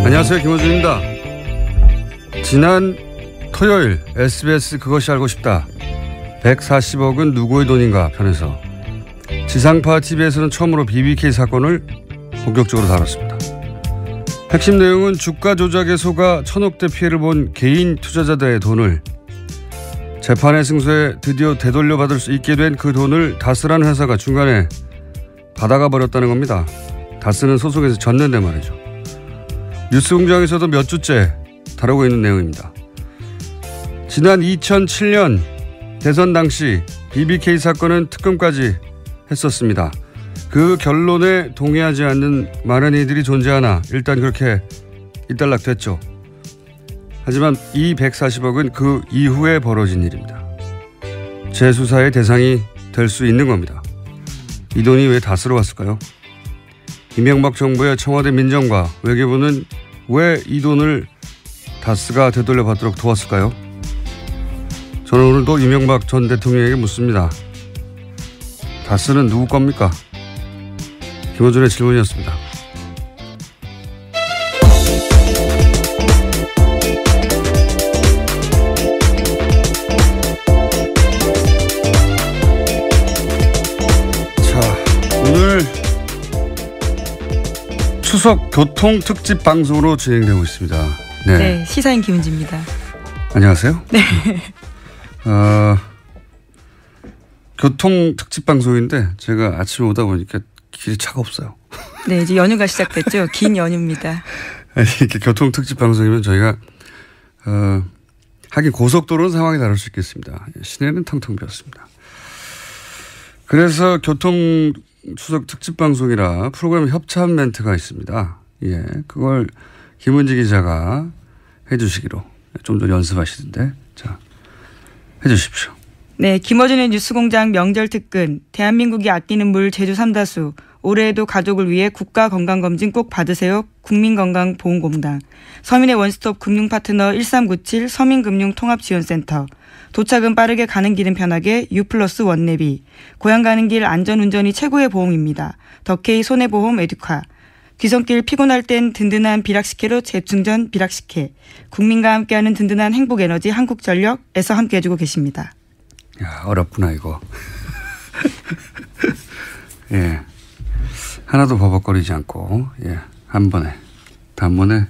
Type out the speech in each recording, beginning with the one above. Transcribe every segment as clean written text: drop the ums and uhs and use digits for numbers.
안녕하세요, 김호준입니다. 지난 토요일 SBS 그것이 알고 싶다 140억은 누구의 돈인가 편에서 지상파 TV에서는 처음으로 BBK 사건을 본격적으로 다뤘습니다. 핵심 내용은 주가 조작에 속아 천억대 피해를 본 개인 투자자들의 돈을 재판의 승소에 드디어 되돌려받을 수 있게 된 그 돈을 다스라는 회사가 중간에 받아가 버렸다는 겁니다. 다스는 소송에서 졌는데 말이죠. 뉴스공장에서도 몇 주째 다루고 있는 내용입니다. 지난 2007년 대선 당시 BBK 사건은 특검까지 했었습니다. 그 결론에 동의하지 않는 많은 이들이 존재하나 일단 그렇게 일단락됐죠. 하지만 이 140억은 그 이후에 벌어진 일입니다. 재수사의 대상이 될 수 있는 겁니다. 이 돈이 왜 다스러 왔을까요? 이명박 정부의 청와대 민정과 외교부는 왜 이 돈을 다스가 되돌려받도록 도왔을까요? 저는 오늘도 이명박 전 대통령에게 묻습니다. 다스는 누구 겁니까? 김호준의 질문이었습니다. 자, 오늘 추석 교통 특집 방송으로 진행되고 있습니다. 네, 시사인 김은지입니다. 안녕하세요. 네. 교통 특집 방송인데 제가 아침에 오다 보니까 길이 차가 없어요. 네, 이제 연휴가 시작됐죠. 긴 연휴입니다. 이렇게 교통 특집 방송이면 저희가 하긴 고속도로는 상황이 다를 수 있겠습니다. 시내는 텅텅 비었습니다. 그래서 교통 추석 특집 방송이라 프로그램 협찬 멘트가 있습니다. 예, 그걸 김은지 기자가 해주시기로 좀 더 연습하시던데, 자, 해주십시오. 네, 김어준의 뉴스공장 명절 특근, 대한민국이 아끼는 물 제주 삼다수, 올해에도 가족을 위해 국가건강검진 꼭 받으세요. 국민건강보험공단, 서민의 원스톱 금융파트너 1397 서민금융통합지원센터, 도착은 빠르게 가는 길은 편하게 U+1 원내비, 고향 가는 길 안전운전이 최고의 보험입니다. 더케이 손해보험 에듀카, 귀성길 피곤할 땐 든든한 비락식혜로 재충전 비락식혜, 국민과 함께하는 든든한 행복에너지 한국전력에서 함께 해주고 계십니다. 야, 어렵구나 이거. 예, 하나도 버벅거리지 않고, 예, 한 번에 단번에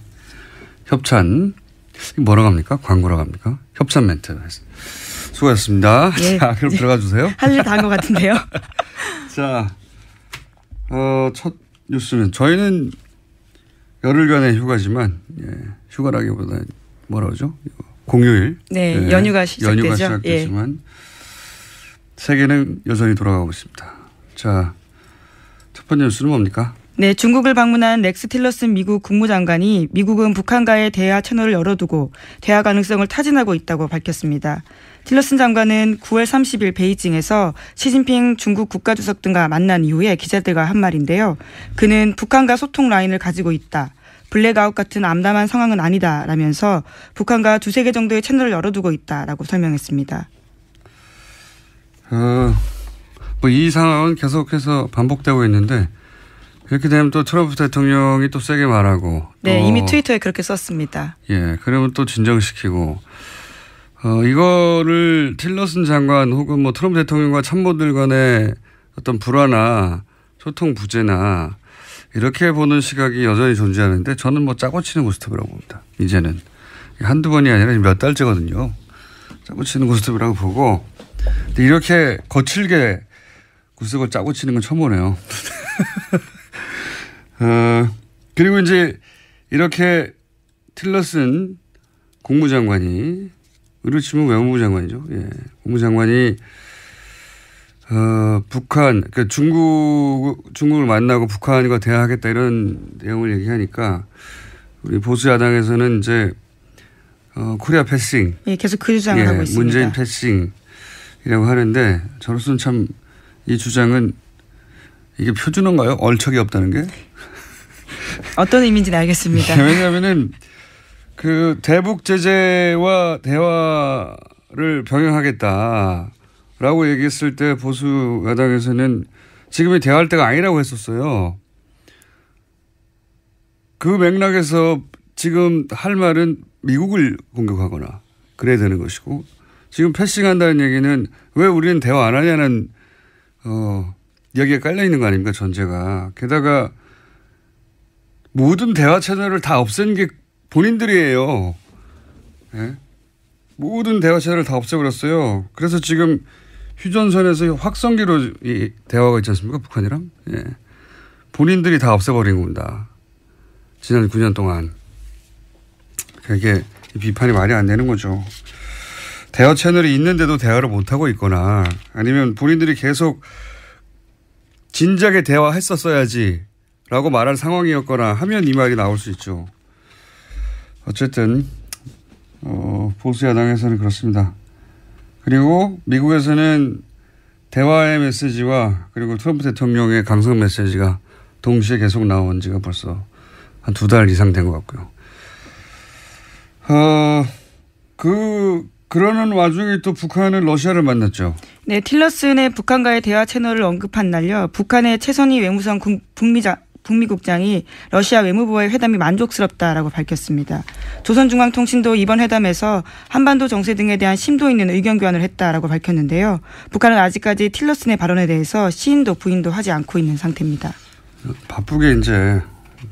협찬, 뭐라고 합니까? 광고라고 합니까? 협찬 멘트. 수고하셨습니다. 예. 자, 그럼 들어가 주세요. 할 일 다 한 것 같은데요. 자, 첫 뉴스는 저희는 열흘간의 휴가지만, 예, 휴가라기보다 뭐라 그러죠? 공휴일. 네, 예, 연휴가 시작되죠. 연휴가 시작됐지만 예. 세계는 여전히 돌아가고 있습니다. 자, 첫 번째 뉴스는 뭡니까? 네, 중국을 방문한 렉스 틸러슨 미국 국무장관이 미국은 북한과의 대화 채널을 열어두고 대화 가능성을 타진하고 있다고 밝혔습니다. 틸러슨 장관은 9월 30일 베이징에서 시진핑 중국 국가주석 등과 만난 이후에 기자들과 한 말인데요. 그는 북한과 소통 라인을 가지고 있다. 블랙아웃 같은 암담한 상황은 아니다라면서 북한과 두세 개 정도의 채널을 열어두고 있다라고 설명했습니다. 뭐 이 상황은 계속해서 반복되고 있는데 이렇게 되면 또 트럼프 대통령이 또 세게 말하고. 네, 또 이미 트위터에 그렇게 썼습니다. 예, 그러면 또 진정시키고. 이거를 틸러슨 장관 혹은 뭐 트럼프 대통령과 참모들 간의 어떤 불화나 소통 부재나 이렇게 보는 시각이 여전히 존재하는데 저는 뭐 짜고 치는 고스톱이라고 봅니다. 이제는. 한두 번이 아니라 몇 달째거든요. 짜고 치는 고스톱이라고 보고. 근데 이렇게 거칠게 고스톱을 짜고 치는 건 처음 보네요. 그리고 이제 이렇게 틸러슨 국무장관이, 우리로 치면 외무부 장관이죠. 예. 국무장관이, 북한, 그러니까 중국을 만나고 북한과 대화하겠다 이런 내용을 얘기하니까 우리 보수 야당에서는 이제, 코리아 패싱. 예, 계속 그 주장을 예, 하고 있습니다. 문재인 패싱이라고 하는데 저로서는 참 이 주장은 이게 표준어인가요? 얼척이 없다는 게? 어떤 의미인지는 알겠습니다. 왜냐하면은 그 대북 제재와 대화를 병행하겠다라고 얘기했을 때 보수 야당에서는 지금이 대화할 때가 아니라고 했었어요. 그 맥락에서 지금 할 말은 미국을 공격하거나 그래야 되는 것이고 지금 패싱한다는 얘기는 왜 우리는 대화 안 하냐는 여기에 깔려 있는 거 아닙니까 전제가. 게다가 모든 대화 채널을 다 없앤 게 본인들이에요. 네? 모든 대화 채널을 다 없애버렸어요. 그래서 지금 휴전선에서 확성기로 이 대화가 있지 않습니까 북한이랑. 예. 본인들이 다 없애버린 겁니다. 지난 9년 동안. 그게 비판이 말이 안 되는 거죠. 대화 채널이 있는데도 대화를 못하고 있거나 아니면 본인들이 계속 진작에 대화했었어야지 라고 말할 상황이었거나 하면 이 말이 나올 수 있죠. 어쨌든 보수 야당에서는 그렇습니다. 그리고 미국에서는 대화의 메시지와 그리고 트럼프 대통령의 강성 메시지가 동시에 계속 나온 지가 벌써 한 2달 이상 된 것 같고요. 그러는 와중에 또 북한은 러시아를 만났죠. 네, 틸러슨의 북한과의 대화 채널을 언급한 날요. 북한의 최선희 외무성 북미국장이 러시아 외무부와의 회담이 만족스럽다라고 밝혔습니다. 조선중앙통신도 이번 회담에서 한반도 정세 등에 대한 심도 있는 의견 교환을 했다라고 밝혔는데요. 북한은 아직까지 틸러슨의 발언에 대해서 시인도 부인도 하지 않고 있는 상태입니다. 바쁘게 이제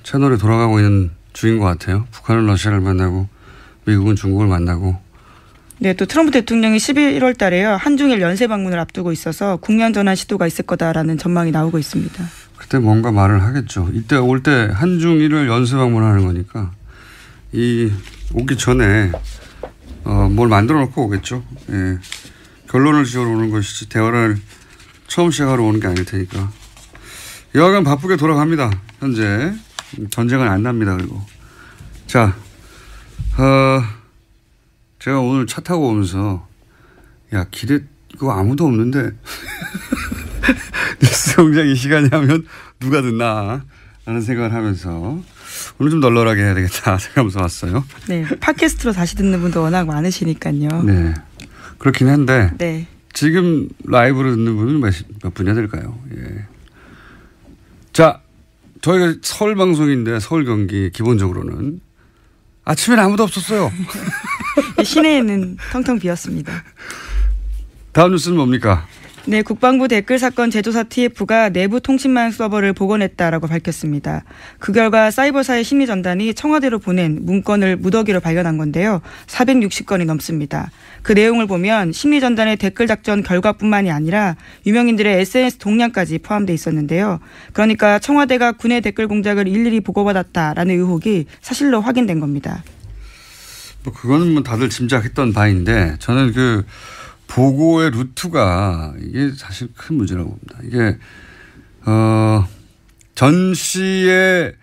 채널에 돌아가고 있는 중인 것 같아요. 북한은 러시아를 만나고 미국은 중국을 만나고. 네, 또 트럼프 대통령이 11월 달에요. 한중일 연쇄 방문을 앞두고 있어서 국면 전환 시도가 있을 거다라는 전망이 나오고 있습니다. 그때 뭔가 말을 하겠죠. 이때 올 때 한중일을 연쇄 방문하는 거니까 오기 전에 뭘 만들어 놓고 오겠죠. 예. 결론을 지으러 오는 것이지 대화를 처음 시작하러 오는 게 아닐 테니까. 여하간 바쁘게 돌아갑니다. 현재 전쟁은 안 납니다. 그리고 자, 제가 오늘 차 타고 오면서 야 길에 이거 아무도 없는데 뉴스공장 이 시간에 하면 누가 듣나 라는 생각을 하면서 오늘 좀 널널하게 해야 되겠다 생각하면서 왔어요. 네, 팟캐스트로 다시 듣는 분도 워낙 많으시니까요. 네, 그렇긴 한데 네. 지금 라이브로 듣는 분은 몇 분이나 될까요? 예. 자, 저희가 서울 방송인데 서울 경기 기본적으로는 아침에는 아무도 없었어요. 시내에는 텅텅 비었습니다. 다음 뉴스는 뭡니까? 네, 국방부 댓글 사건 제조사 TF가 내부 통신망 서버를 복원했다라고 밝혔습니다. 그 결과 사이버사의 심리전단이 청와대로 보낸 문건을 무더기로 발견한 건데요. 460건이 넘습니다. 그 내용을 보면 심리전단의 댓글 작전 결과뿐만이 아니라 유명인들의 SNS 동향까지 포함되어 있었는데요. 그러니까 청와대가 군의 댓글 공작을 일일이 보고받았다라는 의혹이 사실로 확인된 겁니다. 뭐 그거는 뭐 다들 짐작했던 바인데 저는 그 보고의 루트가 이게 사실 큰 문제라고 봅니다. 이게 전시의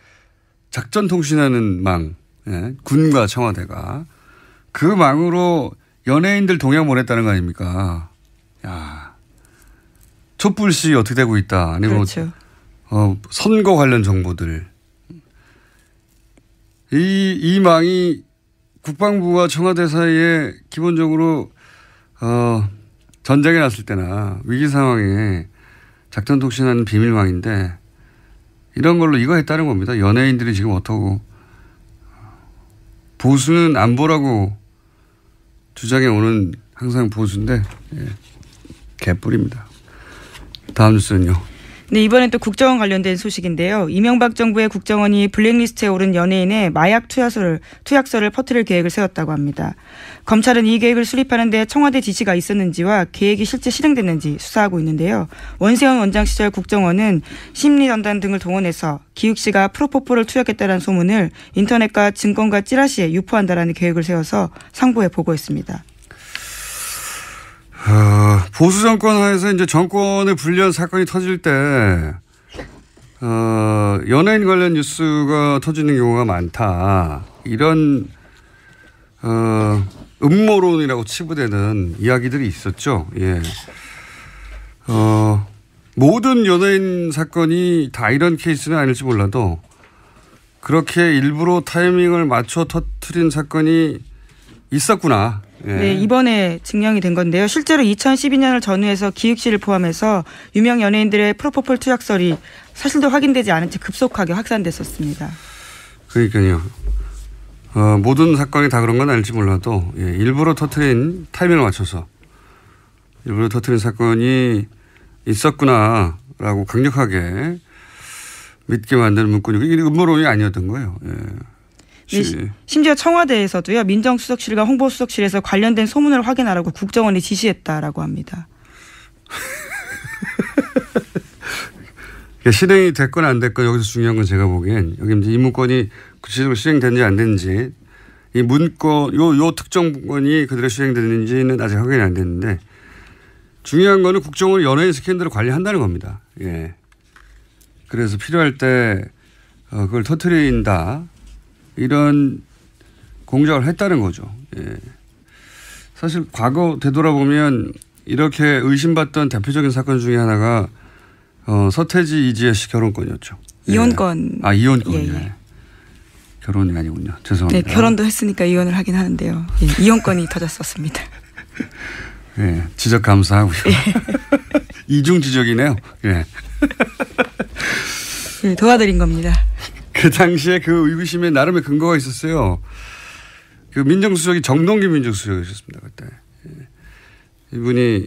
작전 통신하는 망, 예, 군과 청와대가 그 망으로 연예인들 동향 보냈다는 거 아닙니까? 야, 촛불시 어떻게 되고 있다. 아니면 그렇죠. 선거 관련 정보들. 이 망이 국방부와 청와대 사이에 기본적으로 전쟁이 났을 때나 위기 상황에 작전 통신하는 비밀망인데 이런 걸로 이거 했다는 겁니다. 연예인들이 지금 어떠고 보수는 안보라고 주장해 오는 항상 보수인데 개뿔입니다. 다음 뉴스는요. 네, 이번엔 또 국정원 관련된 소식인데요. 이명박 정부의 국정원이 블랙리스트에 오른 연예인의 마약 투약서를 퍼뜨릴 계획을 세웠다고 합니다. 검찰은 이 계획을 수립하는 데 청와대 지시가 있었는지와 계획이 실제 실행됐는지 수사하고 있는데요. 원세훈 원장 시절 국정원은 심리전단 등을 동원해서 기욱 씨가 프로포폴을 투약했다는 소문을 인터넷과 증권가 찌라시에 유포한다라는 계획을 세워서 상부에 보고했습니다. 보수 정권 하에서 이제 정권에 불리한 사건이 터질 때, 연예인 관련 뉴스가 터지는 경우가 많다. 이런, 음모론이라고 치부되는 이야기들이 있었죠. 예. 모든 연예인 사건이 다 이런 케이스는 아닐지 몰라도 그렇게 일부러 타이밍을 맞춰 터뜨린 사건이 있었구나. 예. 네, 이번에 증명이 된 건데요. 실제로 2012년을 전후해서 기욱 씨를 포함해서 유명 연예인들의 프로포폴 투약설이 사실도 확인되지 않은 채 급속하게 확산됐었습니다. 그러니까요. 모든 사건이 다 그런 건 아닐지 몰라도 일부러 터트린 타이밍을 맞춰서 일부러 터트린 사건이 있었구나라고 강력하게 믿게 만드는 문구니까 이게 음모론이 아니었던 거예요. 심지어 청와대에서도요. 민정수석실과 홍보수석실에서 관련된 소문을 확인하라고 국정원에 지시했다라고 합니다. 실행이 됐건 안 됐건 여기서 중요한 건 제가 보기엔 여기 이제 이 문건이 구체적으로 시행됐는지 안 됐는지 이 문건 요 특정 문건이 그대로 시행됐는지는 아직 확인이 안 됐는데 중요한 거는 국정원이 연예인 스캔들을 관리한다는 겁니다. 예. 그래서 필요할 때 그걸 터뜨린다 이런 공작을 했다는 거죠. 예. 사실 과거 되돌아보면 이렇게 의심받던 대표적인 사건 중에 하나가 서태지 이지혜 씨 결혼권이었죠. 이혼권. 예. 이혼권. 예. 결혼이 아니군요. 죄송합니다. 네, 결혼도 했으니까 이혼을 하긴 하는데요. 예, 이혼권이 터졌었습니다. 네, 지적 감사하고요. 이중 지적이네요. 예. 네, 도와드린 겁니다. 그 당시에 그 의구심에 나름의 근거가 있었어요. 그 민정수석이 정동기 민정수석이셨습니다. 그때. 예. 이분이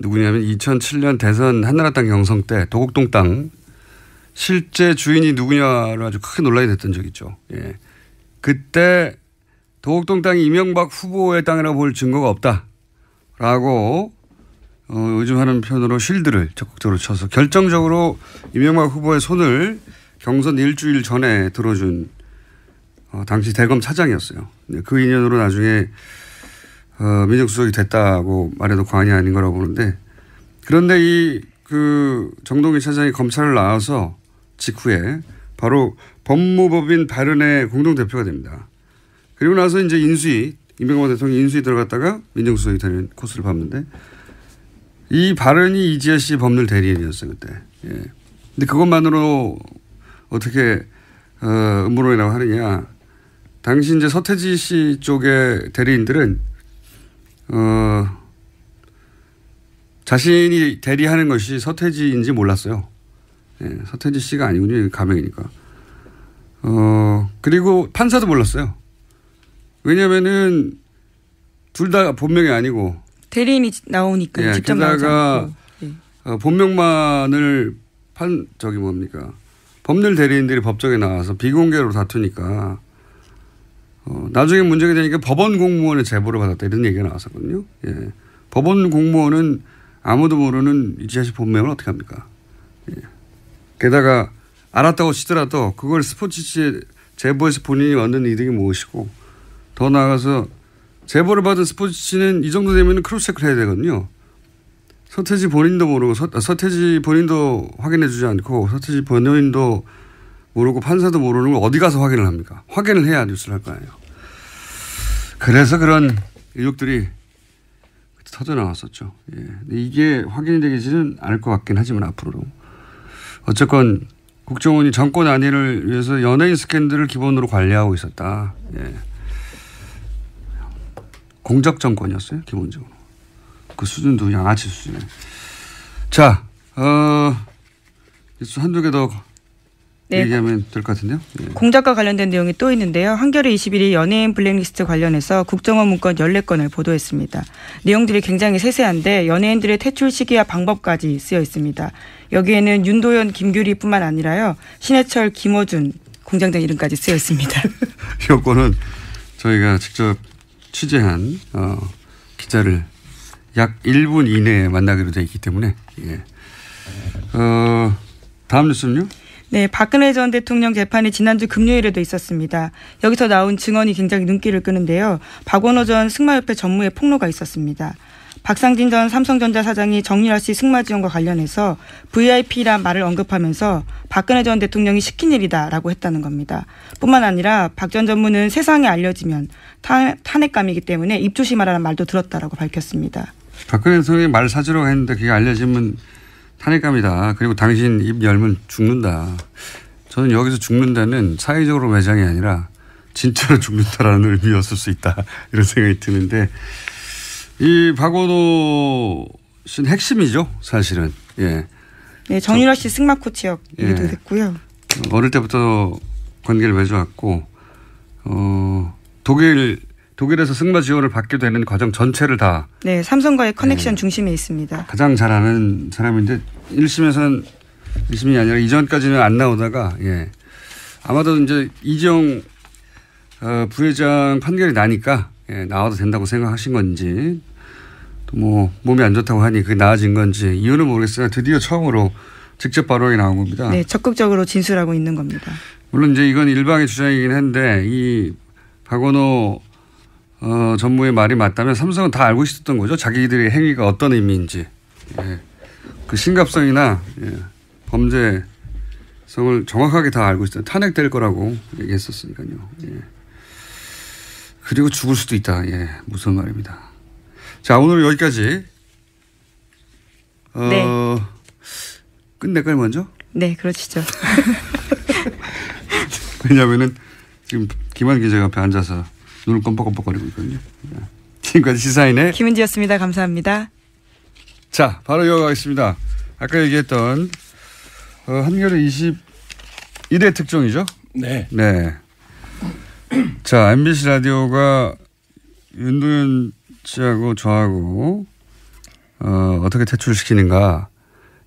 누구냐면 2007년 대선 한나라당 경선 때 도곡동 땅 실제 주인이 누구냐로 아주 크게 논란이 됐던 적이 있죠. 예. 그때 도곡동 땅이 이명박 후보의 땅이라고 볼 증거가 없다라고 요즘 하는 편으로 쉴드를 적극적으로 쳐서 결정적으로 이명박 후보의 손을 경선 일주일 전에 들어준 당시 대검 차장이었어요. 그 인연으로 나중에 민정수석이 됐다고 말해도 과언이 아닌 거라고 보는데 그런데 그 정동기 차장이 검찰을 나와서 직후에 바로 법무법인 발언의 공동대표가 됩니다. 그리고 나서 이제 이명박 대통령이 인수위 들어갔다가 민정수석이 되는 코스를 밟는데 이 발언이 이지혜 씨 법률 대리인이었어요, 그때. 예. 근데 그것만으로 어떻게, 음모론이라고 하느냐. 당시 이제 서태지 씨 쪽의 대리인들은, 자신이 대리하는 것이 서태지인지 몰랐어요. 예, 서태지 씨가 아니군요. 가명이니까. 그리고 판사도 몰랐어요. 왜냐면은 둘 다 본명이 아니고. 대리인이 나오니까 예, 직접 나오지 않고. 본명만을 법률 대리인들이 법정에 나와서 비공개로 다투니까 나중에 문제가 되니까 법원 공무원의 제보를 받았다 이런 얘기가 나왔었거든요. 예. 법원 공무원은 아무도 모르는 이지혜 씨 본명을 어떻게 합니까? 예. 게다가 알았다고 치더라도 그걸 스포츠치에 제보해서 본인이 얻는 이득이 무엇이고 더 나아가서 제보를 받은 스포츠치는 이 정도 되면 크로스체크를 해야 되거든요. 서태지 본인도 모르고 서태지 본인도 확인해 주지 않고 서태지 본인도 모르고 판사도 모르는 걸 어디 가서 확인을 합니까? 확인을 해야 뉴스를 할 거 아니에요. 그래서 그런 의혹들이 터져 나왔었죠. 예. 이게 확인이 되지는 않을 것 같긴 하지만 앞으로도. 어쨌건 국정원이 정권 안위를 위해서 연예인 스캔들을 기본으로 관리하고 있었다. 예. 공작 정권이었어요. 기본적으로. 그 수준도 양아치 수준에. 자, 한두 개 더 얘기하면 될 것 같은데요. 예. 공작과 관련된 내용이 또 있는데요. 한겨레 21이 연예인 블랙리스트 관련해서 국정원 문건 14건을 보도했습니다. 내용들이 굉장히 세세한데 연예인들의 퇴출 시기와 방법까지 쓰여 있습니다. 여기에는 윤도현, 김규리뿐만 아니라요. 신해철, 김어준 공장장 이름까지 쓰여 있습니다. 이 건은 저희가 직접 취재한 기자를 약 1분 이내에 만나기로 되어 있기 때문에 예. 다음 뉴스는요? 네, 박근혜 전 대통령 재판이 지난주 금요일에도 있었습니다. 여기서 나온 증언이 굉장히 눈길을 끄는데요. 박원호 전 승마협회 전무의 폭로가 있었습니다. 박상진 전 삼성전자 사장이 정유라 씨 승마 지원과 관련해서 VIP란 말을 언급하면서 박근혜 전 대통령이 시킨 일이다라고 했다는 겁니다. 뿐만 아니라 박 전 전무는 세상에 알려지면 탄핵감이기 때문에 입 조심하라는 말도 들었다라고 밝혔습니다. 박근혜 대통령이 말 사주라고 했는데 그게 알려지면 탄핵감이다. 그리고 당신 입 열면 죽는다. 저는 여기서 죽는다는 사회적으로 매장이 아니라 진짜로 죽는다라는 의미였을 수 있다. 이런 생각이 드는데 이 박원호 씨는 핵심이죠. 사실은. 예. 네, 정유라 씨 승마 코치였기도 했고요. 어릴 때부터 관계를 맺어왔고 독일에서 승마 지원을 받게 되는 과정 전체를 다. 네, 삼성과의 커넥션 중심에 있습니다. 가장 잘하는 사람인데 1심에서는 1심이 아니라 이전까지는 안 나오다가 아마도 이제 이재용 부회장 판결이 나니까 나와도 된다고 생각하신 건지 또 뭐 몸이 안 좋다고 하니 그게 나아진 건지 이유는 모르겠으나 드디어 처음으로 직접 발언이 나온 겁니다. 네, 적극적으로 진술하고 있는 겁니다. 물론 이제 이건 일방의 주장이긴 한데 이 박원호 전무의 말이 맞다면 삼성은 다 알고 있었던 거죠. 자기들의 행위가 어떤 의미인지. 그 심각성이나 범죄성을 정확하게 다 알고 있어요. 탄핵될 거라고 얘기했었으니까요. 그리고 죽을 수도 있다. 무서운 말입니다. 자, 오늘 여기까지. 네. 끝낼까요, 먼저? 네, 그러시죠. 왜냐하면은 지금 김한 기자가 앞에 앉아서 눈을 껌뻑껌뻑거리고 있거든요. 지금까지 시사인의 김은지였습니다. 감사합니다. 자, 바로 이어가겠습니다. 아까 얘기했던 한겨레 21회 특종이죠? 네. 네. 자, MBC 라디오가 윤도현 씨하고 저하고 어떻게 퇴출시키는가.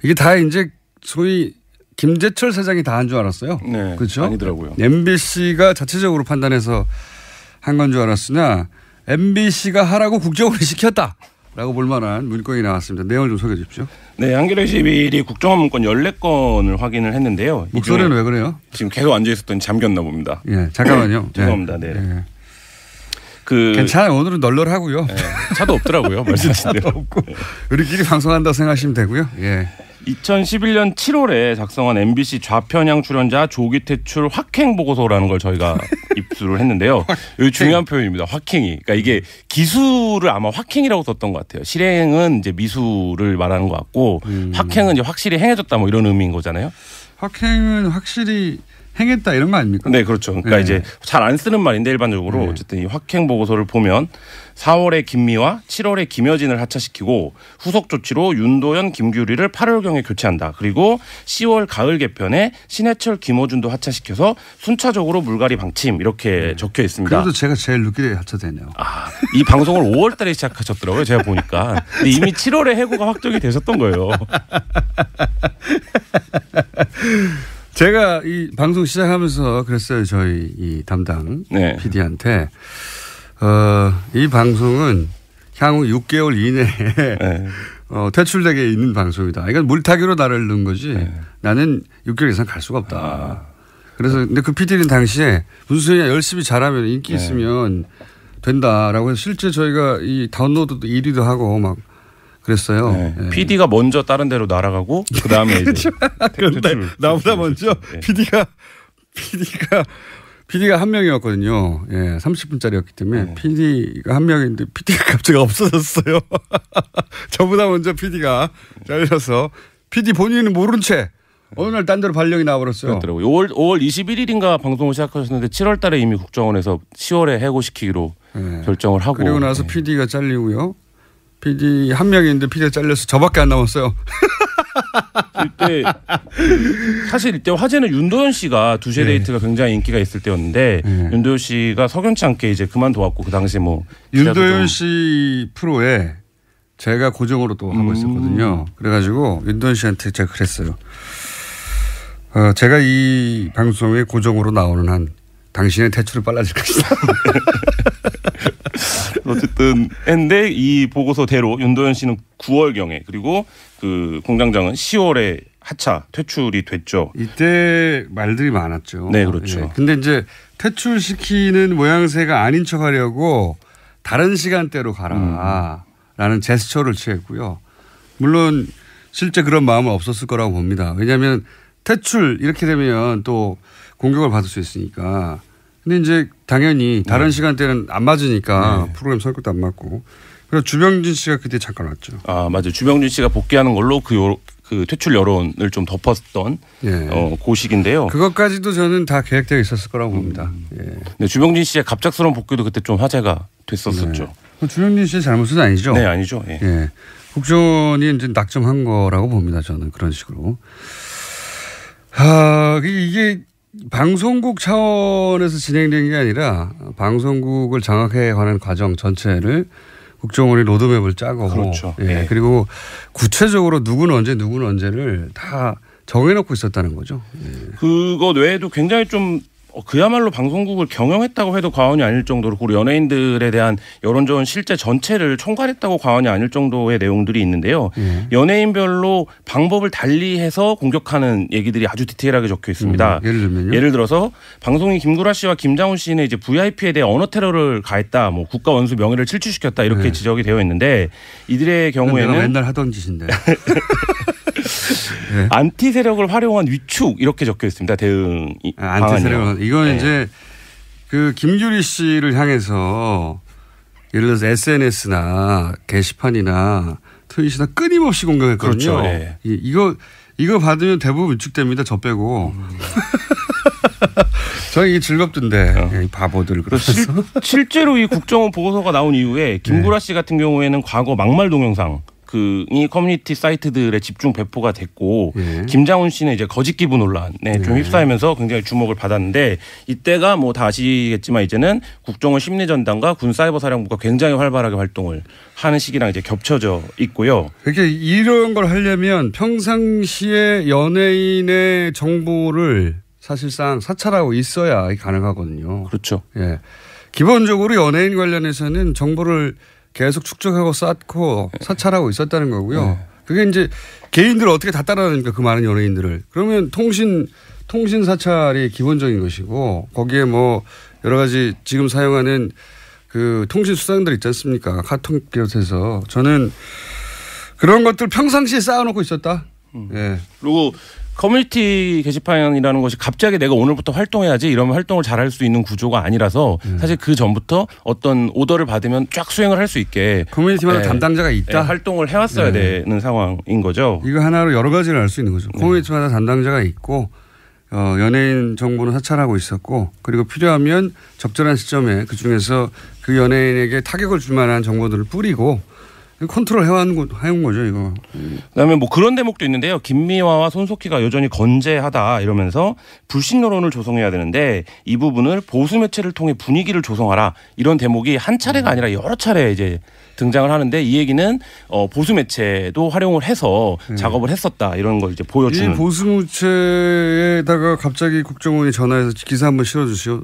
이게 다 이제 소위 김재철 사장이 다 한 줄 알았어요. 네. 그렇죠? 아니더라고요. MBC가 자체적으로 판단해서 한 건 줄 알았으나 MBC가 하라고 국정원이 시켰다라고 볼 만한 문건이 나왔습니다. 내용을 좀 소개해 주십시오. 네, 한겨레 21이 국정원 문건 14건을 확인을 했는데요. 목소리는 왜 그래요? 지금 계속 앉아 있었더니 잠겼나 봅니다. 잠깐만요. 죄송합니다. 네. 괜찮아요. 오늘은 널널하고요. 네, 차도 없더라고요. 말씀하신 대로. 없고 우리끼리 방송한다고 생각하시면 되고요. 2011년 7월에 작성한 MBC 좌편향 출연자 조기 퇴출 확행 보고서라는 걸 저희가 입수를 했는데요. 여기 중요한 표현입니다. 확행이. 그러니까 이게 기수를 아마 확행이라고 썼던 것 같아요. 실행은 이제 미수를 말하는 것 같고 확행은 이제 확실히 행해졌다 뭐 이런 의미인 거잖아요. 확행은 확실히 행했다 이런 거 아닙니까? 네, 그렇죠. 그러니까 이제 잘 안 쓰는 말인데 일반적으로 어쨌든 이 확행 보고서를 보면 4월에 김미화, 7월에 김여진을 하차시키고 후속 조치로 윤도현, 김규리를 8월경에 교체한다. 그리고 10월 가을 개편에 신해철, 김어준도 하차시켜서 순차적으로 물갈이 방침 이렇게 적혀 있습니다. 그래도 제가 제일 늦게 하차되네요. 이 방송을 5월 달에 시작하셨더라고요. 제가 보니까. 근데 이미 7월에 해고가 확정이 되셨던 거예요. 제가 이 방송 시작하면서 그랬어요. 저희 이 담당 PD한테 이 방송은 향후 6개월 이내에 퇴출되게 있는 방송이다. 이건 물타기로 나를 넣은 거지. 나는 6개월 이상 갈 수가 없다. 그래서 근데 그 PD는 당시에 무슨 소리냐 열심히 잘하면 인기 있으면 된다라고 해서 실제 저희가 이 다운로드도 1위도 하고 막 그랬어요. PD가 먼저 다른 데로 날아가고 그 다음에 이제 그런데 나보다 먼저 PD가 한 명이었거든요. 30분짜리였기 때문에 PD가 한 명인데 PD가 갑자기 없어졌어요. 저보다 먼저 PD가 잘려서 PD 본인은 모른 채 어느 날 딴 데로 발령이 나와버렸어요. 그렇더라고요. 5월 21일인가 방송을 시작하셨는데 7월 달에 이미 국정원에서 10월에 해고시키기로 결정을 하고. 그리고 나서 PD가 잘리고요. PD 한 명인데 PD가 잘려서 저밖에 안 남았어요. 이때 사실 이때 화제는 윤도현 씨가 두시에 데이트가 굉장히 인기가 있을 때였는데 윤도현 씨가 석연치 않게 이제 그만둬왔고 그 당시에 뭐 윤도현 씨 프로에 제가 고정으로 또 하고 있었거든요. 그래가지고 윤도현 씨한테 제가 그랬어요. 제가 이 방송에 고정으로 나오는 한 당신의 퇴출은 빨라질 것이다. 어쨌든 했는데 이 보고서대로 윤도현 씨는 9월경에 그리고 그 공장장은 10월에 하차 퇴출이 됐죠. 이때 말들이 많았죠. 네, 그렇죠. 근데 이제 퇴출시키는 모양새가 아닌 척하려고 다른 시간대로 가라라는 제스처를 취했고요. 물론 실제 그런 마음은 없었을 거라고 봅니다. 왜냐하면 퇴출 이렇게 되면 또 공격을 받을 수 있으니까. 근데 이제 당연히 다른 시간대는 안 맞으니까 프로그램 성격도 안 맞고. 그래서 주병진 씨가 그때 잠깐 왔죠. 맞아요. 주병진 씨가 복귀하는 걸로 그 퇴출 여론을 좀 덮었던 그 시기인데요. 그것까지도 저는 다 계획되어 있었을 거라고 봅니다. 네, 주병진 씨의 갑작스러운 복귀도 그때 좀 화제가 됐었었죠. 주병진 씨의 잘못은 아니죠? 네, 아니죠. 국정원이 이제 낙점한 거라고 봅니다. 저는 그런 식으로. 이게 방송국 차원에서 진행된 게 아니라 방송국을 장악해 가는 과정 전체를 국정원이 로드맵을 짜고 그렇죠. 예. 네. 그리고 구체적으로 누구는 언제를 다 정해놓고 있었다는 거죠. 예. 그것 외에도 굉장히 좀 그야말로 방송국을 경영했다고 해도 과언이 아닐 정도로 그리고 연예인들에 대한 여론조원 실제 전체를 총괄했다고 과언이 아닐 정도의 내용들이 있는데요. 연예인별로 방법을 달리해서 공격하는 얘기들이 아주 디테일하게 적혀 있습니다. 예를 들면요? 예를 들어서 방송인 김구라 씨와 김장훈 씨는 이제 VIP에 대해 언어 테러를 가했다, 뭐 국가 원수 명예를 침출시켰다 이렇게 네. 지적이 되어 있는데 이들의 경우에는 내가 맨날 하던 짓인데. 네. 안티 세력을 활용한 위축 이렇게 적혀 있습니다. 대응 안티 세력은 이건 네. 이제 그 김규리 씨를 향해서 예를 들어서 SNS나 게시판이나 트윗이나 끊임없이 공격했거든요. 그렇죠. 네. 이거 받으면 대부분 위축됩니다. 저 빼고. 저는 이게 즐겁던데 바보들 그래서 실제로 이 국정원 보고서가 나온 이후에 김구라 씨 같은 경우에는 과거 막말 동영상 이 커뮤니티 사이트들에 집중 배포가 됐고 김장훈 씨는 이제 거짓 기부 논란에 좀 휩싸이면서 굉장히 주목을 받았는데 이때가 뭐 다 아시겠지만 이제는 국정원 심리전단과 군사이버사령부가 굉장히 활발하게 활동을 하는 시기랑 이제 겹쳐져 있고요. 그렇게 이런 걸 하려면 평상시에 연예인의 정보를 사실상 사찰하고 있어야 가능하거든요. 그렇죠. 예. 기본적으로 연예인 관련해서는 정보를 계속 축적하고 쌓고 사찰하고 있었다는 거고요. 그게 이제 개인들을 어떻게 다 따라다니까 그 많은 연예인들을. 그러면 통신 사찰이 기본적인 것이고 거기에 뭐 여러 가지 지금 사용하는 그 통신 수단들 있지 않습니까? 카톡 비롯해서 저는 그런 것들 평상시에 쌓아놓고 있었다. 예. 그리고 커뮤니티 게시판이라는 것이 갑자기 내가 오늘부터 활동해야지 이러면 활동을 잘할 수 있는 구조가 아니라서 사실 그 전부터 어떤 오더를 받으면 쫙 수행을 할 수 있게 커뮤니티마다 담당자가 있다. 활동을 해왔어야 되는 상황인 거죠. 이거 하나로 여러 가지를 알 수 있는 거죠. 커뮤니티마다 담당자가 있고 연예인 정보는 사찰하고 있었고 그리고 필요하면 적절한 시점에 그중에서 그 연예인에게 타격을 줄 만한 정보들을 뿌리고 컨트롤 해온 거죠, 이거. 그다음에 뭐 그런 대목도 있는데요. 김미화와 손석희가 여전히 건재하다 이러면서 불신 여론을 조성해야 되는데 이 부분을 보수 매체를 통해 분위기를 조성하라 이런 대목이 한 차례가 아니라 여러 차례 이제 등장을 하는데 이 얘기는 보수 매체도 활용을 해서 작업을 했었다 이런 걸 이제 보여주는. 이 보수 매체에다가 갑자기 국정원이 전화해서 기사 한번 실어주시오.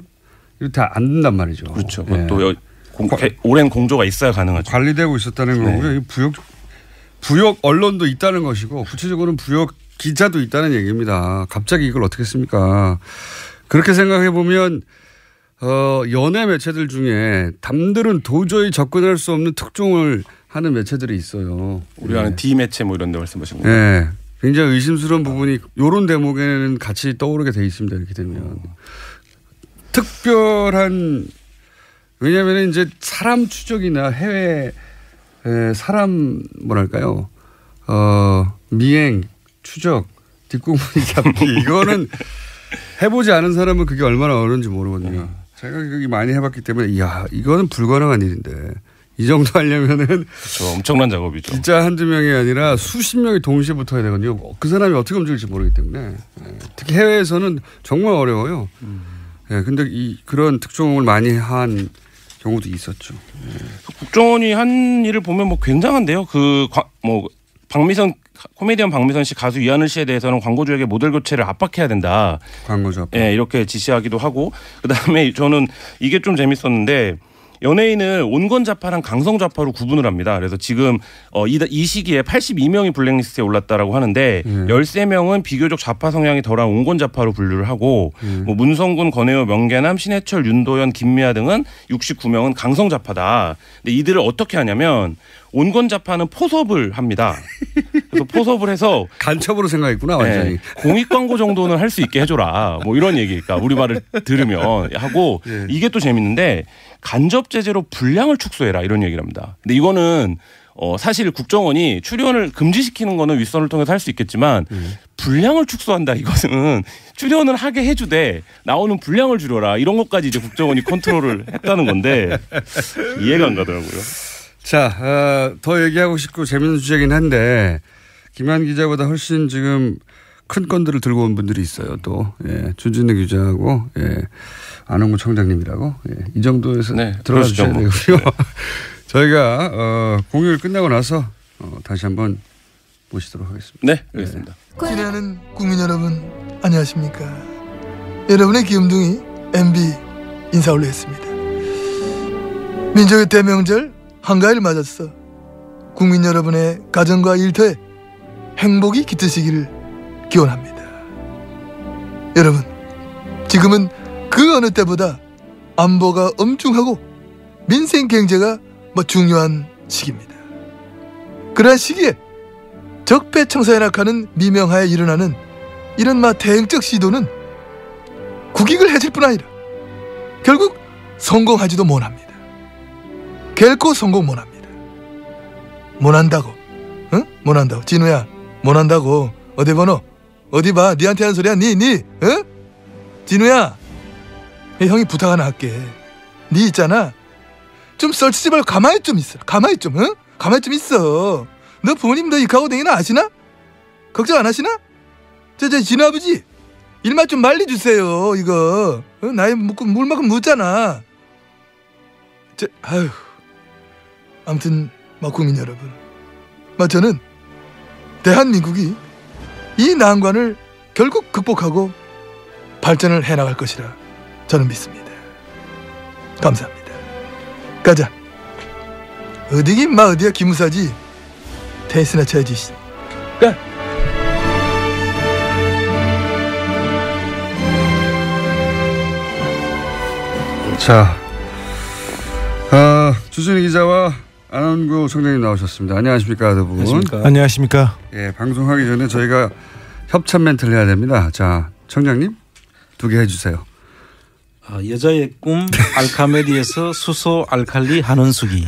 이렇게 안 된단 말이죠. 그렇죠. 또 오랜 공조가 있어야 가능하죠. 관리되고 있었다는 거고요. 부역 언론도 있다는 것이고 구체적으로는 부역 기자도 있다는 얘기입니다. 갑자기 이걸 어떻게 했습니까? 그렇게 생각해 보면 연예 매체들 중에 남들은 도저히 접근할 수 없는 특종을 하는 매체들이 있어요. 우리가 아는 D 매체 뭐 이런 데 말씀하신 거예요? 네. 굉장히 의심스러운 부분이 이런 대목에는 같이 떠오르게 돼 있습니다. 이렇게 되면. 특별한 왜냐하면 이제 사람 추적이나 해외 사람 뭐랄까요 미행 추적 뒷공무니 잡기 이거는 해보지 않은 사람은 그게 얼마나 어려운지 모르거든요. 제가 그게 많이 해봤기 때문에 이야 이거는 불가능한 일인데 이 정도 하려면은 그렇죠. 엄청난 작업이죠. 기자 한두 명이 아니라 수십 명이 동시에 붙어야 되거든요. 그 사람이 어떻게 움직일지 모르기 때문에 특히 해외에서는 정말 어려워요. 근데 그런 특종을 많이 한 경우도 있었죠. 국정원이 한 일을 보면 뭐 굉장한데요. 박미선 코미디언 박미선 씨 가수 이하늘 씨에 대해서는 광고주에게 모델 교체를 압박해야 된다. 광고주. 예, 이렇게 지시하기도 하고 그다음에 저는 이게 좀 재밌었는데 연예인을 온건좌파랑 강성좌파로 구분을 합니다. 그래서 지금 이 시기에 82명이 블랙리스트에 올랐다라고 하는데 13명은 비교적 좌파 성향이 덜한 온건좌파로 분류를 하고 뭐 문성군, 권혜호, 명계남, 신해철, 윤도현, 김미아 등은 69명은 강성좌파다. 근데 이들을 어떻게 하냐면 온건좌파는 포섭을 합니다. 그래서 포섭을 해서 간첩으로 생각했구나 완전히. 네, 공익 광고 정도는 할 수 있게 해줘라. 뭐 이런 얘기니까 우리 말을 들으면 하고 이게 또 재밌는데 간접 제재로 분량을 축소해라 이런 얘기를 합니다. 근데 이거는 사실 국정원이 출연을 금지시키는 거는 윗선을 통해서 할 수 있겠지만 분량을 축소한다 이것은 출연을 하게 해주되 나오는 분량을 줄여라 이런 것까지 이제 국정원이 컨트롤을 했다는 건데 이해가 안 가더라고요. 자, 더 얘기하고 싶고 재밌는 주제긴 한데 김한 기자보다 훨씬 지금 큰 건들을 들고 온 분들이 있어요. 또 예, 주진우 기자하고 예, 안홍구 청장님이라고 예, 이 정도에서 들어가 주셔야 되고요. 네. 저희가 공휴일 끝나고 나서 다시 한번 모시도록 하겠습니다. 네, 알겠습니다. 친애하는 국민 여러분 안녕하십니까. 여러분의 귀염둥이 MB 인사 올리겠습니다. 민족의 대명절 한가위를 맞았어 국민 여러분의 가정과 일터에 행복이 깃드시기를 기원합니다. 여러분, 지금은 그 어느 때보다 안보가 엄중하고 민생 경제가 중요한 시기입니다. 그러한 시기에 적폐청산이라는 미명하에 일어나는 이런 대행적 시도는 국익을 해칠 뿐 아니라 결국 성공하지도 못합니다. 결코 성공 못합니다. 못한다고. 응? 못한다고. 진우야, 못한다고. 어디 번호? 어디 봐. 니한테 하는 소리야. 니. 응? 진우야, 형이 부탁 하나 할게. 니 있잖아. 좀 썰치지 말고 가만히 좀 있어. 가만히 좀, 응? 가만히 좀 있어. 너 부모님 너 이카고 댕기나 아시나? 걱정 안 하시나? 저 진우 아버지, 일만 좀 말려주세요. 이거 나이 물만큼 묻잖아. 아휴. 아무튼 국민 여러분, 저는 대한민국이 이 난관을 결국 극복하고 발전을 해나갈 것이라 저는 믿습니다. 감사합니다. 가자. 어디긴 어디야 기무사지. 테니스나 쳐야지. 가. 자, 주진우 기자와 안홍구 청장님 나오셨습니다. 안녕하십니까, 두 분. 안녕하십니까. 예, 방송하기 전에 저희가 협찬 멘트를 해야 됩니다. 자, 청장님 2개 해주세요. 여자의 꿈 알카메디에서 수소 알칼리 한원수기,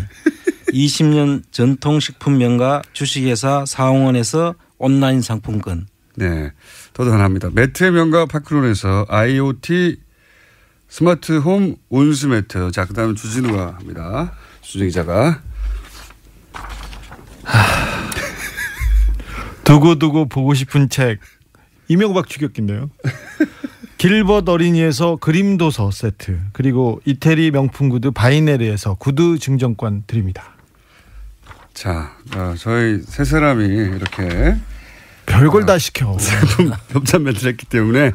20년 전통식품 명가 주식회사 사홍원에서 온라인 상품권. 네, 더도 하나입니다. 매트의 명가 파크론에서 IoT 스마트홈 온수매트. 자, 그다음에 주진우가 합니다. 주진우 기자가. 두고두고 보고 싶은 책. 이명박 추격기인데요. 길벗 어린이에서 그림도서 세트, 그리고 이태리 명품 구두 바이네르에서 구두 증정권 드립니다. 자, 저희 세 사람이 이렇게 별걸 다 시켜. 협찬 멘트를 했기 때문에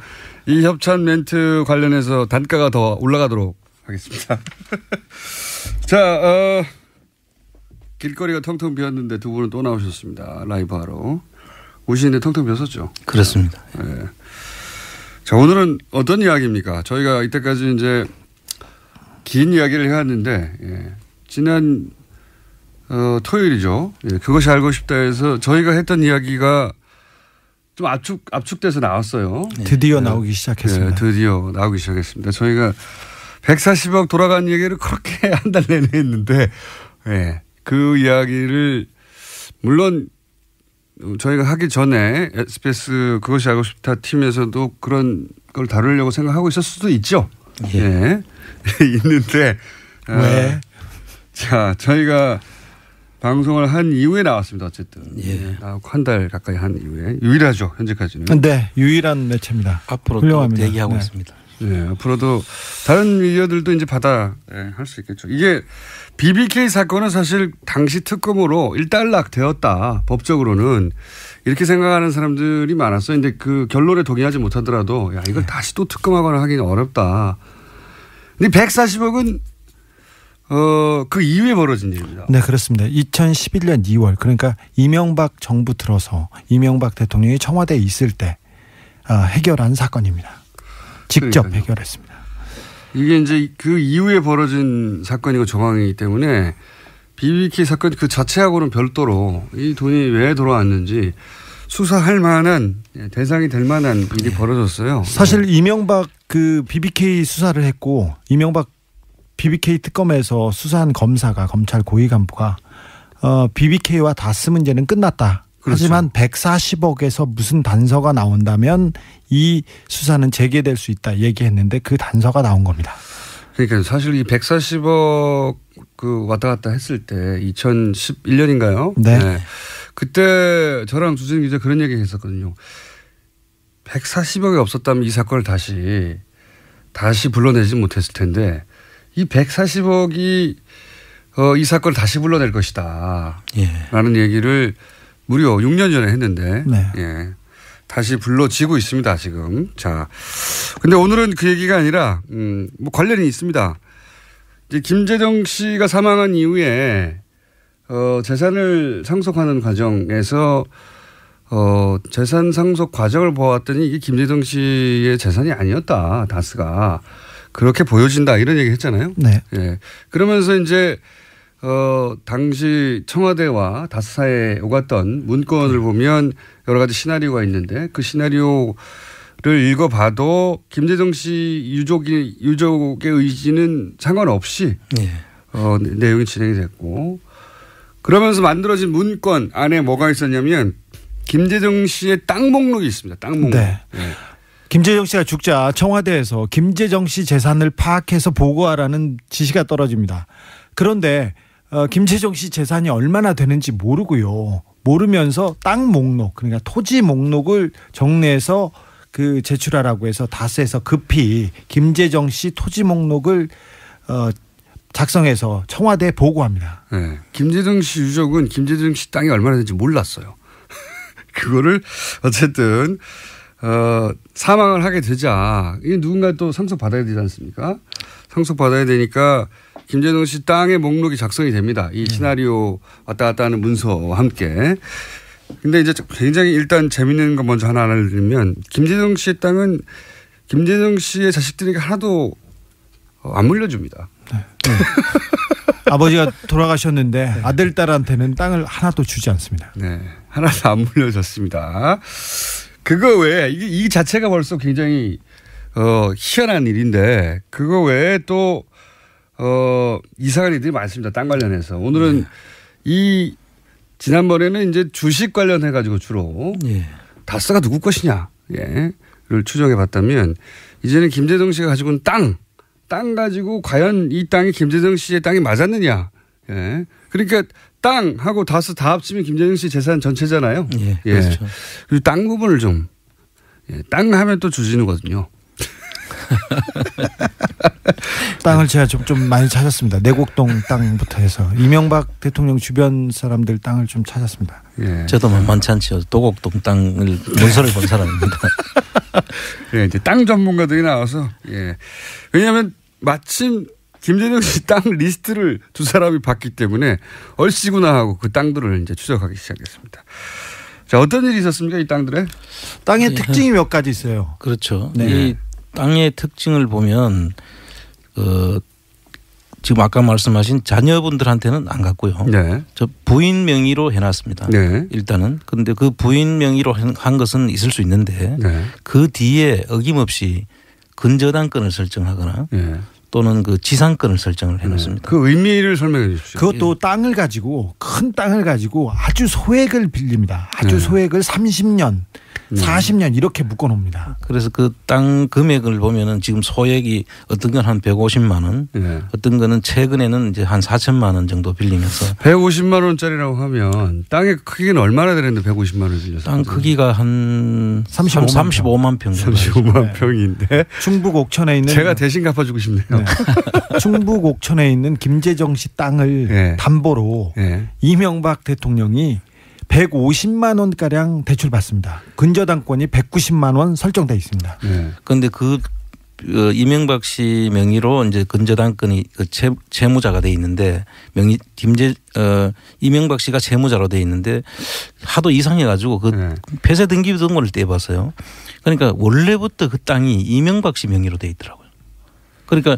이 협찬 멘트 관련해서 단가가 더 올라가도록 하겠습니다. 자, 길거리가 텅텅 비었는데 두 분은 또 나오셨습니다. 라이브 하러. 오시는데 텅텅 비었었죠? 그렇습니다. 네. 자, 오늘은 어떤 이야기입니까? 저희가 이때까지 이제 긴 이야기를 해왔는데, 예. 지난, 토요일이죠. 예. 그것이 알고 싶다 해서 저희가 했던 이야기가 좀 압축돼서 나왔어요. 드디어 나오기 시작했습니다. 네, 드디어 나오기 시작했습니다. 저희가 140억 돌아간 얘기를 그렇게 한 달 내내 했는데, 예. 그 이야기를 물론 저희가 하기 전에 SBS 그것이 알고 싶다 팀에서도 그런 걸 다루려고 생각하고 있을 수도 있죠. 예. 예. 있는데. 왜? 자, 저희가 방송을 한 이후에 나왔습니다. 어쨌든. 예. 한 달 가까이 한 이후에. 유일하죠. 현재까지는. 네. 유일한 매체입니다. 앞으로 대기하고 있습니다. 네. 앞으로도 다른 미디어들도 이제 할 수 있겠죠. 이게 BBK 사건은 사실 당시 특검으로 일단락 되었다. 법적으로는. 이렇게 생각하는 사람들이 많았어요. 근데 그 결론에 동의하지 못하더라도 야, 이걸 다시 또 특검하거나 하기는 어렵다. 근데 140억은 그 이후에 벌어진 일입니다. 네, 그렇습니다. 2011년 2월, 그러니까 이명박 정부 들어서 이명박 대통령이 청와대에 있을 때 해결한 사건입니다. 직접 그러니까요. 해결했습니다. 이게 이제 그 이후에 벌어진 사건이고 정황이기 때문에 BBK 사건 그 자체하고는 별도로 이 돈이 왜 돌아왔는지 수사할 만한 대상이 될 만한 일이 벌어졌어요. 사실 이명박 그 BBK 수사를 했고 이명박 BBK 특검에서 수사한 검사가 검찰 고위 간부가 BBK와 다스 문제는 끝났다. 그렇죠. 하지만 140억에서 무슨 단서가 나온다면 이 수사는 재개될 수 있다 얘기했는데 그 단서가 나온 겁니다. 그러니까 사실 이 140억 그 왔다 갔다 했을 때 2011년인가요? 네. 그때 저랑 주진 기자 그런 얘기 했었거든요. 140억이 없었다면 이 사건을 다시 불러내지 못했을 텐데 이 140억이 이 사건을 다시 불러낼 것이다. 예. 라는 얘기를 무려 6년 전에 했는데 네. 예. 다시 불러지고 있습니다, 지금. 자. 근데 오늘은 그 얘기가 아니라 뭐 관련이 있습니다. 이제 김재정 씨가 사망한 이후에 재산을 상속하는 과정에서 재산 상속 과정을 보았더니 이게 김재정 씨의 재산이 아니었다. 다스가. 그렇게 보여진다. 이런 얘기 했잖아요. 네. 예. 그러면서 이제 당시 청와대와 다스 사이에 오갔던 문건을 보면 여러 가지 시나리오가 있는데 그 시나리오를 읽어봐도 김재정 씨 유족의 의지는 상관없이 예. 내용이 진행이 됐고 그러면서 만들어진 문건 안에 뭐가 있었냐면 김재정 씨의 땅 목록이 있습니다. 땅 목록. 네. 예. 김재정 씨가 죽자 청와대에서 김재정 씨 재산을 파악해서 보고하라는 지시가 떨어집니다. 그런데 김재정 씨 재산이 얼마나 되는지 모르고요. 모르면서 땅 목록 그러니까 토지 목록을 정리해서 그 제출하라고 해서 다스에서 급히 김재정 씨 토지 목록을 작성해서 청와대에 보고합니다. 네. 김재정 씨 유족은 김재정 씨 땅이 얼마나 되는지 몰랐어요. 그거를 어쨌든 사망을 하게 되자 이 누군가 또 상속받아야 되지 않습니까? 상속받아야 되니까 김재정 씨 땅의 목록이 작성이 됩니다. 이 시나리오 왔다 갔다 하는 문서와 함께. 근데 이제 굉장히 일단 재밌는 거 먼저 하나 알려드리면 김재정 씨의 땅은 김재정 씨의 자식들에게 하나도 안 물려줍니다. 네. 아버지가 돌아가셨는데 아들, 딸한테는 땅을 하나도 주지 않습니다. 네. 하나도 안 물려줬습니다. 그거 외에 이 자체가 벌써 굉장히 희한한 일인데 그거 외에 또 이상한 일들이 많습니다. 땅 관련해서. 오늘은 이 지난번에는 이제 주식 관련해 가지고 주로 예. 다스가 누구 것이냐 를 추정해 봤다면 이제는 김재정 씨가 가지고 있는 땅 가지고 과연 이 땅이 김재정 씨의 땅이 맞았느냐. 예. 그러니까 땅하고 다스 다 합치면 김재정 씨 재산 전체잖아요. 예. 그렇죠. 그리고 땅 부분을 좀 땅 하면 또 주진우거든요. 땅을 제가 좀 많이 찾았습니다. 내곡동 땅부터 해서 이명박 대통령 주변 사람들 땅을 좀 찾았습니다. 예. 저도 만만치 않죠. 도곡동 땅을 문서를 본 사람입니다. 네, 이제 땅 전문가들이 나와서 예. 왜냐하면 마침 김재정 씨 땅 리스트를 두 사람이 봤기 때문에 얼씨구나 하고 그 땅들을 이제 추적하기 시작했습니다. 자, 어떤 일이 있었습니까? 이 땅들에? 땅의 예. 특징이 몇 가지 있어요. 그렇죠. 네. 이 땅의 특징을 보면 지금 아까 말씀하신 자녀분들한테는 안 갔고요. 네. 저 부인 명의로 해놨습니다. 네. 일단은. 그런데 그 부인 명의로 한 것은 있을 수 있는데 네. 그 뒤에 어김없이 근저당권을 설정하거나 네. 또는 그 지상권을 설정을 해놓습니다. 그 의미를 설명해 주십시오. 그것도 땅을 가지고 큰 땅을 가지고 아주 소액을 빌립니다. 아주 네. 소액을 30년, 40년 이렇게 묶어놓습니다. 그래서 그 땅 금액을 보면은 지금 소액이 어떤 건 한 150만 원, 네. 어떤 거는 최근에는 이제 한 4천만 원 정도 빌리면서 150만 원짜리라고 하면 땅의 크기는 얼마나 되는데 150만 원을 빌려서? 땅 크기가 한 35만 35만 평. 35만 평인데 충북 옥천에 있는 제가 대신 갚아주고 싶네요. 네. 충북 옥천에 있는 김재정 씨 땅을 네. 담보로 네. 이명박 대통령이 150만 원가량 대출받습니다. 근저당권이 190만 원 설정돼 있습니다. 네. 그런데 그 이명박 씨 명의로 이제 근저당권이 그 채무자가 돼 있는데 이명박 씨가 채무자로 돼 있는데 하도 이상해 가지고 그 네. 폐쇄 등기 등본을 떼봐서요. 그러니까 원래부터 그 땅이 이명박 씨 명의로 돼 있더라고요. 그러니까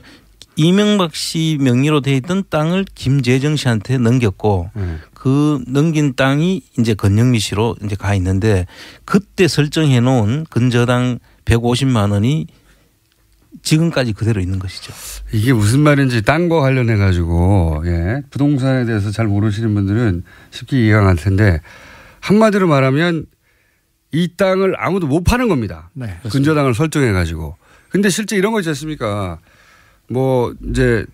이명박 씨 명의로 돼 있던 땅을 김재정 씨한테 넘겼고 그 넘긴 땅이 이제 건영미 씨로 이제 가 있는데 그때 설정해 놓은 근저당 150만 원이 지금까지 그대로 있는 것이죠. 이게 무슨 말인지 땅과 관련해 가지고 예. 부동산에 대해서 잘 모르시는 분들은 쉽게 이해가 갈 텐데 한마디로 말하면 이 땅을 아무도 못 파는 겁니다. 네. 근저당을 설정해 가지고. 근데 실제 이런 거 있지 않습니까? 뭐 이제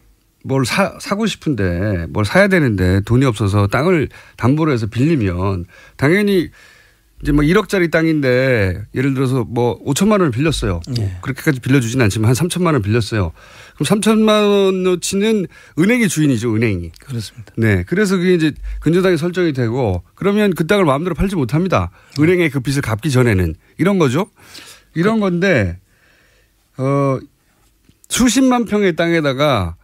뭘 사고 싶은데 뭘 사야 되는데 돈이 없어서 땅을 담보로 해서 빌리면 당연히 이제 뭐 1억짜리 땅인데 예를 들어서 뭐 5천만 원을 빌렸어요. 예. 그렇게까지 빌려주진 않지만 한 3천만 원 빌렸어요. 그럼 3천만 원어치는 은행이 주인이죠, 은행이. 그렇습니다. 네. 그래서 그게 이제 근저당이 설정이 되고 그러면 그 땅을 마음대로 팔지 못합니다. 은행에 그 빚을 갚기 전에는. 이런 거죠. 이런 건데, 수십만 평의 땅에다가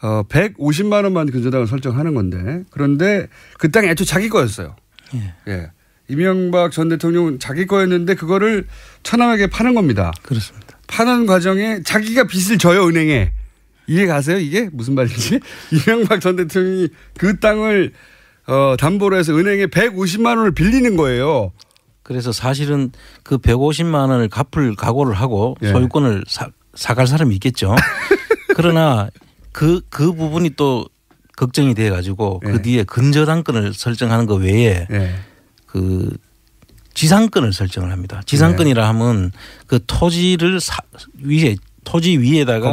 150만 원만 근저당을 설정하는 건데 그런데 그 땅이 애초에 자기 거였어요. 예. 예. 이명박 전 대통령은 자기 거였는데 그거를 천암에게 파는 겁니다. 그렇습니다. 파는 과정에 자기가 빚을 져요, 은행에. 이해 가세요? 이게 무슨 말인지? 이명박 전 대통령이 그 땅을 담보로 해서 은행에 150만 원을 빌리는 거예요. 그래서 사실은 그 150만 원을 갚을 각오를 하고 예. 소유권을 사갈 사람이 있겠죠. 그러나 그 부분이 또 걱정이 돼 가지고 예. 그 뒤에 근저당권을 설정하는 것 외에 예. 그 지상권을 설정을 합니다. 지상권이라 하면 그 토지를 토지 위에다가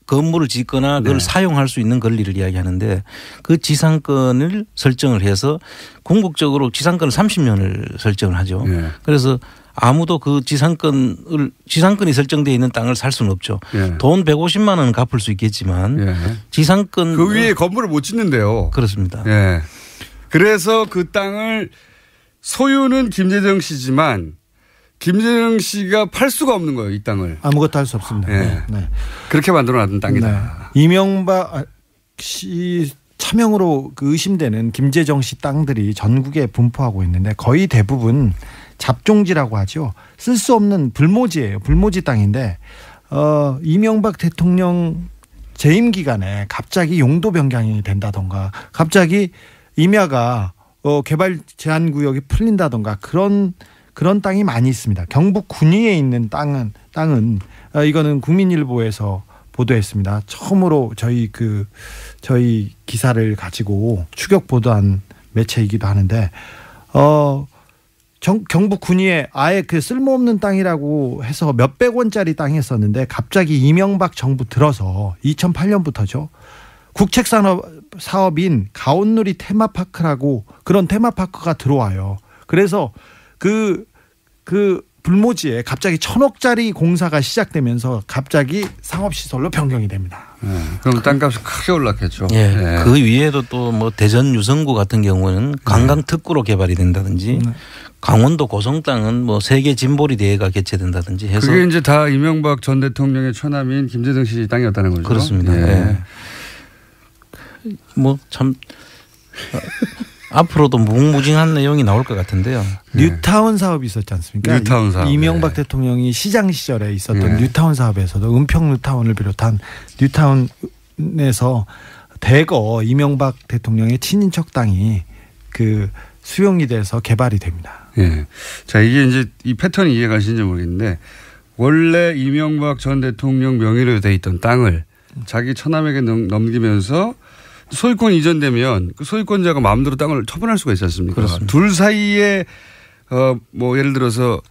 건물을 짓거나 그걸 네. 사용할 수 있는 권리를 이야기하는데 그 지상권을 설정을 해서 궁극적으로 지상권을 30년을 설정을 하죠. 네. 그래서 아무도 그 지상권이 설정되어 있는 땅을 살 수는 없죠. 네. 돈 150만 원은 갚을 수 있겠지만 네. 지상권 그 위에 건물을 못 짓는데요. 그렇습니다. 예. 그래서 그 땅을 소유는 김재정 씨지만 김재정 씨가 팔 수가 없는 거예요, 이 땅을. 아무것도 할 수 없습니다. 네. 네. 그렇게 만들어놨던 땅이다. 네. 이명박 씨 차명으로 그 의심되는 김재정 씨 땅들이 전국에 분포하고 있는데 거의 대부분 잡종지라고 하죠. 쓸 수 없는 불모지예요. 불모지 땅인데 이명박 대통령 재임 기간에 갑자기 용도 변경이 된다던가 갑자기 임야가 개발 제한 구역이 풀린다던가 그런 땅이 많이 있습니다. 경북 군위에 있는 땅은 이거는 국민일보에서 보도했습니다. 처음으로 저희 기사를 가지고 추격 보도한 매체이기도 하는데 경북 군위에 아예 그 쓸모없는 땅이라고 해서 몇백 원짜리 땅이었었는데 갑자기 이명박 정부 들어서 2008년부터죠. 국책사업인 가온누리 테마파크라고 그런 테마파크가 들어와요. 그래서 그 불모지에 갑자기 1,000억짜리 공사가 시작되면서 갑자기 상업시설로 변경이 됩니다. 네. 그럼 땅값이 크게 올랐겠죠. 예. 네. 그 위에도 또 뭐 대전 유성구 같은 경우는 관광특구로 개발이 된다든지 강원도 고성 땅은 뭐 세계 짐보리 대회가 개최된다든지 해서 그게 이제 다 이명박 전 대통령의 처남인 김재정 씨 땅이었다는 거죠. 그렇습니다. 예. 예. 뭐 참 앞으로도 무궁무진한 내용이 나올 것 같은데요. 뉴타운 사업이 있었지 않습니까? 뉴타운 사업. 이명박 네. 대통령이 시장 시절에 있었던 네. 뉴타운 사업에서도 은평 뉴타운을 비롯한 뉴타운에서 대거 이명박 대통령의 친인척 땅이 그 수용이 돼서 개발이 됩니다. 예. 자, 이게 이제 이 패턴이 이해가 가시는지 모르겠는데 원래 이명박 전 대통령 명의로 돼 있던 땅을 자기 처남에게 넘기면서 소유권 이전되면 그 소유권자가 마음대로 땅을 처분할 수가 있지 않습니까? 그렇습니다. 둘 사이에 뭐 예를 들어서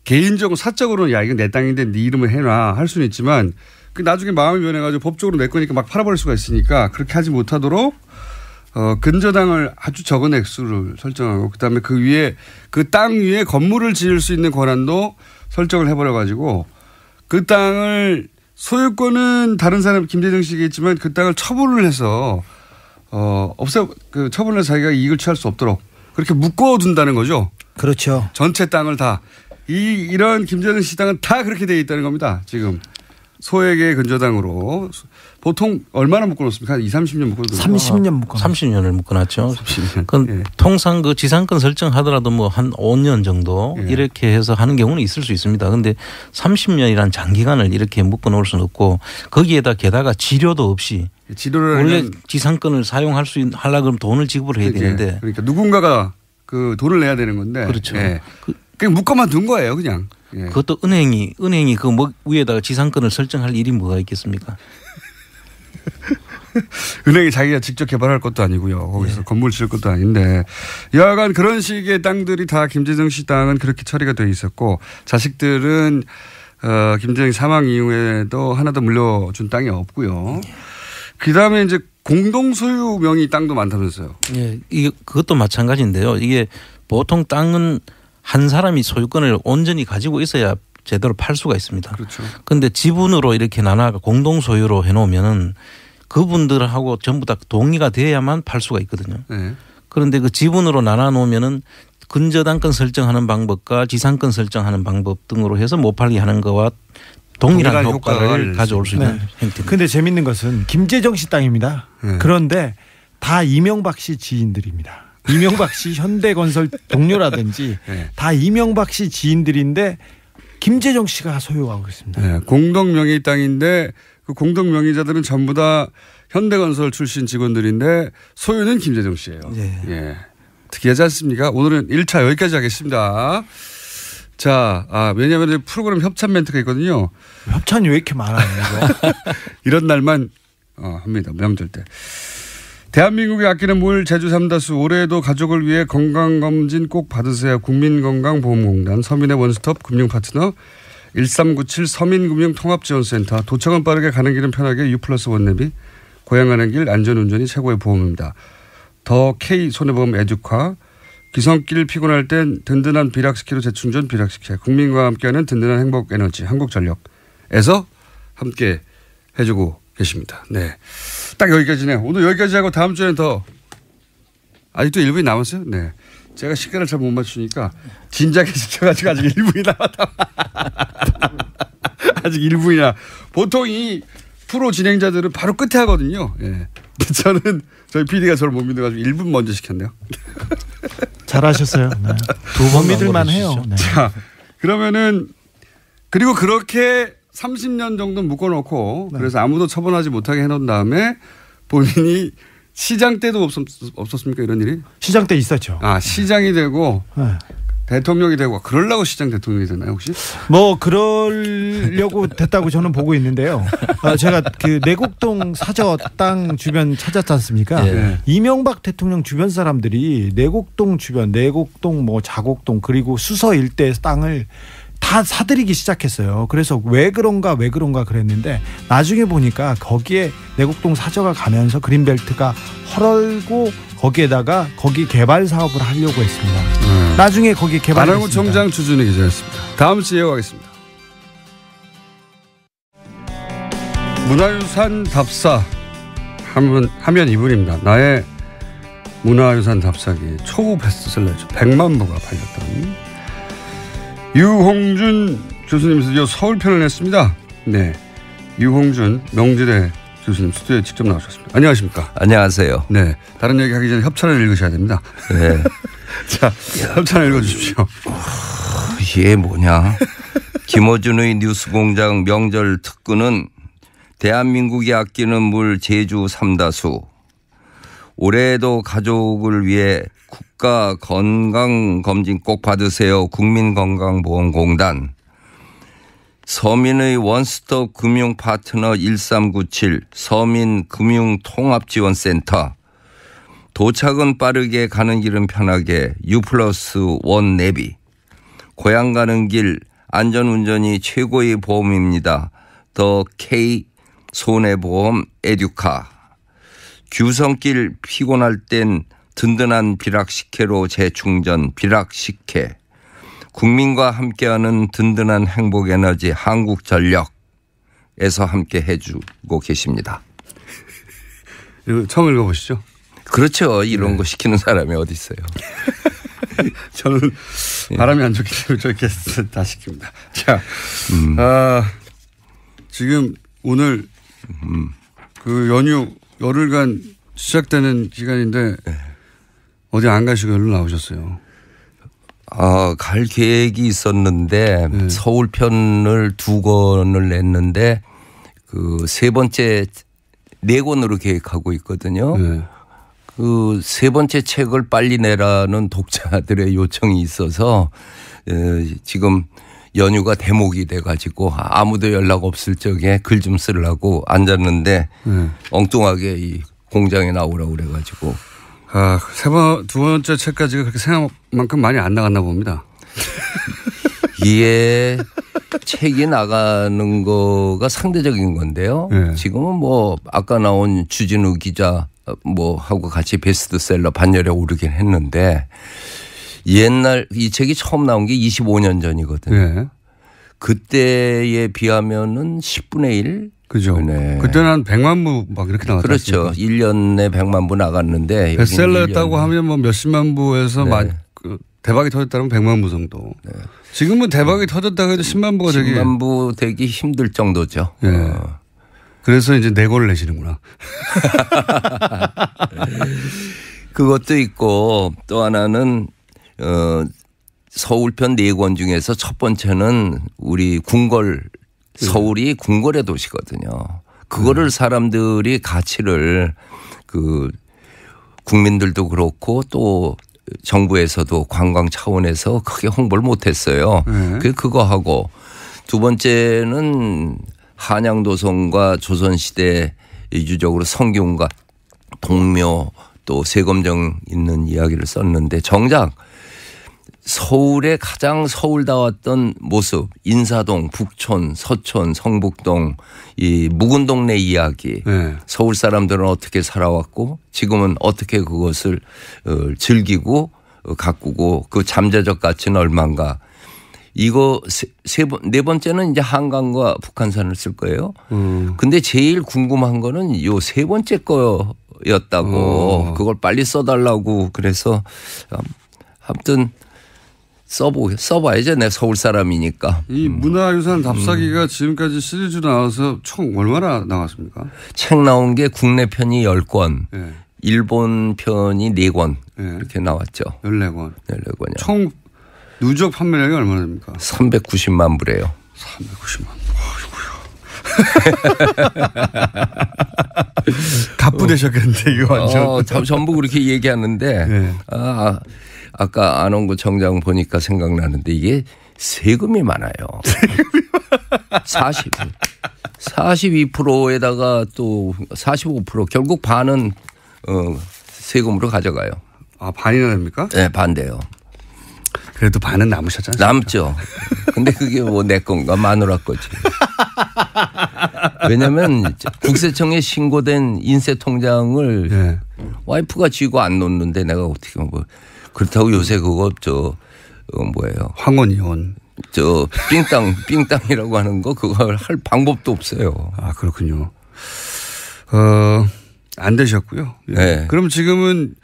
개인적으로 사적으로는 야 이건 내 땅인데 네 이름을 해놔 할 수는 있지만 그 나중에 마음이 변해가지고 법적으로 내 거니까 막 팔아버릴 수가 있으니까 그렇게 하지 못하도록 근저당을 아주 적은 액수를 설정하고 그다음에 그 위에 그 땅 위에 건물을 지을 수 있는 권한도 설정을 해버려가지고 그 땅을 소유권은 다른 사람 김재정 씨겠지만 그 땅을 처분을 해서 그 처분을 해서 자기가 이익을 취할 수 없도록 그렇게 묶어둔다는 거죠. 그렇죠. 전체 땅을 다 이런 김재정 씨 땅은 다 그렇게 되어 있다는 겁니다. 지금 소액의 근저당으로 보통 얼마나 묶어놓습니까? 20-30년 묶어놓습니까? 30년 묶어. 30년을 묶어놨죠. 30년. 그건 예. 통상 그 지상권 설정하더라도 뭐 한 5년 정도 예. 이렇게 해서 하는 경우는 있을 수 있습니다. 그런데 30년이란 장기간을 이렇게 묶어놓을 수는 없고 거기에다 게다가 지료도 없이 지도를 원래 지상권을 사용할 수 있는 하려고 그러면 돈을 지급을 해야 되는데 그러니까 누군가가 그 돈을 내야 되는 건데 그렇죠. 예. 그냥 묶어만 둔 거예요, 그냥. 예. 그것도 은행이 그 뭐 위에다가 지상권을 설정할 일이 뭐가 있겠습니까? 은행이 자기가 직접 개발할 것도 아니고요. 거기서 건물 지을 것도 아닌데 여하간 그런 식의 땅들이 다 김재정 씨 땅은 그렇게 처리가 돼 있었고 자식들은 김재정 사망 이후에도 하나도 물려준 땅이 없고요. 그다음에 이제 공동 소유 명의 땅도 많다면서요. 예, 이게 그것도 마찬가지인데요. 이게 보통 땅은 한 사람이 소유권을 온전히 가지고 있어야 제대로 팔 수가 있습니다. 그렇죠. 그런데 지분으로 이렇게 나눠가 공동 소유로 해놓으면은 그분들하고 전부 다 동의가 돼야만 팔 수가 있거든요. 네. 그런데 그 지분으로 나눠 놓으면은 근저당권 설정하는 방법과 지상권 설정하는 방법 등으로 해서 못 팔게 하는 거와 동일한 효과를 가져올 수 있는 형태입니다. 그런데 재밌는 것은 김재정 씨 땅입니다. 그런데 다 이명박 씨 지인들입니다. 이명박 씨 현대건설 동료라든지 다 이명박 씨 지인들인데 김재정 씨가 소유하고 있습니다. 네, 공동명의 땅인데 그 공동명의자들은 전부 다 현대건설 출신 직원들인데 소유는 김재정 씨예요. 네. 예. 특이하지 않습니까? 오늘은 1차 여기까지 하겠습니다. 자, 왜냐하면 프로그램 협찬 멘트가 있거든요. 협찬이 왜 이렇게 많아요? 이런 날만 합니다. 명절 때. 대한민국이 아끼는 물 제주 삼다수 올해에도 가족을 위해 건강검진 꼭 받으세요. 국민건강보험공단 서민의 원스톱 금융파트너 1397 서민금융통합지원센터 도착은 빠르게 가는 길은 편하게 U+1 내비 고향 가는 길 안전운전이 최고의 보험입니다. 더 K 손해보험 에듀카 기성길 피곤할 땐 든든한 비락스키로 재충전 비락스키 국민과 함께하는 든든한 행복에너지 한국전력에서 함께 해주고 계십니다. 네, 딱 여기까지네요. 오늘 여기까지 하고 다음 주에는 더 아직도 1분이 남았어요. 네, 제가 시간을 잘 못 맞추니까 진작에 시켜가지고 아직 1분이 남았다. 아직 1분이나 보통 이 프로 진행자들은 바로 끝에 하거든요. 예. 저는 저희 PD가 저를 못 믿어가지고 1분 먼저 시켰네요. 잘하셨어요. 네. 두 번 믿을만 해요. 네. 자, 그러면은 그리고 그렇게 30년 정도 묶어놓고 그래서 아무도 처분하지 못하게 해놓은 다음에 본인이 시장 때도 없었습니까 이런 일이? 시장 때 있었죠. 시장이 되고 대통령이 되고 그러려고 시장 대통령이 되나요 혹시? 뭐 그러려고 됐다고 저는 보고 있는데요. 제가 그 내곡동 사저 땅 주변 찾았지 않습니까? 네. 이명박 대통령 주변 사람들이 내곡동 주변, 내곡동 뭐 자곡동 그리고 수서 일대 땅을 다 사들이기 시작했어요. 그래서 왜 그런가 그랬는데 나중에 보니까 거기에 내곡동 사저가 가면서 그린벨트가 헐고 거기에다가 거기 개발 사업을 하려고 했습니다. 나중에 거기 개발했습니다. 안원구청장 주준희 기자였습니다. 다음 주에 이어가겠습니다. 문화유산 답사 하면 이분입니다. 나의 문화유산 답사기 초보 베스트셀러죠. 100만 부가 팔렸던 유홍준 교수님 드디어 서울편을 냈습니다. 네, 유홍준 명지대 교수님 스튜디오에 직접 나오셨습니다. 안녕하십니까? 안녕하세요. 네, 다른 얘기 하기 전에 협찬을 읽으셔야 됩니다. 네. 자, 협찬을 읽어주십시오. 이게 뭐냐? 김어준의 뉴스공장 명절 특근은 대한민국이 아끼는 물 제주 삼다수 올해에도 가족을 위해 국가 건강검진 꼭 받으세요. 국민건강보험공단 서민의 원스톱 금융파트너 1397 서민금융통합지원센터 도착은 빠르게 가는 길은 편하게 U+1 내비 고향 가는 길 안전운전이 최고의 보험입니다. 더 K 손해보험 에듀카 규성길 피곤할 땐 든든한 비락식혜로 재충전 비락식혜 국민과 함께하는 든든한 행복에너지 한국전력에서 함께 해주고 계십니다. 이거 처음 읽어보시죠? 그렇죠. 이런 거 시키는 사람이 어디 있어요. 저는 바람이 안 좋기 때문에 저렇게 다 시킵니다. 자, 지금 오늘 그 연휴 열흘간 시작되는 기간인데 어디 안 가시고 여기로 나오셨어요? 갈 계획이 있었는데 서울 편을 2권을 냈는데 그 세 번째 4권으로 계획하고 있거든요. 네. 그 세 번째 책을 빨리 내라는 독자들의 요청이 있어서 지금 연휴가 대목이 돼가지고 아무도 연락 없을 적에 글 좀 쓰려고 앉았는데 엉뚱하게 이 공장에 나오라고 그래가지고. 두 번째 책까지가 그렇게 생각만큼 많이 안 나갔나 봅니다. 이게 책이 나가는 거가 상대적인 건데요. 네. 지금은 뭐 아까 나온 주진우 기자 뭐 하고 같이 베스트셀러 반열에 오르긴 했는데 옛날 이 책이 처음 나온 게 25년 전이거든요. 예. 그때에 비하면은 10분의 1. 그죠. 네. 그때는 한 100만 부 막 이렇게 나갔죠. 그렇죠. 1년에 100만 부 나갔는데. 베스트셀러였다고 하면 뭐 몇십만 부에서 네. 대박이 터졌다면 100만 부 정도. 네. 지금은 대박이 터졌다고 해도 10만 부가 되기. 10만 부 되기 힘들 정도죠. 예. 그래서 이제 내고를 내시는구나. 그것도 있고 또 하나는 서울편 4권 중에서 첫 번째는 우리 궁궐 서울이 궁궐의 도시거든요. 그거를 사람들이 가치를 그 국민들도 그렇고 또 정부에서도 관광 차원에서 크게 홍보를 못했어요. 그거 하고 두 번째는 한양도성과 조선시대 유적으로 성균관 동묘 또 세검정 있는 이야기를 썼는데 정작 서울의 가장 서울다웠던 모습 인사동 북촌 서촌 성북동 이 묵은 동네 이야기 서울 사람들은 어떻게 살아왔고 지금은 어떻게 그것을 즐기고 가꾸고 그 잠재적 가치는 얼마인가. 이거 네 번째는 이제 한강과 북한산을 쓸 거예요. 근데 제일 궁금한 거는 요 세 번째 거였다고 그걸 빨리 써달라고 그래서 아무튼 써봐야죠. 내가 서울 사람이니까. 이 문화유산 답사기가 지금까지 시리즈로 나와서 총 얼마나 나왔습니까? 책 나온 게 국내 편이 10권, 네. 일본 편이 4권 네. 이렇게 나왔죠. 14권. 14권이요. 총 누적 판매량이 얼마나 됩니까? 390만 부래요. 390만. 갑부되셨겠는데 이거 완전. 전부 그렇게 얘기하는데 네. 아까 안원구 청장 보니까 생각나는데 이게 세금이 많아요. 42%에다가 또 45% 결국 반은 세금으로 가져가요. 아 반이나 됩니까? 네, 반대요. 그래도 반은 남으셨잖아요. 남죠. 근데 그게 뭐 내 건가 마누라 거지. 왜냐하면 국세청에 신고된 인세 통장을 네. 와이프가 쥐고 안 놓는데 내가 어떻게 뭐 그렇다고 요새 그거 뭐예요? 황혼이혼. 삥땅이라고 하는 거 그걸 할 방법도 없어요. 아 그렇군요. 안 되셨고요. 네. 그럼 지금은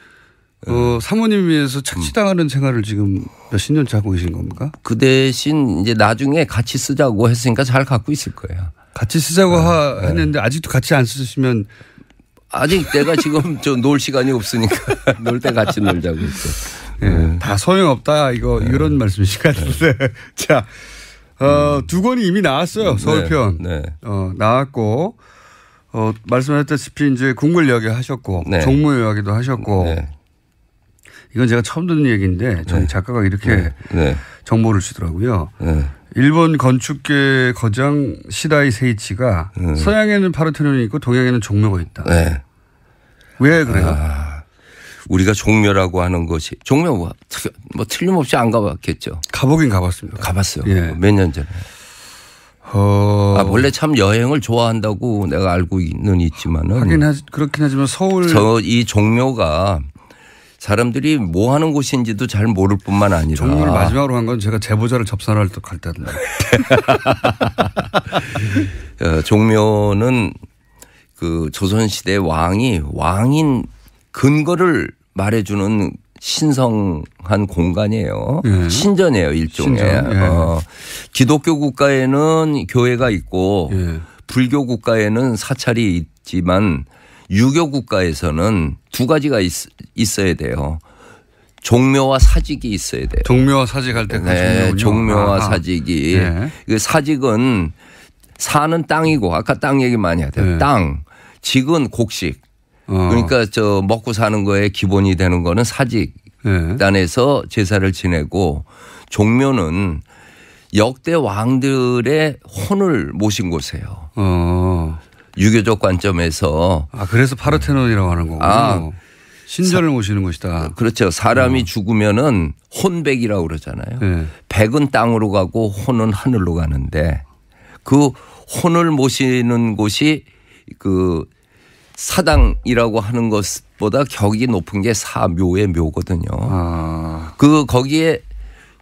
사모님 위해서 착취당하는 생활을 지금 몇십 년째 하고 계신 겁니까? 그 대신 이제 나중에 같이 쓰자고 했으니까 잘 갖고 있을 거예요. 같이 쓰자고 했는데 아직도 같이 안 쓰시면 아직 내가 지금 놀 시간이 없으니까 놀 때 같이 놀자고 했어. 네. 다 소용없다 이런 말씀이신 것 같은데. 자, 두 권이 이미 나왔어요. 서울편. 네. 나왔고 말씀하셨다시피 이제 궁궐 이야기 하셨고 네. 종묘 이야기도 하셨고 네. 이건 제가 처음 듣는 얘기인데 저희 네. 작가가 이렇게 네. 정보를 주더라고요. 네. 일본 건축계 거장 시다이 세이치가 서양에는 파르테논이 있고 동양에는 종묘가 있다. 네. 왜 그래요? 우리가 종묘라고 하는 것이 종묘 뭐 틀림없이 안 가봤겠죠. 가보긴 가봤습니다. 가봤어요. 예. 몇 년 전에. 원래 참 여행을 좋아한다고 내가 알고는 있지만은. 그렇긴 하지만 서울. 이 종묘가 사람들이 뭐 하는 곳인지도 잘 모를 뿐만 아니라. 종묘를 마지막으로 한 건 제가 제보자를 접선할 때 갈 때던데. 종묘는 그 조선시대 왕인 근거를 말해주는 신성한 공간이에요. 신전이에요, 일종의. 신전. 기독교 국가에는 교회가 있고 불교 국가에는 사찰이 있지만 유교 국가에서는 두 가지가 있어야 돼요. 종묘와 사직이 있어야 돼요. 종묘와 사직할 때 네, 종묘와 사직이. 네. 사직은 사는 땅이고 아까 땅 얘기 많이 하대요. 네. 땅. 직은 곡식. 그러니까 먹고 사는 거에 기본이 되는 거는 사직단에서 제사를 지내고 종묘는 역대 왕들의 혼을 모신 곳이에요. 유교적 관점에서. 그래서 파르테논이라고 하는 거군요. 신전을 모시는 것이다. 그렇죠. 사람이 죽으면은 혼백이라고 그러잖아요. 네. 백은 땅으로 가고 혼은 하늘로 가는데 그 혼을 모시는 곳이 그 사당이라고 하는 것보다 격이 높은 게 사묘의 묘거든요. 거기에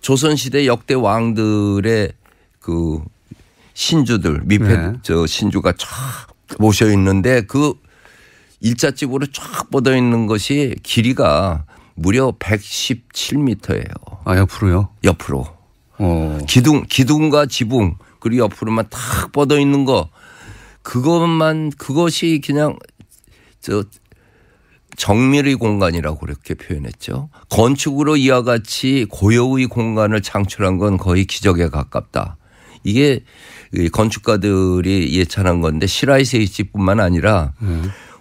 조선시대 역대 왕들의 그 신주들 미패 저 신주가 쫙 모셔 있는데 그 일자집으로 쫙 뻗어 있는 것이 길이가 무려 117m예요. 아, 옆으로요? 옆으로. 기둥과 지붕 그리고 옆으로만 탁 뻗어 있는 거 그것이 그냥 정밀의 공간이라고 그렇게 표현했죠. 건축으로 이와 같이 고유의 공간을 창출한 건 거의 기적에 가깝다. 이게 건축가들이 예찬한 건데 시라이 세이치뿐만 아니라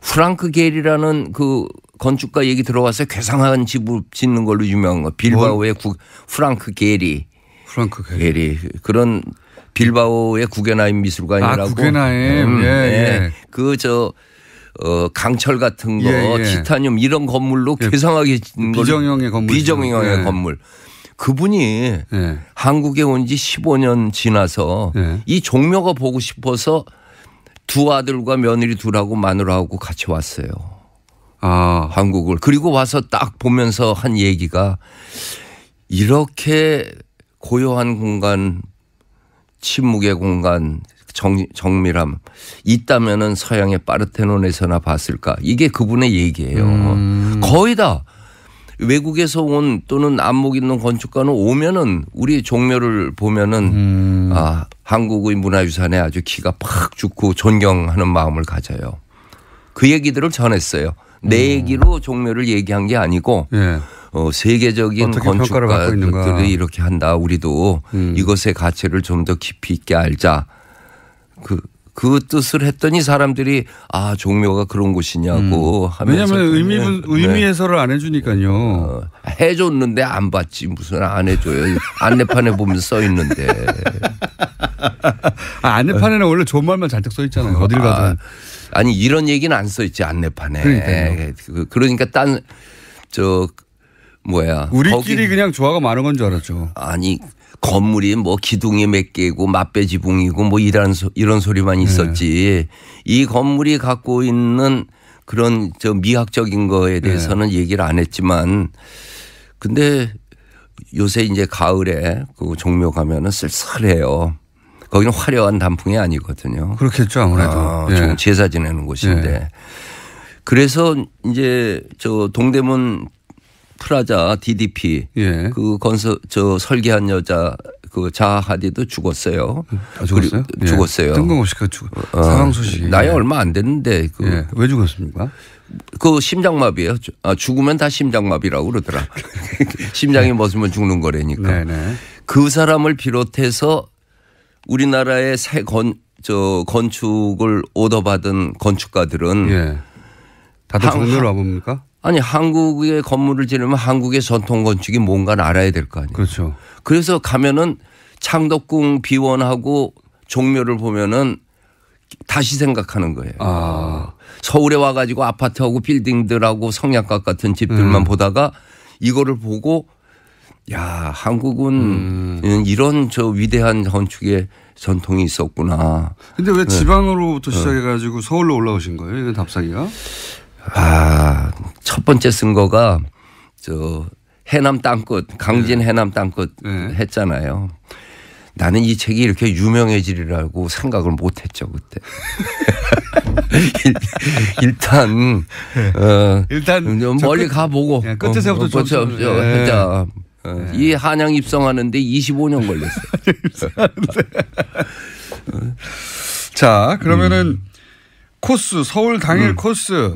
프랑크 게리라는 그 건축가 얘기 들어와서 괴상한 집을 짓는 걸로 유명한 거. 빌바오의 프랑크 게리. 그런 빌바오의 구겐하임 미술관이라고. 구겐하임. 예. 강철 같은 거, 티타늄 이런 건물로 괴상하게 짓는 걸. 비정형의 건물. 그분이 한국에 온 지 15년 지나서 이 종묘가 보고 싶어서 두 아들과 며느리 둘하고 마누라하고 같이 왔어요. 한국을. 그리고 와서 딱 보면서 한 얘기가 이렇게 고요한 공간, 침묵의 공간, 정밀함 있다면은 서양의 파르테논에서나 봤을까. 이게 그분의 얘기예요. 거의 다 외국에서 온 또는 안목 있는 건축가는 오면은 우리 종묘를 보면은 한국의 문화유산에 아주 기가 팍 죽고 존경하는 마음을 가져요. 그 얘기들을 전했어요. 내 얘기로 종묘를 얘기한 게 아니고 세계적인 건축가들이 이렇게 한다. 우리도 이것의 가치를 좀 더 깊이 있게 알자. 그 뜻을 했더니 사람들이 종묘가 그런 곳이냐고 하면서. 왜냐하면 의미 해설을 안 해주니까요. 해줬는데 안 받지 무슨 안 해줘요. 안내판에 보면 써 있는데. 안내판에는 원래 좋은 말만 잔뜩 써 있잖아요. 어딜 가든. 아니 이런 얘기는 안 써 있지 안내판에. 그러니까 우리끼리 그냥 조화가 많은 건 줄 알았죠. 아니. 건물이 뭐 기둥이 몇 개고 맞배 지붕이고 뭐 이런 소리만 있었지. 이 건물이 갖고 있는 그런 미학적인 거에 대해서는 얘기를 안 했지만 근데 요새 이제 가을에 그 종묘 가면은 쓸쓸해요. 거기는 화려한 단풍이 아니거든요. 그렇겠죠 아무래도. 좀 제사 지내는 곳인데. 그래서 이제 동대문 프라자 DDP 그 설계한 여자 그 자하 하디도 죽었어요. 죽었어요? 죽었어요. 뜬금없이 사망 소식이. 나이 얼마 안 됐는데 왜 죽었습니까? 그 심장마비예요. 죽으면 다 심장마비라고 그러더라. 심장이 멎으면 죽는 거라니까. 그 사람을 비롯해서 우리나라의 새 건축을 오더받은 건축가들은 다들 종묘로 와봅니까? 아니 한국의 건물을 지으려면 한국의 전통 건축이 뭔가는 알아야 될 거 아니에요. 그렇죠. 그래서 가면은 창덕궁 비원하고 종묘를 보면은 다시 생각하는 거예요. 서울에 와가지고 아파트하고 빌딩들하고 성냥갑 같은 집들만 보다가 이거를 보고 야 한국은 이런 위대한 건축의 전통이 있었구나. 근데 왜 지방으로부터 시작해가지고 서울로 올라오신 거예요? 이건 답사기가? 첫 번째 쓴 거가 해남 땅끝, 강진 해남 땅끝 했잖아요. 나는 이 책이 이렇게 유명해지리라고 생각을 못 했죠, 그때. 일단 멀리 가보고. 끝에서부터 진짜 이 한양 입성하는데 25년 걸렸어요. 자, 그러면은 코스, 서울 당일 코스.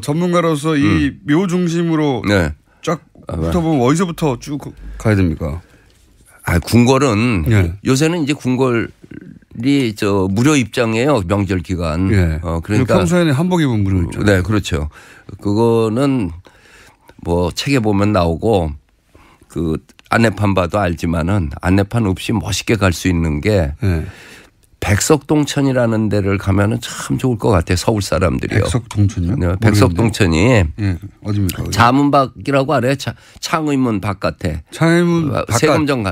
전문가로서 이 묘 중심으로 쫙 붙어보면 어디서부터 쭉 가야 됩니까? 궁궐은 요새는 이제 궁궐이 무료 입장이에요. 명절 기간. 그러니까 평소에는 한복 입으면 무료 입장. 네, 그렇죠. 그거는 뭐 책에 보면 나오고 그 안내판 봐도 알지만은 안내판 없이 멋있게 갈 수 있는 게 백석동천이라는 데를 가면은 참 좋을 것 같아요. 서울 사람들이요. 백석동천이요? 네, 백석동천이 어디입니까? 자문밖이라고 알아요? 창의문 바깥에. 창의문 바깥.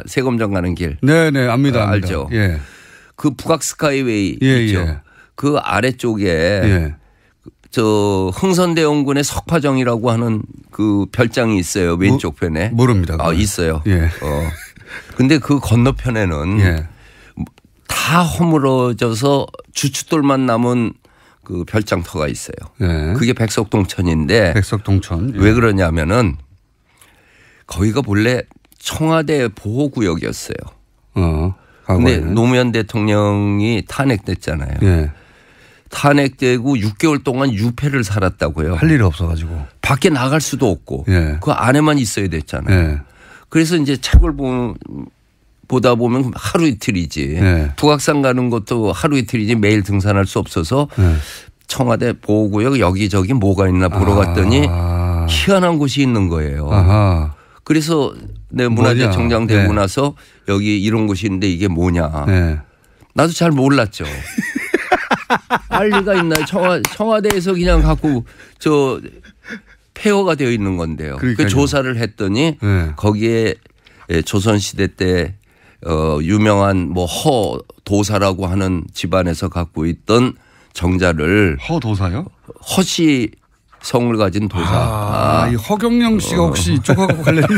세검정 가는 길. 네네 압니다. 알죠. 그 북악 스카이웨이 있죠. 그 아래쪽에 저 흥선대원군의 석화정이라고 하는 그 별장이 있어요. 왼쪽 편에. 모릅니다. 있어요. 예. 근데 그 건너편에는 예. 다 허물어져서 주춧돌만 남은 그 별장터가 있어요. 예. 그게 백석동천인데. 백석동천. 예. 왜 그러냐면은 거기가 본래 청와대 보호구역이었어요. 근데 노무현 대통령이 탄핵됐잖아요. 예. 탄핵되고 6개월 동안 유폐를 살았다고요. 할 일이 없어가지고. 밖에 나갈 수도 없고 예. 그 안에만 있어야 됐잖아요. 예. 그래서 이제 책을 보다 보면 하루 이틀이지. 예. 북악산 가는 것도 하루 이틀이지 매일 등산할 수 없어서 예. 청와대 보호구역 여기저기 뭐가 있나 보러 갔더니 희한한 곳이 있는 거예요. 아하. 그래서 내 문화재청장 되고 나서 여기 이런 곳이 있는데 이게 뭐냐. 네. 나도 잘 몰랐죠. 알 리가 있나요? 청와대에서 그냥 갖고 폐허가 되어 있는 건데요. 그 조사를 했더니 거기에 조선시대 때 유명한 뭐 허도사라고 하는 집안에서 갖고 있던 정자를. 허도사요? 허씨 성을 가진 도사. 이 허경영 씨가 혹시 이쪽하고 관련이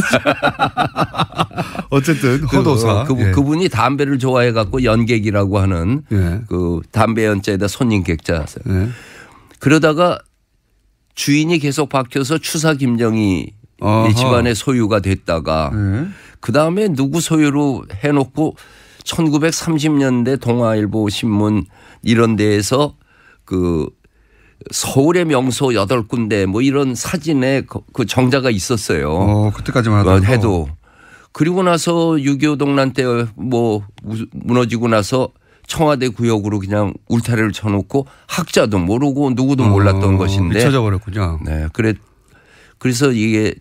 어쨌든 허도사. 그분이 담배를 좋아해 갖고 연객이라고 하는 그 담배 연자에다 손님객자. 그러다가 주인이 계속 바뀌어서 추사 김정희 집안의 소유가 됐다가 그다음에 누구 소유로 해놓고 1930년대 동아일보 신문 이런 데에서 그 서울의 명소 8군데 뭐 이런 사진에 그 정자가 있었어요. 그때까지만 해도. 그리고 나서 6.25 동란 때 뭐 무너지고 나서 청와대 구역으로 그냥 울타리를 쳐놓고 학자도 모르고 누구도 몰랐던 것인데. 잊혀져 버렸군요. 네. 그래서 이게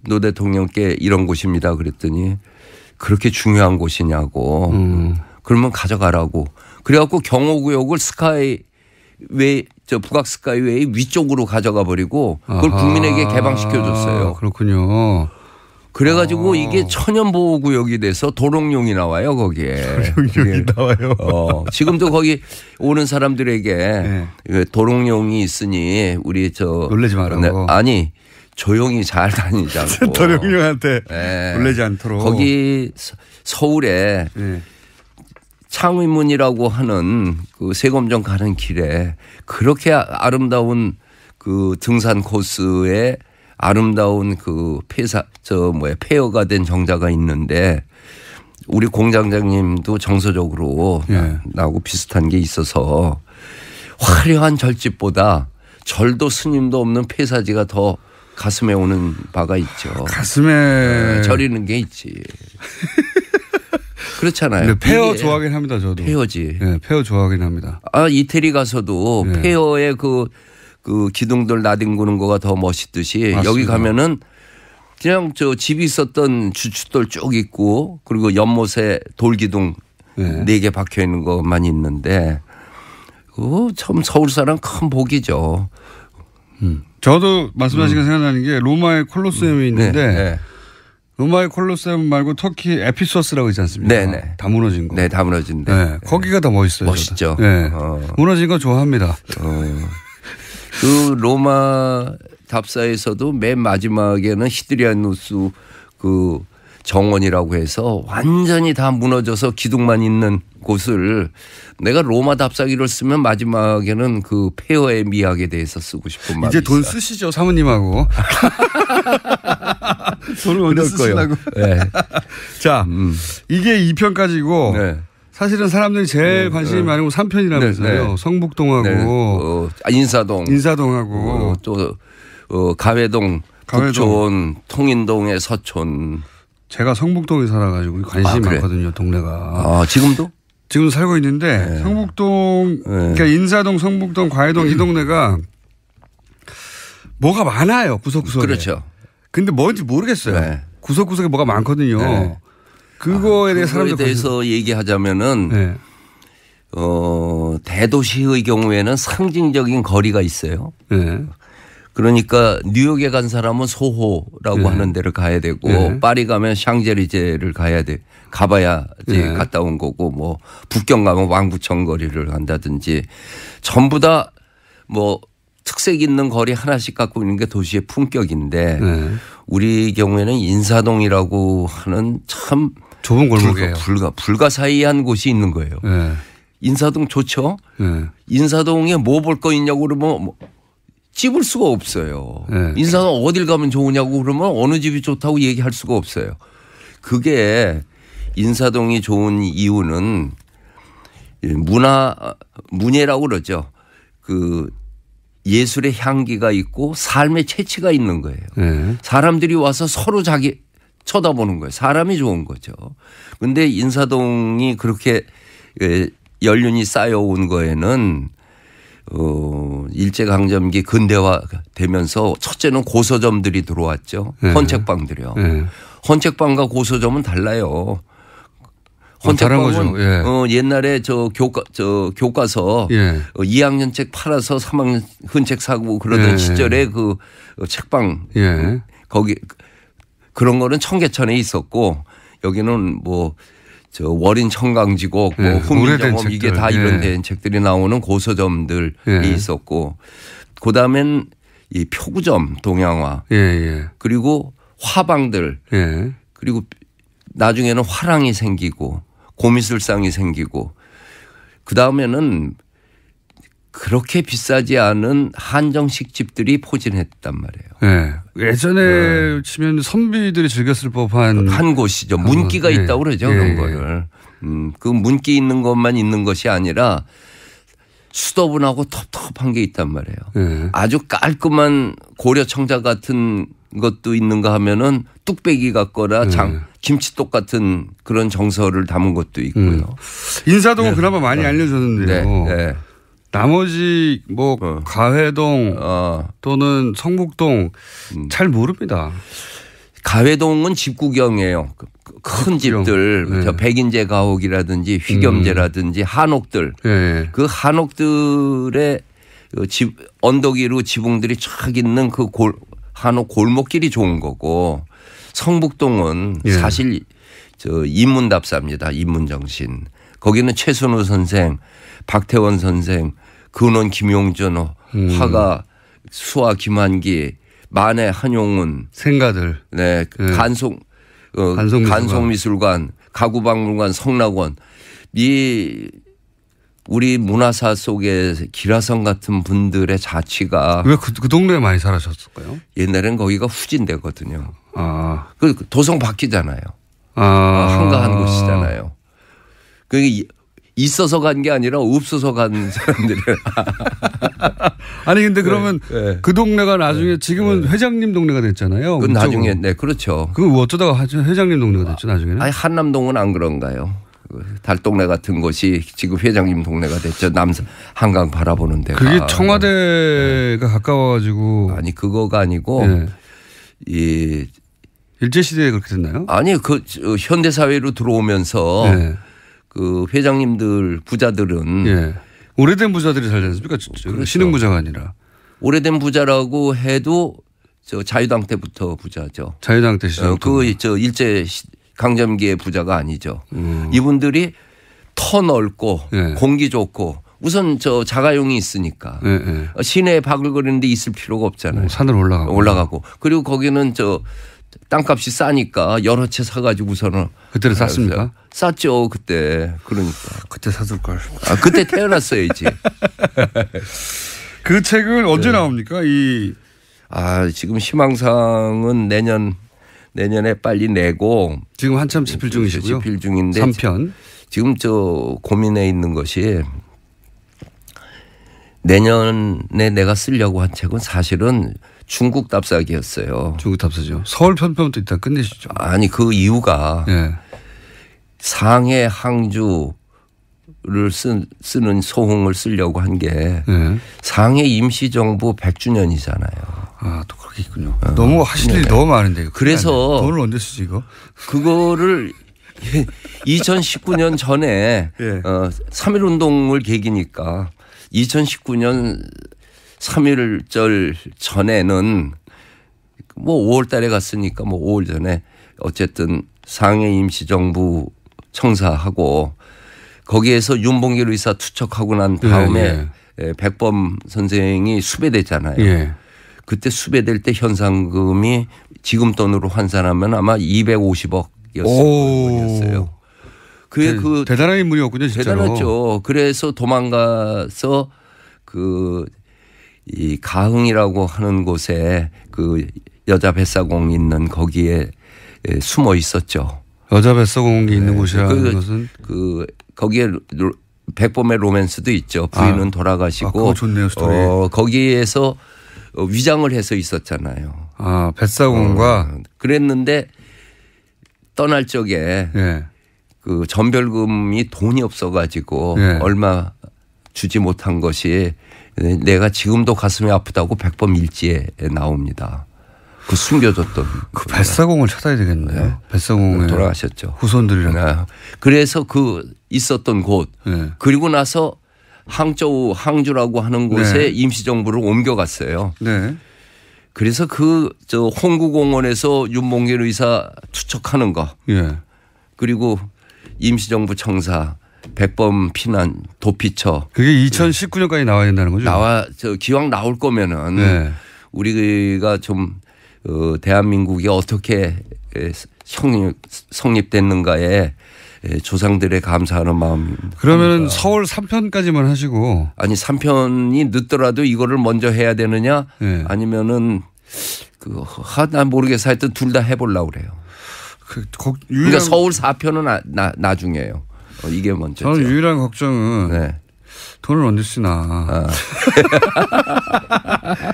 노 대통령께 이런 곳입니다. 그랬더니 그렇게 중요한 곳이냐고. 그러면 가져가라고. 그래갖고 경호구역을 북악 스카이웨이 위쪽으로 가져가 버리고 그걸 국민에게 개방시켜줬어요. 그렇군요. 그래가지고 이게 천연보호구역이 돼서 도롱뇽이 나와요 거기에. 도롱뇽이 나와요. 지금도 거기 오는 사람들에게 도롱뇽이 있으니 우리 놀라지 말라고. 아니 조용히 잘 다니자고. 도롱뇽한테 놀라지 않도록. 거기 서울에 창의문이라고 하는 그 세검정 가는 길에 그렇게 아름다운 그 등산 코스에 아름다운 그 폐허가 된 정자가 있는데 우리 공장장님도 정서적으로 나하고 비슷한 게 있어서 화려한 절집보다 절도 스님도 없는 폐사지가 더 가슴에 오는 바가 있죠. 가슴에 저리는 게 있지. 그렇잖아요. 폐허 좋아하긴 합니다. 저도. 폐허지. 네, 폐허 좋아하긴 합니다. 이태리 가서도 폐허의 그 기둥들 나뒹구는 거가 더 멋있듯이 맞습니다. 여기 가면은 그냥 집이 있었던 주춧돌 쭉 있고 그리고 연못에 돌기둥 4개 박혀 있는 것만 있는데 참 서울 사람 큰 복이죠. 저도 말씀하시니까 생각나는 게 로마의 콜로세움이 있는데 로마의 콜로세움 말고 터키 에피소스라고 있지 않습니까? 네네. 다 무너진 거. 네, 다 무너진데. 네, 거기가 더 멋있어요. 멋있죠. 네. 무너진 거 좋아합니다. 그 로마 답사에서도 맨 마지막에는 히드리아누스 그 정원이라고 해서 완전히 다 무너져서 기둥만 있는 곳을 내가 로마 답사기를 쓰면 마지막에는 그 폐허의 미학에 대해서 쓰고 싶은 마음이 이제 돈 있어요. 쓰시죠 사모님하고. 돈을 언제 쓰시려고. 네. 자 이게 2편까지고 사실은 사람들이 제일 관심이 많은 건 3편이라면서요. 성북동하고 인사동하고 또 가회동 북촌 통인동의 서촌. 제가 성북동에 살아가지고 관심이 많거든요. 동네가. 지금도? 지금 살고 있는데 성북동 그러니까 인사동 성북동 과회동 이 동네가 뭐가 많아요. 구석구석에. 그렇죠. 근데 뭔지 모르겠어요. 구석구석에 뭐가 많거든요. 그거에 대해서 얘기하자면은 대도시의 경우에는 상징적인 거리가 있어요. 그러니까 뉴욕에 간 사람은 소호라고 하는 데를 가야 되고 파리 가면 샹젤리제를 가봐야지 갔다 온 거고 뭐 북경 가면 왕부청 거리를 간다든지 전부 다 뭐 특색 있는 거리 하나씩 갖고 있는 게 도시의 품격인데 우리 경우에는 인사동이라고 하는 참 좁은 골목이에요. 불가사의한 곳이 있는 거예요. 인사동 좋죠. 인사동에 뭐 볼 거 있냐고 그러면 찝을 수가 없어요. 인사동 어딜 가면 좋으냐고 그러면 어느 집이 좋다고 얘기할 수가 없어요. 그게 인사동이 좋은 이유는 문예라고 그러죠. 그 예술의 향기가 있고 삶의 채취가 있는 거예요. 사람들이 와서 서로 자기 쳐다보는 거예요. 사람이 좋은 거죠. 그런데 인사동이 그렇게 연륜이 쌓여온 거에는 일제강점기 근대화 되면서 첫째는 고서점들이 들어왔죠. 헌책방들이요. 헌책방과 고서점은 달라요. 헌책방은 옛날에 교과서 2학년 책 팔아서 3학년 흔책 사고 그러던 시절에 그 책방 거기 그런 거는 청계천에 있었고 여기는 뭐 월인 청강지곡 뭐 훈민정음 이게 다 이런 된 책들이 나오는 고서점들이 있었고 그다음엔 이 표구점 동양화 그리고 화방들 그리고 나중에는 화랑이 생기고 고미술상이 생기고 그다음에는 그렇게 비싸지 않은 한정식 집들이 포진했단 말이에요. 예전에 치면 선비들이 즐겼을 법한 한 곳이죠. 문기가 있다고 그러죠. 그런 거를. 그 문기 있는 것만 있는 것이 아니라 수도분하고 텁텁한 게 있단 말이에요. 아주 깔끔한 고려 청자 같은 것도 있는가 하면은 뚝배기 같거나 김치떡 같은 그런 정서를 담은 것도 있고요. 인사동은 그나마 많이 알려졌는데요. 나머지 뭐 가회동 또는 성북동 잘 모릅니다. 가회동은 집 구경이에요. 큰 집들 저 백인제 가옥이라든지 휘겸제라든지 한옥들 그 한옥들의 집 언덕 위로 지붕들이 쫙 있는 그 한옥 골목길이 좋은 거고 성북동은 사실 저 인문답사입니다. 인문정신. 거기는 최순우 선생, 박태원 선생, 근원 김용준, 화가 수아 김한기, 만해 한용운, 생가들, 간송미술관, 가구박물관, 성락원, 우리 문화사 속에 기라성 같은 분들의 자취가 왜 그 동네에 많이 살아셨을까요? 옛날엔 거기가 후진대거든요. 그 도성 바뀌잖아요. 한가한 곳이잖아요. 그게 있어서 간 게 아니라 없어서 간 사람들이. 아니 근데 그러면 그 동네가 나중에 지금은 회장님 동네가 됐잖아요. 그 나중에 그렇죠. 그 어쩌다가 회장님 동네가 됐죠 나중에는? 아니 한남동은 안 그런가요? 달동네 같은 곳이 지금 회장님 동네가 됐죠. 한강 바라보는 데가. 그게 청와대가 가까워가지고. 아니 그거가 아니고 이 일제시대에 그렇게 됐나요? 아니 그 현대사회로 들어오면서 그 회장님들 부자들은 오래된 부자들이 살지 않습니까? 그렇죠. 신흥부자가 아니라. 오래된 부자라고 해도 저 자유당 때부터 부자죠. 자유당 때 시절. 일제 강점기의 부자가 아니죠. 이분들이 터 넓고 공기 좋고 우선 저 자가용이 있으니까 시내에 바글거리는 데 있을 필요가 없잖아요. 산을 올라가고. 그리고 거기는 저 땅값이 싸니까 여러 채 사가지고서는. 그때는 쌌습니까? 쌌죠 그때. 그러니까. 그때 사둘 걸. 그때 태어났어야지. 그 책을 언제 나옵니까? 지금 희망상은 내년에 빨리 내고. 지금 한참 집필 중이시고요. 집필 중인데. 3편. 지금 저 고민해 있는 것이 내년에 내가 쓰려고 한 책은 사실은 중국 답사기였어요. 중국 답사죠. 서울 편편부터 일단 끝내시죠. 아니 그 이유가 상해 항주를 쓰는 소홍을 쓰려고 한 게 상해 임시정부 100주년이잖아요. 또 그렇게 있군요. 너무 하실 일이 너무 많은데요. 그래서 돈을 언제 쓰지 이거? 그거를 2019년 전에 3.1운동을 계기니까 2019년 3.1절 전에는 뭐 5월 달에 갔으니까 뭐 5월 전에 어쨌든 상해 임시정부 청사하고 거기에서 윤봉길 의사 투척하고 난 다음에 백범 선생이 수배됐잖아요. 예. 그때 수배될 때 현상금이 지금 돈으로 환산하면 아마 250억이었어요. 그 대단한 인물이었군요, 진짜로. 대단했죠. 그래서 도망가서 이 가흥이라고 하는 곳에 그 여자 뱃사공 있는 거기에 숨어 있었죠. 여자 뱃사공이 있는 곳이라는 것은 거기에 백범의 로맨스도 있죠. 부인은 돌아가시고 그거 좋네요, 스토리. 거기에서 위장을 해서 있었잖아요. 뱃사공과 그랬는데 떠날 적에 예. 그 전별금이 돈이 없어가지고 예. 얼마 주지 못한 것이 내가 지금도 가슴이 아프다고 백범 일지에 나옵니다. 그 숨겨줬던 그 뱃사공을 찾아야 되겠네요. 네. 뱃사공에 돌아가셨죠. 후손들이랑. 네. 그래서 그 있었던 곳 네. 그리고 나서 항주라고 하는 곳에 네. 임시정부를 옮겨갔어요. 네. 그래서 저 홍구공원에서 윤봉길 의사 투척하는 거 예. 그리고 임시정부 청사 백범 피난 도피처 그게 2019년까지 나와야 된다는 거죠? 기왕 나올 거면은 네. 우리가 좀 대한민국이 어떻게 성립됐는가에 조상들의 감사하는 마음. 그러면 서울 3편까지만 하시고. 아니 3편이 늦더라도 이거를 먼저 해야 되느냐 네. 아니면은 난 모르겠어 하여튼 둘 다 해보려고 그래요. 그러니까 서울 4편은 나중에요. 이게 먼저죠. 저는 유일한 걱정은 네. 돈을 언제 쓰나.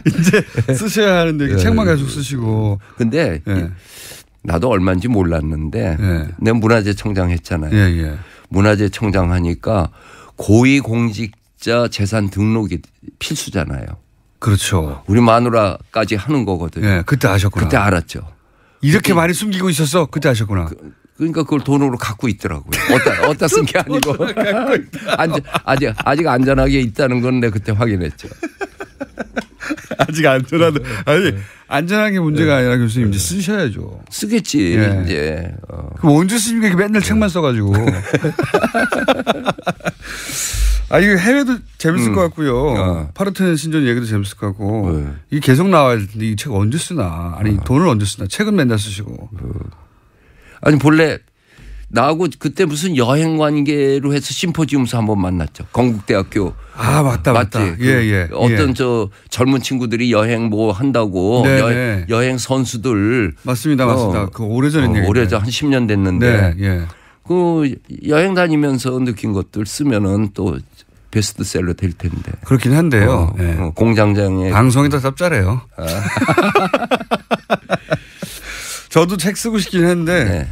이제 쓰셔야 하는데 네. 책만 계속 쓰시고. 근데 네. 나도 얼마인지 몰랐는데 네. 내가 문화재청장 했잖아요. 예, 예. 문화재청장 하니까 고위공직자 재산 등록이 필수잖아요. 그렇죠. 우리 마누라까지 하는 거거든요. 예, 그때 아셨구나. 그때 알았죠. 이렇게 많이 숨기고 있었어? 그때 아셨구나. 그러니까 그걸 돈으로 갖고 있더라고요. 어디다 쓴 게 아니고. 아직 안전하게 있다는 건 내가 그때 확인했죠. 아직 안전하다. 아니, 안전한 게 문제가 아니라 교수님 이제 쓰셔야죠. 쓰겠지. 예. 이제. 그럼 언제 쓰십니까? 맨날 책만 써가지고. 이거 해외도 재밌을 것 같고요. 파르테논 신전 얘기도 재밌을 것 같고. 이게 계속 나와야 되는데 이 책 언제 쓰나. 아니, 돈을 언제 쓰나. 책은 맨날 쓰시고. 아니, 본래 나하고 그때 무슨 여행 관계로 해서 심포지움에서 한번 만났죠. 건국대학교. 맞다. 맞지? 예. 어떤 저 젊은 친구들이 여행 뭐 한다고 여행 선수들. 맞습니다. 그 오래전에 얘기. 오래전 한 10년 됐는데. 네, 예. 그 여행 다니면서 느낀 것들 쓰면은 또 베스트셀러 될 텐데. 그렇긴 한데요. 공장장에. 방송이 더 짭짤해요. 저도 책 쓰고 싶긴 했는데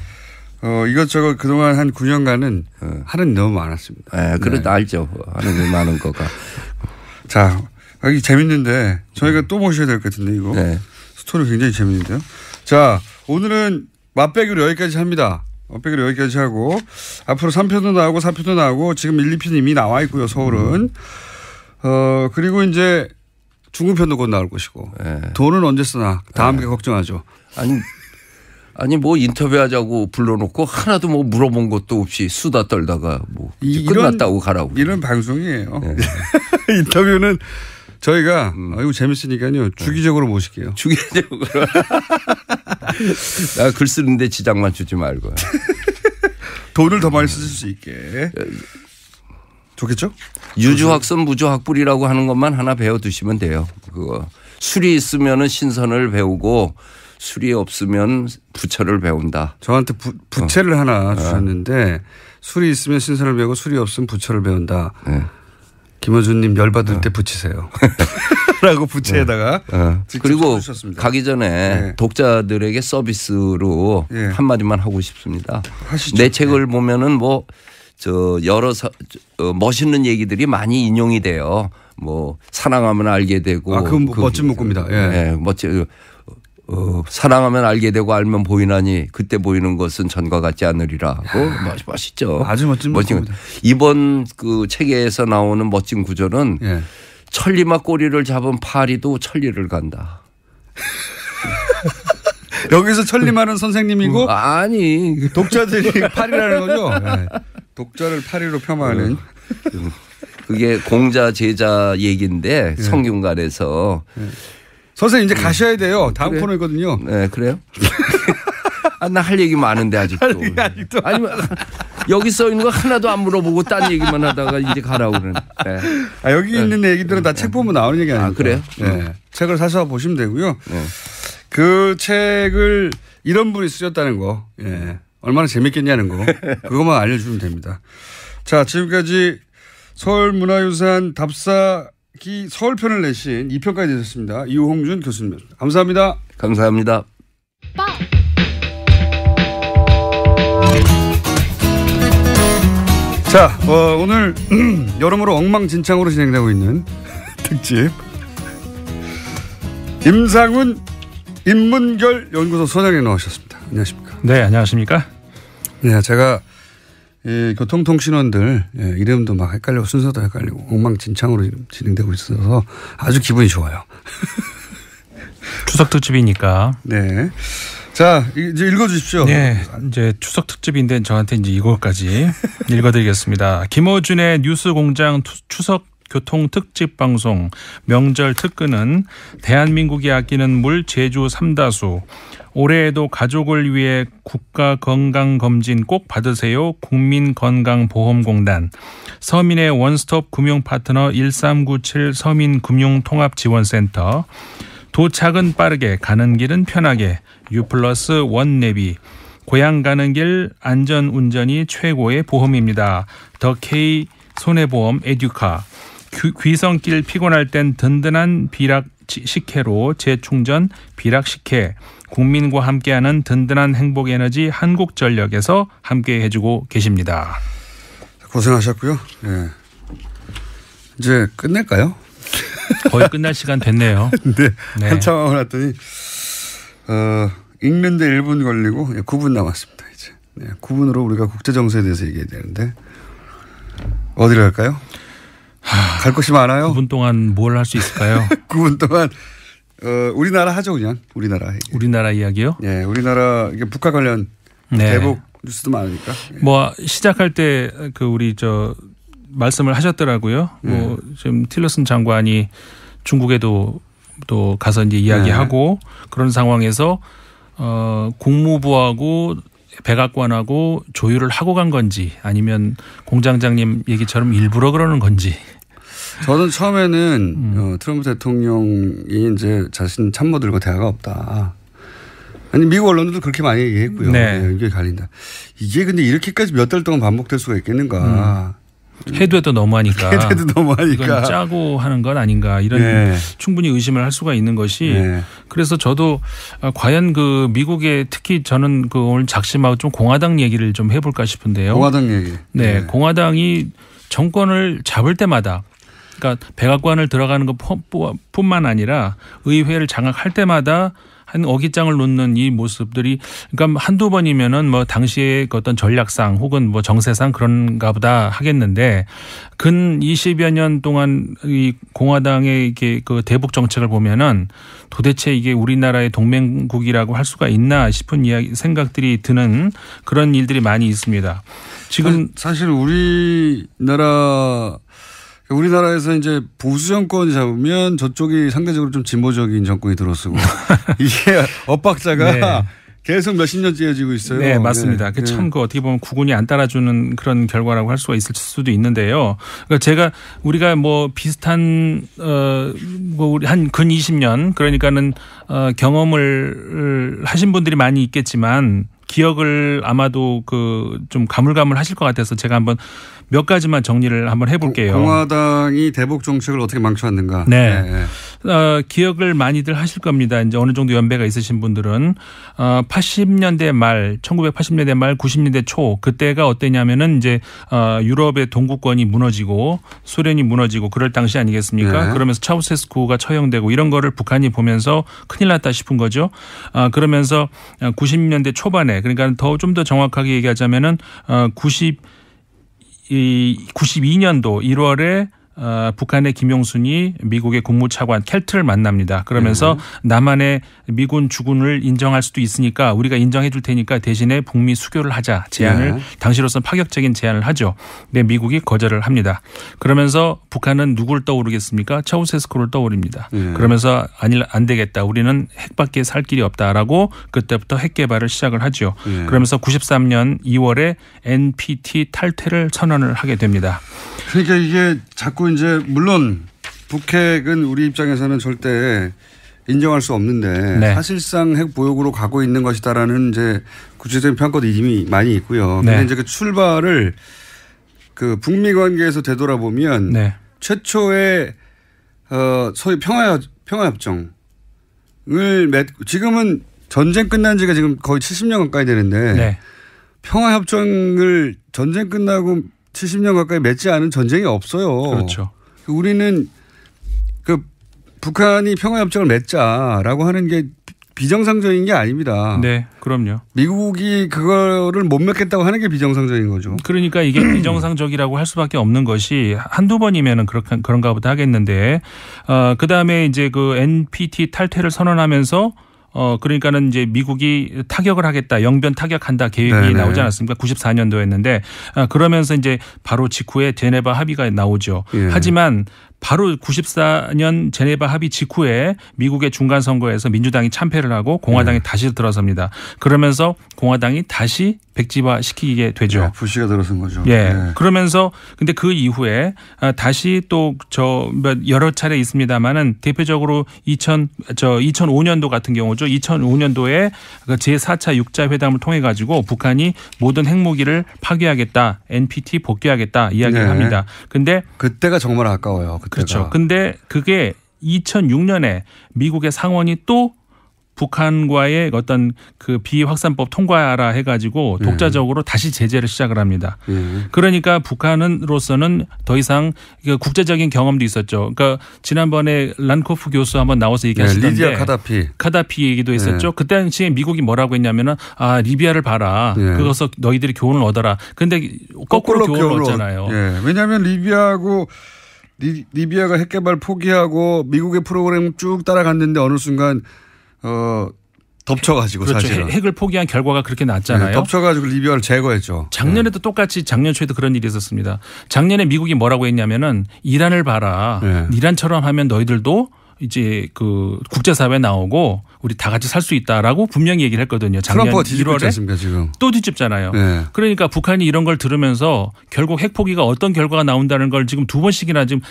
이것저것 그동안 한 9년간은 하는 일 너무 많았습니다. 그래도 알죠. 하는 일 많은 거가. 자, 여기 재밌는데 저희가 또 모셔야 될 것 같은데 이거. 네. 스토리 굉장히 재밌는데요. 자, 오늘은 맛배기로 여기까지 합니다. 맛배기로 여기까지 하고 앞으로 3편도 나오고 4편도 나오고 지금 1, 2편 이미 나와 있고요. 서울은. 그리고 이제 중국편도 곧 나올 것이고. 돈은 언제 쓰나 다음 게 걱정하죠. 아니 뭐 인터뷰하자고 불러놓고 하나도 뭐 물어본 것도 없이 수다 떨다가 뭐 끝났다고 가라고. 이런 방송이에요. 인터뷰는 저희가 이거 재밌으니까요. 주기적으로 모실게요. 주기적으로. 나 글 쓰는데 지장만 주지 말고. 돈을 더 많이 쓰실 수 있게. 좋겠죠? 유주학선 무주학불이라고 하는 것만 하나 배워두시면 돼요. 그거 술이 있으면은 신선을 배우고 술이 없으면 부처를 배운다. 저한테 부채를 하나 주셨는데 술이 있으면 신선을 배우고 술이 없으면 부처를 배운다. 김어준님 열받을 때 붙이세요. 라고 부채에다가 그리고 주셨습니다. 가기 전에 독자들에게 서비스로 한마디만 하고 싶습니다. 하시죠. 내 책을 보면은 뭐 여러 멋있는 얘기들이 많이 인용이 돼요. 뭐 사랑하면 알게 되고. 그건 멋진 문구입니다. 멋진. 사랑하면 알게 되고 알면 보이나니 그때 보이는 것은 전과 같지 않으리라고. 멋있죠. 아주 멋진 문구입니다. 이번 그 책에서 나오는 멋진 구절은 천리마 꼬리를 잡은 파리도 천리를 간다. 여기서 천리마는 선생님이고 아니 독자들이 파리라는 거죠. 독자를 파리로 폄하하는. 그게 공자 제자 얘기인데 네. 성균관에서. 네. 선생님 이제 가셔야 돼요. 다음 그래? 코너거든요. 네, 그래요? 아, 나 할 얘기 많은데 아직도. 아니면 여기 써 있는 거 하나도 안 물어보고 딴 얘기만 하다가 이제 가라고 그러네. 네. 아, 여기 있는 얘기들은 다 책 보면 나오는 얘기 아닙니까? 아, 그래요? 네. 책을 사서 보시면 되고요. 네. 그 책을 이런 분이 쓰셨다는 거, 예. 얼마나 재밌겠냐는 거, 그것만 알려주면 됩니다. 자, 지금까지 서울문화유산 답사기 서울편을 내신 2편까지 되셨습니다. 이홍준 교수님이었습니다. 감사합니다. 감사합니다. 자, 오늘 여러모로 엉망진창으로 진행되고 있는 특집 임상훈 인문결 연구소 소장님 나오셨습니다. 안녕하십니까? 네, 안녕하십니까? 네, 제가 교통통신원들 이름도 막 헷갈리고 순서도 헷갈리고 엉망진창으로 진행되고 있어서 아주 기분이 좋아요. 추석 특집이니까. 네. 자, 이제 읽어주십시오. 네, 이제 추석 특집인데 저한테 이제 이거까지 읽어드리겠습니다. 김어준의 뉴스공장 추석 교통 특집 방송 명절 특근은 대한민국이 아끼는 물 제주 삼다수. 올해에도 가족을 위해 국가건강검진 꼭 받으세요. 국민건강보험공단. 서민의 원스톱 금융파트너 1397 서민금융통합지원센터. 도착은 빠르게 가는 길은 편하게 U+1 내비. 고향 가는 길 안전운전이 최고의 보험입니다. 더 K 손해보험 에듀카. 귀성길 피곤할 땐 든든한 비락 식혜로 재충전 비락 식혜. 국민과 함께하는 든든한 행복 에너지 한국전력에서 함께 해주고 계십니다. 고생하셨고요. 네. 이제 끝낼까요? 거의 끝날 시간 됐네요. 네. 네. 한참 하고 났더니 읽는데 1분 걸리고 9분 남았습니다. 이제 9분으로 우리가 국제정세에 대해서 얘기해야 되는데 어디로 갈까요? 갈 곳이 많아요. 9분 동안 뭘 할 수 있을까요? 9분 동안 우리나라 하죠. 그냥 우리나라. 우리나라 이야기요? 네, 우리나라 이게 북한 관련 대북 뉴스도 많으니까. 뭐 시작할 때 그 우리 말씀을 하셨더라고요. 뭐 지금 틸러슨 장관이 중국에도 또 가서 이제 이야기하고 그런 상황에서 국무부하고 백악관하고 조율을 하고 간 건지 아니면 공장장님 얘기처럼 일부러 그러는 건지. 저는 처음에는 트럼프 대통령이 이제 자신 참모들과 대화가 없다. 아니 미국 언론들도 그렇게 많이 얘기했고요. 네. 이게 갈린다. 이게 근데 이렇게까지 몇 달 동안 반복될 수가 있겠는가. 해도 너무하니까. 해도 너무하니까. 이건 짜고 하는 건 아닌가 이런 충분히 의심을 할 수가 있는 것이 그래서 저도 과연 그 미국의 특히 저는 그 오늘 작심하고 좀 공화당 얘기를 좀 해볼까 싶은데요. 공화당 얘기. 네. 공화당이 정권을 잡을 때마다 그러니까 백악관을 들어가는 것뿐만 아니라 의회를 장악할 때마다 한 어깃장을 놓는 이 모습들이 그러니까 한두 번이면은 뭐 당시의 그 어떤 전략상 혹은 뭐 정세상 그런가 보다 하겠는데 근 20여 년 동안 이 공화당의 이게 그 대북 정책을 보면은 도대체 이게 우리나라의 동맹국이라고 할 수가 있나 싶은 생각들이 드는 그런 일들이 많이 있습니다. 지금 사실 우리나라에서 이제 보수 정권이 잡으면 저쪽이 상대적으로 좀 진보적인 정권이 들어서고 이게 엇박자가 계속 몇십 년째 이어지고 있어요. 네, 맞습니다. 참 어떻게 보면 구군이 안 따라주는 그런 결과라고 할 수가 있을 수도 있는데요. 그러니까 우리가 뭐 비슷한 우리 한 근 20년 그러니까는 경험을 하신 분들이 많이 있겠지만 기억을 아마도 좀 가물가물하실 것 같아서 제가 한번 몇 가지만 정리를 한번 해볼게요. 공화당이 대북 정책을 어떻게 망쳐왔는가. 네. 기억을 많이들 하실 겁니다. 이제 어느 정도 연배가 있으신 분들은 80년대 말, 1980년대 말, 90년대 초 그때가 어땠냐면은 이제 유럽의 동구권이 무너지고 소련이 무너지고 그럴 당시 아니겠습니까? 네. 그러면서 차우세스쿠가 처형되고 이런 거를 북한이 보면서 큰일 났다 싶은 거죠. 그러면서 90년대 초반에 그러니까 좀 더 정확하게 얘기하자면은 92년도 1월에 북한의 김용순이 미국의 국무차관 켈트를 만납니다. 그러면서 남한의 미군 주군을 인정할 수도 있으니까 우리가 인정해 줄 테니까 대신에 북미 수교를 하자 제안을 당시로서는 파격적인 제안을 하죠. 근데 미국이 거절을 합니다. 그러면서 북한은 누구를 떠오르겠습니까? 차우세스쿠를 떠오릅니다. 그러면서 안 되겠다. 우리는 핵밖에 살 길이 없다라고 그때부터 핵 개발을 시작을 하죠. 그러면서 93년 2월에 NPT 탈퇴를 선언을 하게 됩니다. 그러니까 이게 자꾸 이제 물론 북핵은 우리 입장에서는 절대 인정할 수 없는데 네. 사실상 핵 보유국으로 가고 있는 것이다라는 이제 구체적인 평가도 이미 많이 있고요. 그런데 네. 이제 그 출발을 그 북미 관계에서 되돌아보면 네. 최초의 소위 평화협정을 맺고 지금은 전쟁 끝난 지가 지금 거의 70년 가까이 되는데 네. 평화협정을 전쟁 끝나고 70년 가까이 맺지 않은 전쟁이 없어요. 그렇죠. 우리는 그 북한이 평화협정을 맺자라고 하는 게 비정상적인 게 아닙니다. 네, 그럼요. 미국이 그거를 못 맺겠다고 하는 게 비정상적인 거죠. 그러니까 이게 비정상적이라고 할 수밖에 없는 것이 한두 번이면은 그런가 보다 하겠는데, 그다음에 이제 그 NPT 탈퇴를 선언하면서 그러니까는 이제 미국이 타격을 하겠다, 영변 타격한다 계획이 네네. 나오지 않았습니까? 94년도였는데, 그러면서 이제 바로 직후에 제네바 합의가 나오죠. 예. 하지만 바로 94년 제네바 합의 직후에 미국의 중간 선거에서 민주당이 참패를 하고 공화당이 다시 들어섭니다. 그러면서 공화당이 다시 백지화 시키게 되죠. 네, 부시가 들어선 거죠. 예. 네. 그러면서 근데 그 이후에 다시 또 여러 차례 있습니다만은 대표적으로 2005년도 같은 경우죠. 2005년도에 제4차 육자회담을 통해 가지고 북한이 모든 핵무기를 파괴하겠다, NPT 복귀하겠다 이야기를 합니다. 근데 그때가 정말 아까워요. 그때가. 그렇죠. 근데 그게 2006년에 미국의 상원이 또 북한과의 어떤 그 비확산법 통과하라 해가지고 독자적으로 다시 제재를 시작을 합니다. 그러니까 북한으로서는 더 이상 국제적인 경험도 있었죠. 그러니까 지난번에 란코프 교수 한번 나와서 얘기하시던데 리비아 카다피 얘기도 했었죠. 그때 당시에 미국이 뭐라고 했냐면은 리비아를 봐라. 그것서 너희들이 교훈을 얻어라. 근데 거꾸로 교훈을 얻잖아요. 왜냐하면 리비아가 핵개발 포기하고 미국의 프로그램 쭉 따라갔는데 어느 순간 덮쳐가지고 그렇죠. 사실은. 핵을 포기한 결과가 그렇게 났잖아요. 네, 덮쳐가지고 리비아를 제거했죠. 작년에도 똑같이 작년 초에도 그런 일이 있었습니다. 작년에 미국이 뭐라고 했냐면은 이란을 봐라. 이란처럼 하면 너희들도 이제 그 국제사회에 나오고 우리 다 같이 살 수 있다라고 분명히 얘기를 했거든요. 작년 1월에 지금. 또 뒤집잖아요. 그러니까 북한이 이런 걸 들으면서 결국 핵포기가 어떤 결과가 나온다는 걸 지금 두 번씩이나 지금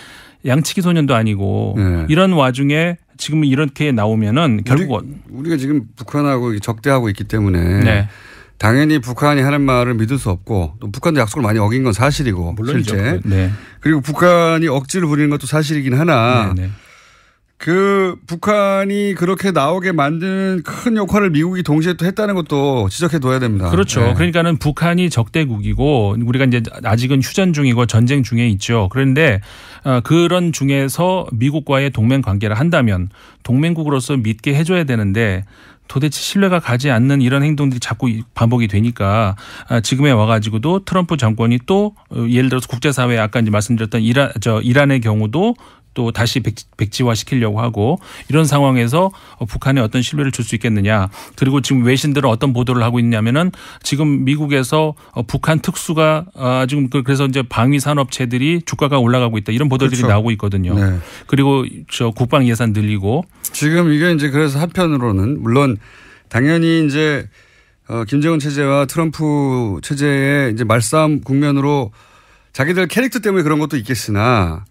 양치기 소년도 아니고 이런 와중에 지금 이렇게 나오면은 결국 우리가 지금 북한하고 적대하고 있기 때문에 당연히 북한이 하는 말을 믿을 수 없고 또 북한도 약속을 많이 어긴 건 사실이고 물론이죠. 실제 그리고 북한이 억지를 부리는 것도 사실이긴 하나 그 북한이 그렇게 나오게 만드는 큰 역할을 미국이 동시에 또 했다는 것도 지적해 둬야 됩니다. 그렇죠. 그러니까는 북한이 적대국이고 우리가 이제 아직은 휴전 중이고 전쟁 중에 있죠. 그런데 그런 중에서 미국과의 동맹 관계를 한다면 동맹국으로서 믿게 해줘야 되는데 도대체 신뢰가 가지 않는 이런 행동들이 자꾸 반복이 되니까 지금에 와가지고도 트럼프 정권이 또 예를 들어서 국제사회에 아까 이제 말씀드렸던 이란의 경우도 또 다시 백지화 시키려고 하고 이런 상황에서 북한에 어떤 신뢰를 줄 수 있겠느냐. 그리고 지금 외신들은 어떤 보도를 하고 있냐면은 지금 미국에서 북한 특수가 지금 그래서 이제 방위 산업체들이 주가가 올라가고 있다. 이런 보도들이 나오고 있거든요. 그리고 국방 예산 늘리고 지금 이게 이제 그래서 한편으로는 물론 당연히 이제 김정은 체제와 트럼프 체제의 이제 말싸움 국면으로 자기들 캐릭터 때문에 그런 것도 있겠으나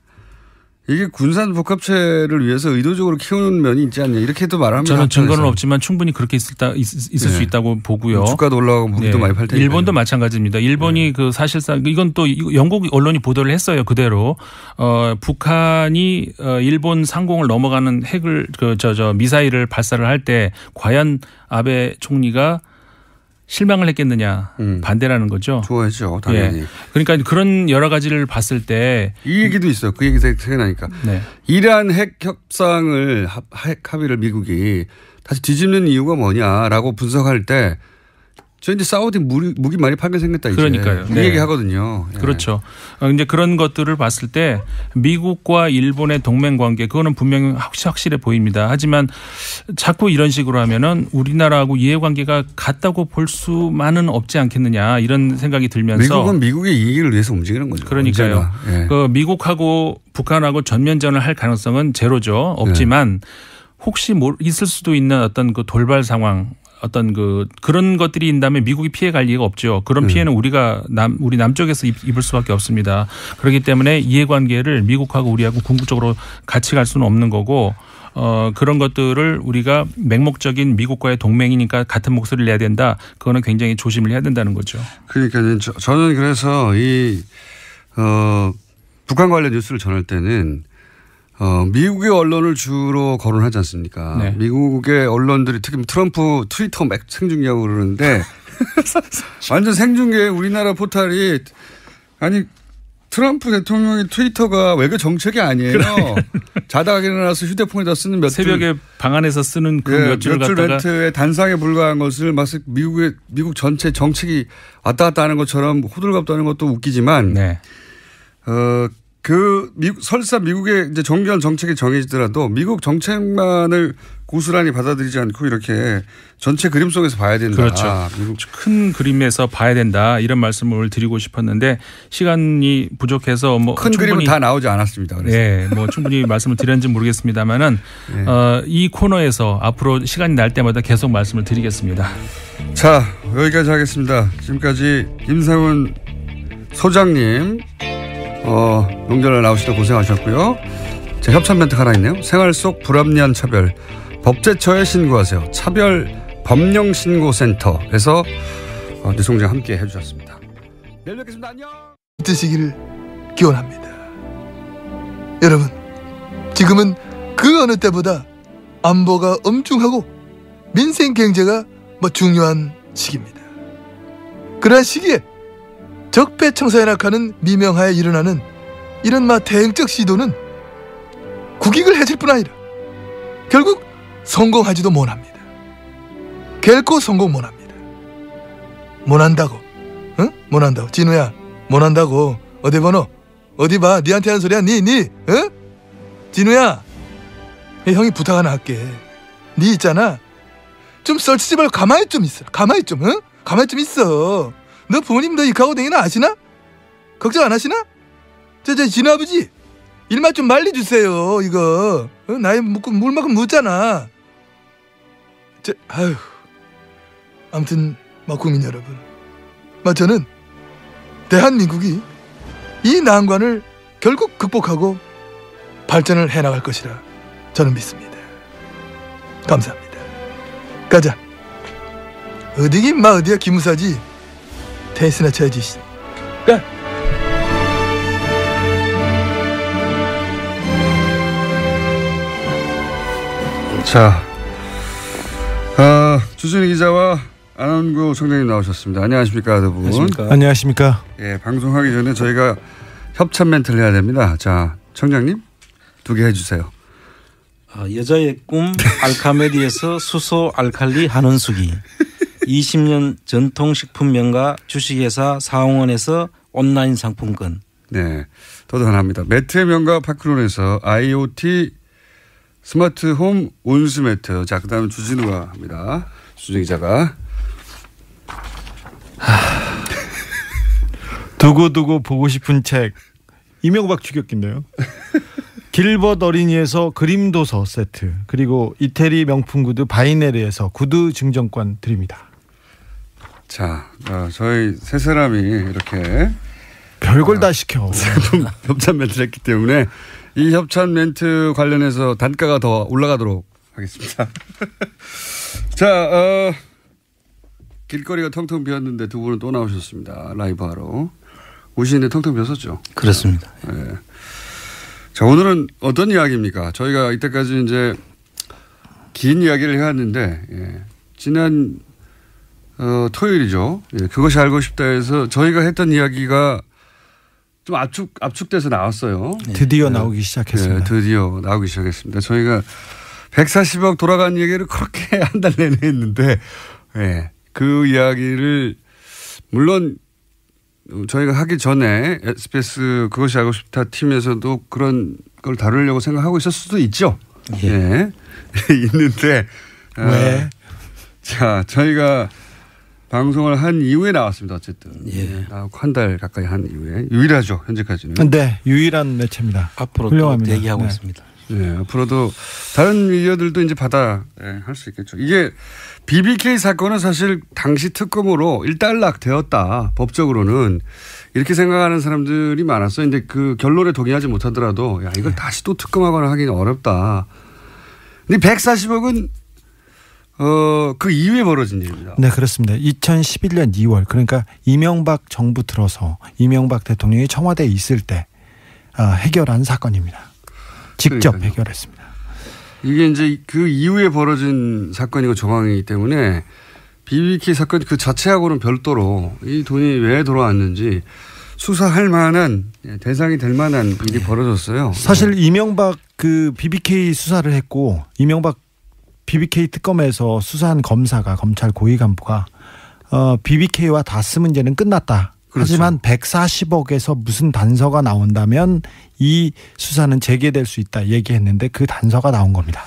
이게 군산 복합체를 위해서 의도적으로 키우는 면이 있지 않냐 이렇게도 말합니다. 저는 증거는 없지만 충분히 그렇게 있을 수 있다고 보고요. 주가도 올라가고 무기도 많이 팔 테니까. 일본도 마찬가지입니다. 일본이 그 사실상 이건 또 영국 언론이 보도를 했어요. 그대로 북한이 일본 상공을 넘어가는 핵을 미사일을 발사를 할 때 과연 아베 총리가 실망을 했겠느냐 반대라는 거죠. 좋아했죠. 당연히. 그러니까 그런 여러 가지를 봤을 때 이 얘기도 있어요. 그 얘기 생각나니까. 이란 핵 협상을 핵 합의를 미국이 다시 뒤집는 이유가 뭐냐라고 분석할 때 저 이제 사우디 무기 많이 팔게 생겼다 이제. 그러니까요. 이 얘기 하거든요. 그렇죠. 이제 그런 것들을 봤을 때 미국과 일본의 동맹 관계 그거는 분명히 확실해 보입니다. 하지만 자꾸 이런 식으로 하면은 우리나라하고 이해관계가 같다고 볼 수만은 없지 않겠느냐 이런 생각이 들면서 미국은 미국의 이익을 위해서 움직이는 거죠. 그러니까요. 예. 그 미국하고 북한하고 전면전을 할 가능성은 제로죠. 없지만 혹시 있을 수도 있는 어떤 그 돌발 상황 어떤 그런 것들이 있다면 미국이 피해갈 리가 없죠. 그런 피해는 우리 남쪽에서 입을 수밖에 없습니다. 그렇기 때문에 이해관계를 미국하고 우리하고 궁극적으로 같이 갈 수는 없는 거고 그런 것들을 우리가 맹목적인 미국과의 동맹이니까 같은 목소리를 내야 된다. 그거는 굉장히 조심을 해야 된다는 거죠. 그러니까 저는 그래서 북한 관련 뉴스를 전할 때는 미국의 언론을 주로 거론하지 않습니까? 네. 미국의 언론들이 특히 트럼프 트위터 막 생중계하고 그러는데 완전 생중계 우리나라 포탈이 아니 트럼프 대통령의 트위터가 외교 정책이 아니에요. 자다가 일어나서 휴대폰에다 쓰는 몇 줄. 새벽에 방 안에서 쓰는 그 몇 줄을 갖다가. 멘트에 단상에 불과한 것을 막 미국 전체 정책이 왔다 갔다 하는 것처럼 호들갑 떠는 것도 웃기지만 네. 설사 미국의 이제 정교한 정책이 정해지더라도 미국 정책만을 고스란히 받아들이지 않고 이렇게 전체 그림 속에서 봐야 된다. 그렇죠. 큰 그림에서 봐야 된다. 이런 말씀을 드리고 싶었는데 시간이 부족해서 큰 그림은 다 나오지 않았습니다. 그래서. 네, 충분히 말씀을 드렸는지 모르겠습니다만은 네. 이 코너에서 앞으로 시간이 날 때마다 계속 말씀을 드리겠습니다. 자, 여기까지 하겠습니다. 지금까지 김상훈 소장님. 명절에 나오시다 고생하셨고요. 제 협찬 멘트가 하나 있네요. 생활 속 불합리한 차별 법제처에 신고하세요. 차별법령신고센터에서 뉴스공장 함께 해주셨습니다. 내일 뵙겠습니다. 안녕. 드시기를 기원합니다. 여러분 지금은 그 어느 때보다 안보가 엄중하고 민생 경제가 중요한 시기입니다. 그러한 시기에 적폐청사에 낙하는 미명하에 일어나는 이런 대응적 시도는 국익을 해칠 뿐 아니라 결국 성공하지도 못합니다. 결코 성공 못합니다. 못한다고. 응? 못한다고. 진우야 못한다고. 어디 번호 어디 봐. 니한테 하는 소리야. 니 응? 진우야 형이 부탁 하나 할게. 니 있잖아 좀 썰치지 말고 가만히 좀 있어. 가만히 좀 응? 가만히 좀 있어. 너 부모님 너 이카고 댕기나 아시나? 걱정 안 하시나? 저 진우 아버지 일만 좀 말려주세요. 이거 나이 물만큼 묻잖아. 아휴 아무튼 국민 여러분 저는 대한민국이 이 난관을 결국 극복하고 발전을 해나갈 것이라 저는 믿습니다. 감사합니다. 가자. 어디긴 어디야 기무사지. 테니스나 쳐야지. 가. 자, 주진우 기자와 안원구 청장님 나오셨습니다. 안녕하십니까, 두 분. 안녕하십니까. 예, 방송하기 전에 저희가 협찬 멘트를 해야 됩니다. 자, 청장님 2개 해주세요. 여자의 꿈 알카메디에서 수소 알칼리 한원수기. 20년 전통식품 명가 주식회사 사홍원에서 온라인 상품권. 네, 더도 하나 합니다. 매트의 명가 파크론에서 IoT 스마트홈 온수매트. 자, 그다음에 주진우가 합니다. 주진우 기자가. 두고두고 보고 싶은 책. 이명박 추격기인데요. 길벗 어린이에서 그림도서 세트, 그리고 이태리 명품 구두 바이네르에서 구두 증정권 드립니다. 자, 저희 세 사람이 이렇게 별걸 다 시켜. 협찬 멘트를 했기 때문에 이 협찬 멘트 관련해서 단가가 더 올라가도록 하겠습니다. 자, 길거리가 텅텅 비었는데 두 분은 또 나오셨습니다. 라이브 하러. 오시는데 텅텅 비었었죠? 그렇습니다. 네. 자, 오늘은 어떤 이야기입니까? 저희가 이때까지 이제 긴 이야기를 해왔는데, 예. 지난 토요일이죠. 예. 그것이 알고 싶다 해서 저희가 했던 이야기가 좀 압축돼서 나왔어요. 드디어 나오기 시작했습니다. 예, 드디어 나오기 시작했습니다. 저희가 140억 돌아간 얘기를 그렇게 한 달 내내 했는데, 예. 그 이야기를 물론 저희가 하기 전에 SBS 그것이 알고 싶다 팀에서도 그런 걸 다루려고 생각하고 있을 수도 있죠. 예. 예. 있는데 왜? 자, 저희가 방송을 한 이후에 나왔습니다. 어쨌든. 예. 한 달 가까이 한 이후에. 유일하죠. 현재까지는. 네. 유일한 매체입니다. 앞으로도 대기하고 네. 있습니다. 네. 앞으로도 다른 미디어들도 이제 받아 할 수 있겠죠. 이게 BBK 사건은 사실 당시 특검으로 일단락 되었다. 법적으로는. 이렇게 생각하는 사람들이 많았어요. 근데 그 결론에 동의하지 못하더라도 야, 이걸 다시 또 특검하거나 하기는 어렵다. 근데 140억은 그 이후에 벌어진 일입니다. 네, 그렇습니다. 2011년 2월 그러니까 이명박 정부 들어서 이명박 대통령이 청와대에 있을 때 해결한 사건입니다. 직접 그러니까요. 해결했습니다. 이게 이제 그 이후에 벌어진 사건이고 정황이기 때문에 BBK 사건 그 자체하고는 별도로 이 돈이 왜 돌아왔는지 수사할 만한 대상이 될 만한 일이 벌어졌어요. 사실 이명박 그 BBK 수사를 했고 이명박 BBK 특검에서 수사한 검사가 검찰 고위 간부가 BBK와 다스 문제는 끝났다. 그렇죠. 하지만 140억에서 무슨 단서가 나온다면 이 수사는 재개될 수 있다 얘기했는데 그 단서가 나온 겁니다.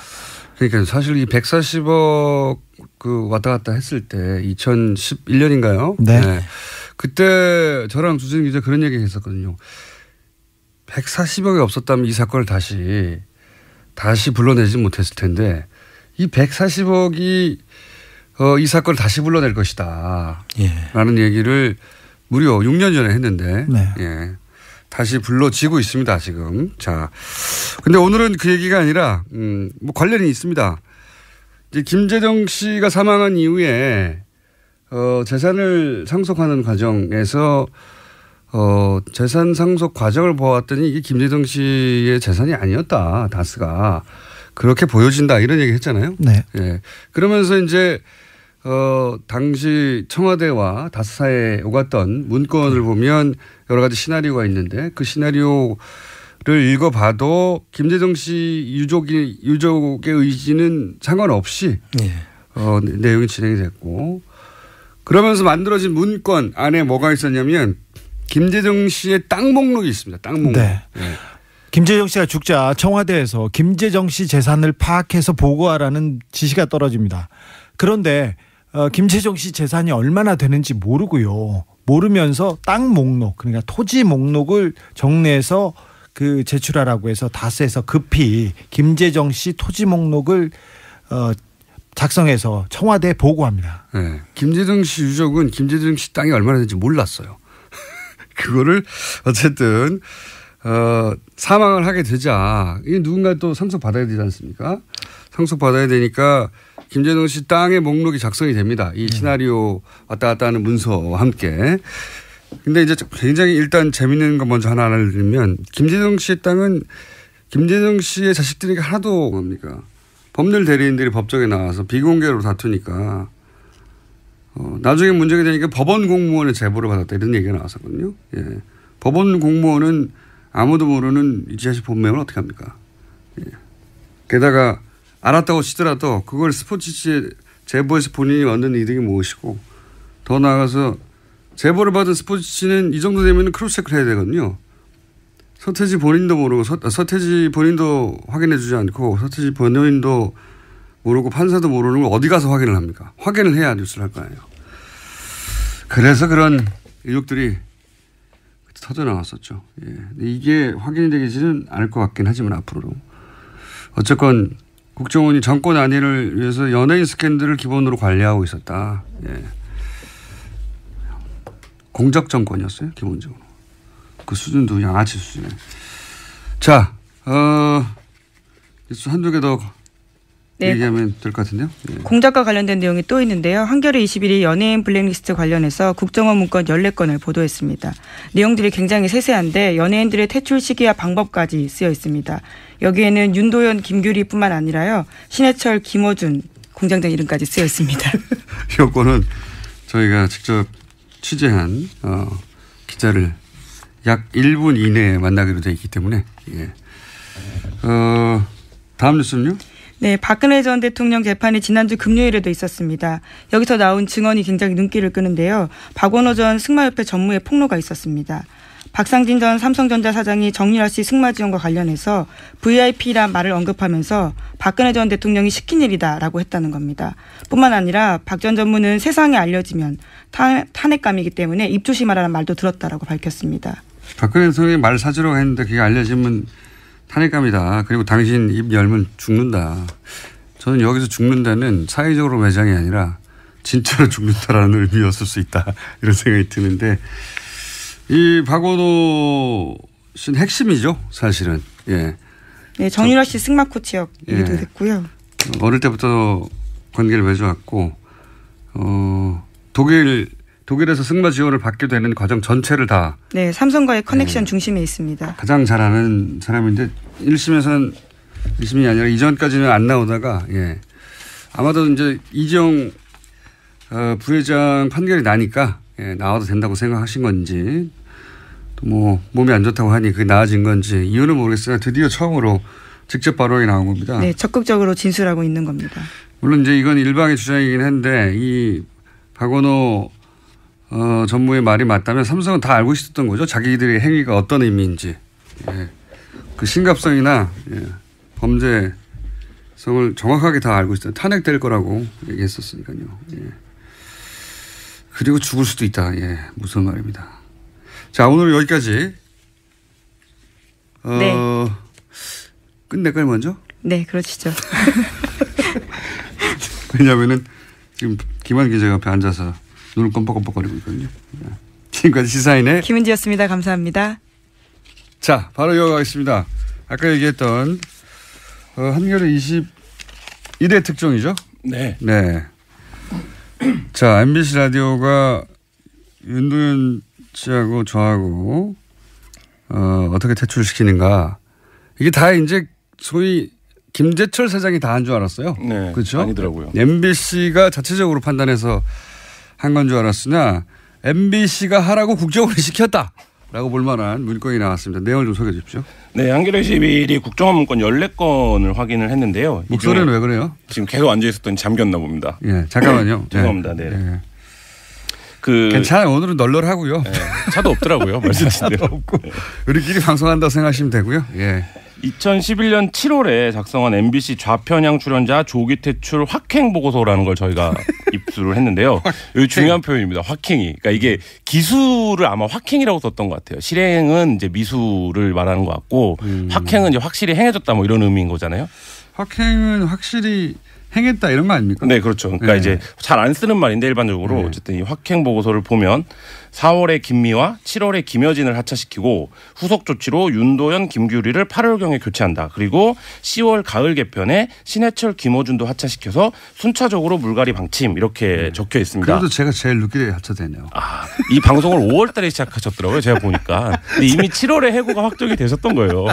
그러니까 사실 이 140억 그 왔다 갔다 했을 때 2011년인가요? 네. 네. 그때 저랑 주진 기자 그런 얘기 했었거든요. 140억이 없었다면 이 사건을 다시 불러내지 못했을 텐데 이 140억이 이 사건을 다시 불러낼 것이다. 예. 라는 얘기를 무려 6년 전에 했는데 네. 예. 다시 불러지고 있습니다, 지금. 자. 근데 오늘은 그 얘기가 아니라 뭐 관련이 있습니다. 이제 김재정 씨가 사망한 이후에 재산을 상속하는 과정에서 재산 상속 과정을 보았더니 이게 김재정 씨의 재산이 아니었다. 다스가. 그렇게 보여진다. 이런 얘기 했잖아요. 네. 예. 그러면서 이제 당시 청와대와 다스 사이에 오갔던 문건을 보면 여러 가지 시나리오가 있는데 그 시나리오를 읽어봐도 김재정 씨 유족의 의지는 상관없이 내용이 진행이 됐고 그러면서 만들어진 문건 안에 뭐가 있었냐면 김재정 씨의 땅 목록이 있습니다. 땅 목록. 네. 네. 김재정 씨가 죽자 청와대에서 김재정 씨 재산을 파악해서 보고하라는 지시가 떨어집니다. 그런데 김재정 씨 재산이 얼마나 되는지 모르고요. 모르면서 땅 목록 그러니까 토지 목록을 정리해서 그 제출하라고 해서 다스에서 급히 김재정 씨 토지 목록을 작성해서 청와대에 보고합니다. 네. 김재정 씨 유족은 김재정 씨 땅이 얼마나 되는지 몰랐어요. 그거를 어쨌든 사망을 하게 되자 이 누군가 또 상속받아야 되지 않습니까? 상속받아야 되니까 김재정 씨 땅의 목록이 작성이 됩니다. 이 시나리오 왔다 갔다 하는 문서와 함께. 근데 이제 굉장히 일단 재밌는 거 먼저 하나 알려드리면 김재정 씨의 땅은 김재정 씨의 자식들이 하나도 뭡니까? 법률 대리인들이 법정에 나와서 비공개로 다투니까 나중에 문제가 되니까 법원 공무원의 제보를 받았다 이런 얘기가 나왔었거든요. 예. 법원 공무원은 아무도 모르는 이지아 씨 본명을 어떻게 합니까? 예. 게다가 알았다고 치더라도 그걸 스포츠치에 제보해서 본인이 얻는 이득이 무엇이고 더 나아가서 제보를 받은 스포츠치는 이 정도 되면 크로스체크를 해야 되거든요. 서태지 본인도 모르고 서태지 본인도 확인해 주지 않고 서태지 본인도 모르고 판사도 모르는 걸 어디 가서 확인을 합니까? 확인을 해야 뉴스를 할 거 아니에요. 그래서 그런 의혹들이 터져 나왔었죠. 예. 이게 확인이 되지는 않을 것 같긴 하지만 앞으로도. 어쨌건 국정원이 정권 안위를 위해서 연예인 스캔들을 기본으로 관리하고 있었다. 예. 공작 정권이었어요. 기본적으로. 그 수준도 양아치 수준에. 자, 한두 개 더 얘기하면 될 것 같은데요. 예. 공작과 관련된 내용이 또 있는데요. 한겨레 21이 연예인 블랙리스트 관련해서 국정원 문건 14건을 보도했습니다. 내용들이 굉장히 세세한데 연예인들의 퇴출 시기와 방법까지 쓰여 있습니다. 여기에는 윤도현, 김규리뿐만 아니라요. 신해철, 김어준 공장장 이름까지 쓰여 있습니다. 이 건은 저희가 직접 취재한 기자를 약 1분 이내에 만나기로 되어 있기 때문에 예. 다음 뉴스는요? 네, 박근혜 전 대통령 재판이 지난주 금요일에도 있었습니다. 여기서 나온 증언이 굉장히 눈길을 끄는데요. 박원호 전 승마협회 전무의 폭로가 있었습니다. 박상진 전 삼성전자 사장이 정유라 씨 승마 지원과 관련해서 VIP란 말을 언급하면서 박근혜 전 대통령이 시킨 일이다라고 했다는 겁니다. 뿐만 아니라 박 전 전무는 세상에 알려지면 탄핵감이기 때문에 입 조심하라는 말도 들었다라고 밝혔습니다. 박근혜 대통령이 말 사주라고 했는데 그게 알려지면 탄핵감이다. 그리고 당신 입 열면 죽는다. 저는 여기서 죽는다는 사회적으로 매장이 아니라 진짜로 죽는다라는 의미였을 수 있다. 이런 생각이 드는데 이 박원호 씨는 핵심이죠. 사실은. 예. 네, 정유라 씨 승마 코치였기도 했고요. 어릴 때부터 관계를 맺어왔고 독일에서 승마 지원을 받게 되는 과정 전체를 다. 네, 삼성과의 커넥션 중심에 있습니다. 가장 잘 아는 사람인데 1심에서는 1심이 아니라 이전까지는 안 나오다가 아마도 이제 이재용 부회장 판결이 나니까 나와도 된다고 생각하신 건지 또 뭐 몸이 안 좋다고 하니 그게 나아진 건지 이유는 모르겠으나 드디어 처음으로 직접 발언이 나온 겁니다. 네, 적극적으로 진술하고 있는 겁니다. 물론 이제 이건 일방의 주장이긴 한데 이 박원호 전무의 말이 맞다면 삼성은 다 알고 있었던 거죠. 자기들의 행위가 어떤 의미인지. 그 심각성이나 범죄성을 정확하게 다 알고 있어요. 탄핵될 거라고 얘기했었으니까요. 그리고 죽을 수도 있다. 무서운 말입니다. 자, 오늘 여기까지. 네. 끝낼까요, 먼저? 네, 그러시죠. 왜냐하면은 지금 김한 기자가 옆에 앉아서 눈을 껌뻑껌뻑거리고 있거든요. 지금까지 시사인의 김은지였습니다. 감사합니다. 자, 바로 이어가겠습니다. 아까 얘기했던 한겨레 21회 특종이죠? 네. 네. 자, MBC 라디오가 윤도현 씨하고 저하고 어떻게 퇴출시키는가. 이게 다 이제 소위 김재철 사장이 다 한 줄 알았어요. 네. 그렇죠? 아니더라고요. MBC가 자체적으로 판단해서 한 건 줄 알았으나 MBC가 하라고 국정원이 시켰다라고 볼 만한 문건이 나왔습니다. 내용을 좀 소개해 주십시오. 네, 한겨레 21이 국정원 문건 14건을 확인을 했는데요. 목소리는 왜 그래요? 지금 계속 앉아 있었더니 잠겼나 봅니다. 예, 잠깐만요. 죄송합니다. 네. 네. 괜찮아요. 오늘은 널널하고요. 네, 차도 없더라고요. 말씀하신 대로. 없고. 우리끼리 방송한다고 생각하시면 되고요. 예. 2011년 7월에 작성한 MBC 좌편향 출연자 조기 퇴출 확행 보고서라는 걸 저희가 입수를 했는데요. 여기 중요한 표현입니다. 확행이. 그러니까 이게 기수를 아마 확행이라고 썼던 것 같아요. 실행은 이제 미수를 말하는 것 같고 확행은 이제 확실히 행해졌다 뭐 이런 의미인 거잖아요. 확행은 확실히 행했다 이런 거 아닙니까? 네, 그렇죠. 그러니까 이제 잘 안 쓰는 말인데 일반적으로 어쨌든 이 확행 보고서를 보면 4월에 김미화, 7월에 김여진을 하차시키고 후속 조치로 윤도현, 김규리를 8월경에 교체한다. 그리고 10월 가을 개편에 신해철, 김어준도 하차시켜서 순차적으로 물갈이 방침 이렇게 적혀 있습니다. 그래도 제가 제일 늦게 하차되네요. 아, 이 방송을 5월달에 시작하셨더라고요. 제가 보니까. 근데 이미 7월에 해고가 확정이 되셨던 거예요.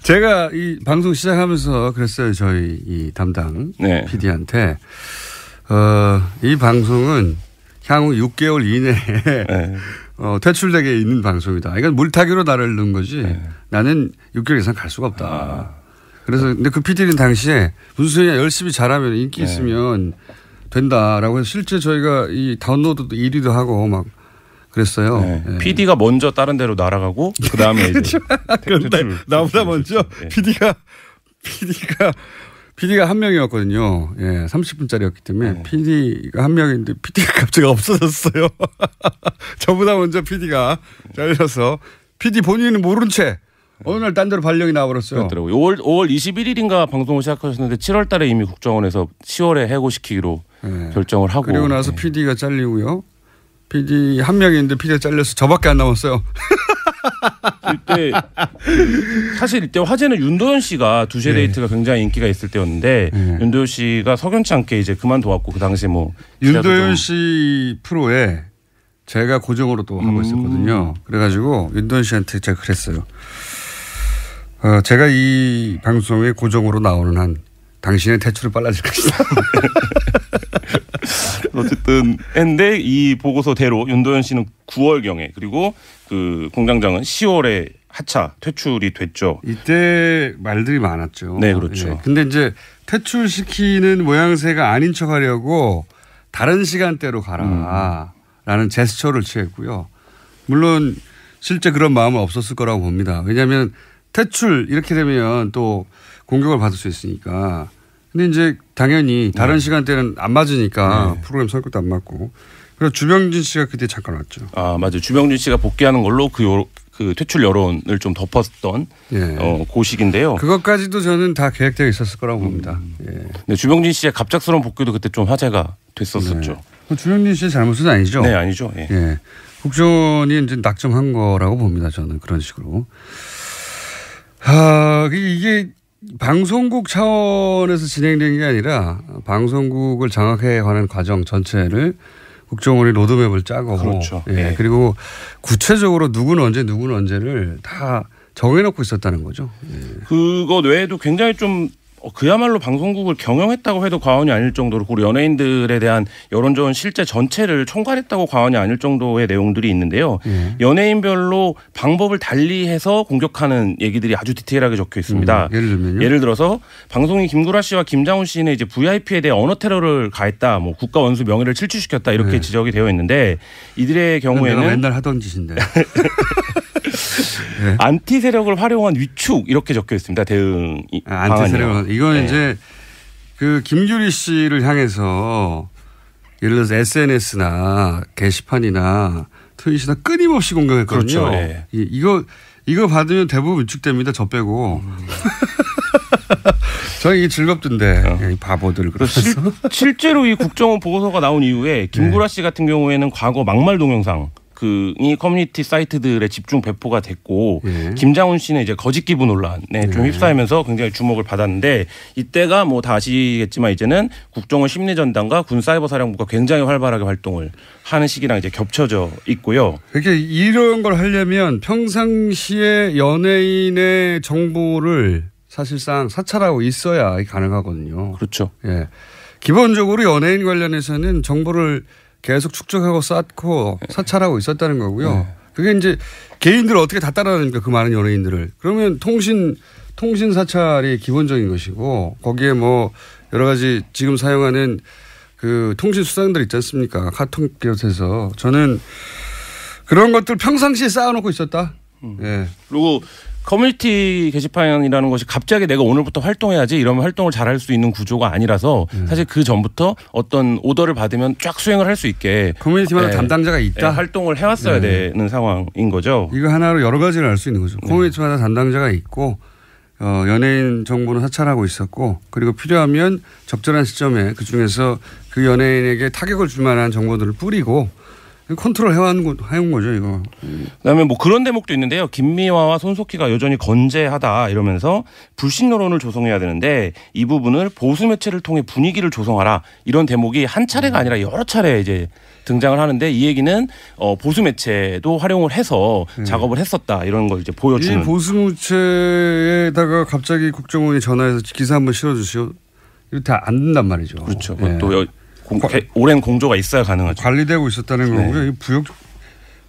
제가 이 방송 시작하면서 그랬어요. 저희 이 담당 PD한테 이 방송은 향후 6개월 이내에 퇴출되게 있는 방송이다. 이건 물타기로 나를 넣은 거지. 나는 6개월 이상 갈 수가 없다. 그래서 근데 그 PD는 당시에 무슨 소리냐 열심히 잘하면 인기 있으면 된다라고 해서 실제 저희가 이 다운로드도 1위도 하고 막 그랬어요. 네. PD가 먼저 다른 데로 날아가고 그 다음에 이제 그런데 나보다 먼저 PD가 한 명이었거든요. 30분짜리였기 때문에 PD가 한 명인데 PD가 갑자기 없어졌어요. 저보다 먼저 PD가 잘려서 PD 본인은 모른 채 어느 날 딴 데로 발령이 나와버렸어요. 그렇더라고요. 5월 21일인가 방송을 시작하셨는데 7월 달에 이미 국정원에서 10월에 해고시키기로 결정을 하고. 그리고 나서 PD가 잘리고요. PD 한 명인데 PD가 잘려서 저밖에 안 남았어요. 이때 사실 이때 화제는 윤도현 씨가 두세 데이트가 굉장히 인기가 있을 때였는데 윤도현 씨가 석연치 않게 이제 그만둬왔고 그 당시 뭐 윤도현 씨 프로에 제가 고정으로 또 하고 있었거든요. 그래가지고 윤도현 씨한테 제가 그랬어요. 제가 이 방송에 고정으로 나오는 한 당신의 퇴출을 빨라질 것이다. 어쨌든 했는데 이 보고서대로 윤도현 씨는 9월경에 그리고 그 공장장은 10월에 하차 퇴출이 됐죠. 이때 말들이 많았죠. 네, 그렇죠. 예. 근데 이제 퇴출시키는 모양새가 아닌 척하려고 다른 시간대로 가라라는 제스처를 취했고요. 물론 실제 그런 마음은 없었을 거라고 봅니다. 왜냐하면 퇴출 이렇게 되면 또 공격을 받을 수 있으니까. 근데 이제 당연히 다른 시간대는 안 맞으니까 프로그램 성격도 안 맞고. 그래서 주병진 씨가 그때 잠깐 왔죠. 아, 맞아요. 주병진 씨가 복귀하는 걸로 그 퇴출 여론을 좀 덮었던 고식인데요. 그것까지도 저는 다 계획되어 있었을 거라고 봅니다. 네, 주병진 씨의 갑작스러운 복귀도 그때 좀 화제가 됐었었죠. 네. 주병진 씨의 잘못은 아니죠? 네, 아니죠. 예. 예. 국정원이 이제 낙점한 거라고 봅니다. 저는 그런 식으로. 이게 방송국 차원에서 진행된 게 아니라 방송국을 장악해 가는 과정 전체를 국정원이 로드맵을 짜고. 그렇죠. 예. 그리고 구체적으로 누구는 언제를 다 정해놓고 있었다는 거죠. 예. 그것 외에도 굉장히 좀 그야말로 방송국을 경영했다고 해도 과언이 아닐 정도로 그리고 연예인들에 대한 여론조원 실제 전체를 총괄했다고 과언이 아닐 정도의 내용들이 있는데요. 연예인별로 방법을 달리해서 공격하는 얘기들이 아주 디테일하게 적혀 있습니다. 예를 들면요? 예를 들어서 방송인 김구라 씨와 김장훈 씨는 이제 VIP에 대해 언어 테러를 가했다, 뭐 국가 원수 명예를 침취시켰다 이렇게 지적이 되어 있는데 이들의 경우에는 내가 맨날 하던 짓인데. 네. 안티 세력을 활용한 위축 이렇게 적혀 있습니다. 대응 안티 세력은 이건 이제 그 김규리 씨를 향해서 예를 들어서 SNS나 게시판이나 트윗이나 끊임없이 공격했거든요. 그렇죠. 네. 이거 받으면 대부분 위축됩니다. 저 빼고. 저는 이게 즐겁던데 이 바보들. 그래서 실제로 이 국정원 보고서가 나온 이후에 김구라 씨 같은 경우에는 과거 막말 동영상 이 커뮤니티 사이트들에 집중 배포가 됐고 김장훈 씨는 이제 거짓 기부 논란에 좀 휩싸이면서 굉장히 주목을 받았는데 이때가 뭐 다 아시겠지만 이제는 국정원 심리전단과 군사이버사령부가 굉장히 활발하게 활동을 하는 시기랑 이제 겹쳐져 있고요. 그렇게 이런 걸 하려면 평상시에 연예인의 정보를 사실상 사찰하고 있어야 가능하거든요. 그렇죠. 예. 기본적으로 연예인 관련해서는 정보를 계속 축적하고 쌓고 사찰하고 있었다는 거고요. 그게 이제 개인들을 어떻게 다 따라하니까 그 많은 연예인들을. 그러면 통신 사찰이 기본적인 것이고 거기에 뭐 여러 가지 지금 사용하는 그 통신 수단들 있지 않습니까? 카톡 비롯해서 저는 그런 것들 평상시에 쌓아놓고 있었다. 예. 그리고 커뮤니티 게시판이라는 것이 갑자기 내가 오늘부터 활동해야지 이러면 활동을 잘할 수 있는 구조가 아니라서 사실 그 전부터 어떤 오더를 받으면 쫙 수행을 할 수 있게 커뮤니티마다 담당자가 있다. 활동을 해왔어야 되는 상황인 거죠. 이거 하나로 여러 가지를 알 수 있는 거죠. 커뮤니티마다 담당자가 있고 연예인 정보는 사찰하고 있었고 그리고 필요하면 적절한 시점에 그중에서 그 연예인에게 타격을 줄 만한 정보들을 뿌리고 컨트롤 해온 거죠, 이거. 그다음에 뭐 그런 대목도 있는데요. 김미화와 손석희가 여전히 건재하다 이러면서 불신 여론을 조성해야 되는데 이 부분을 보수 매체를 통해 분위기를 조성하라 이런 대목이 한 차례가 아니라 여러 차례 이제 등장을 하는데 이 얘기는 보수 매체도 활용을 해서 작업을 했었다 이런 걸 이제 보여주는. 이 보수 매체에다가 갑자기 국정원이 전화해서 기사 한번 실어주시오. 이거 다 안 된단 말이죠. 그렇죠. 또 오랜 공조가 있어야 가능하죠. 관리되고 있었다는 거고요.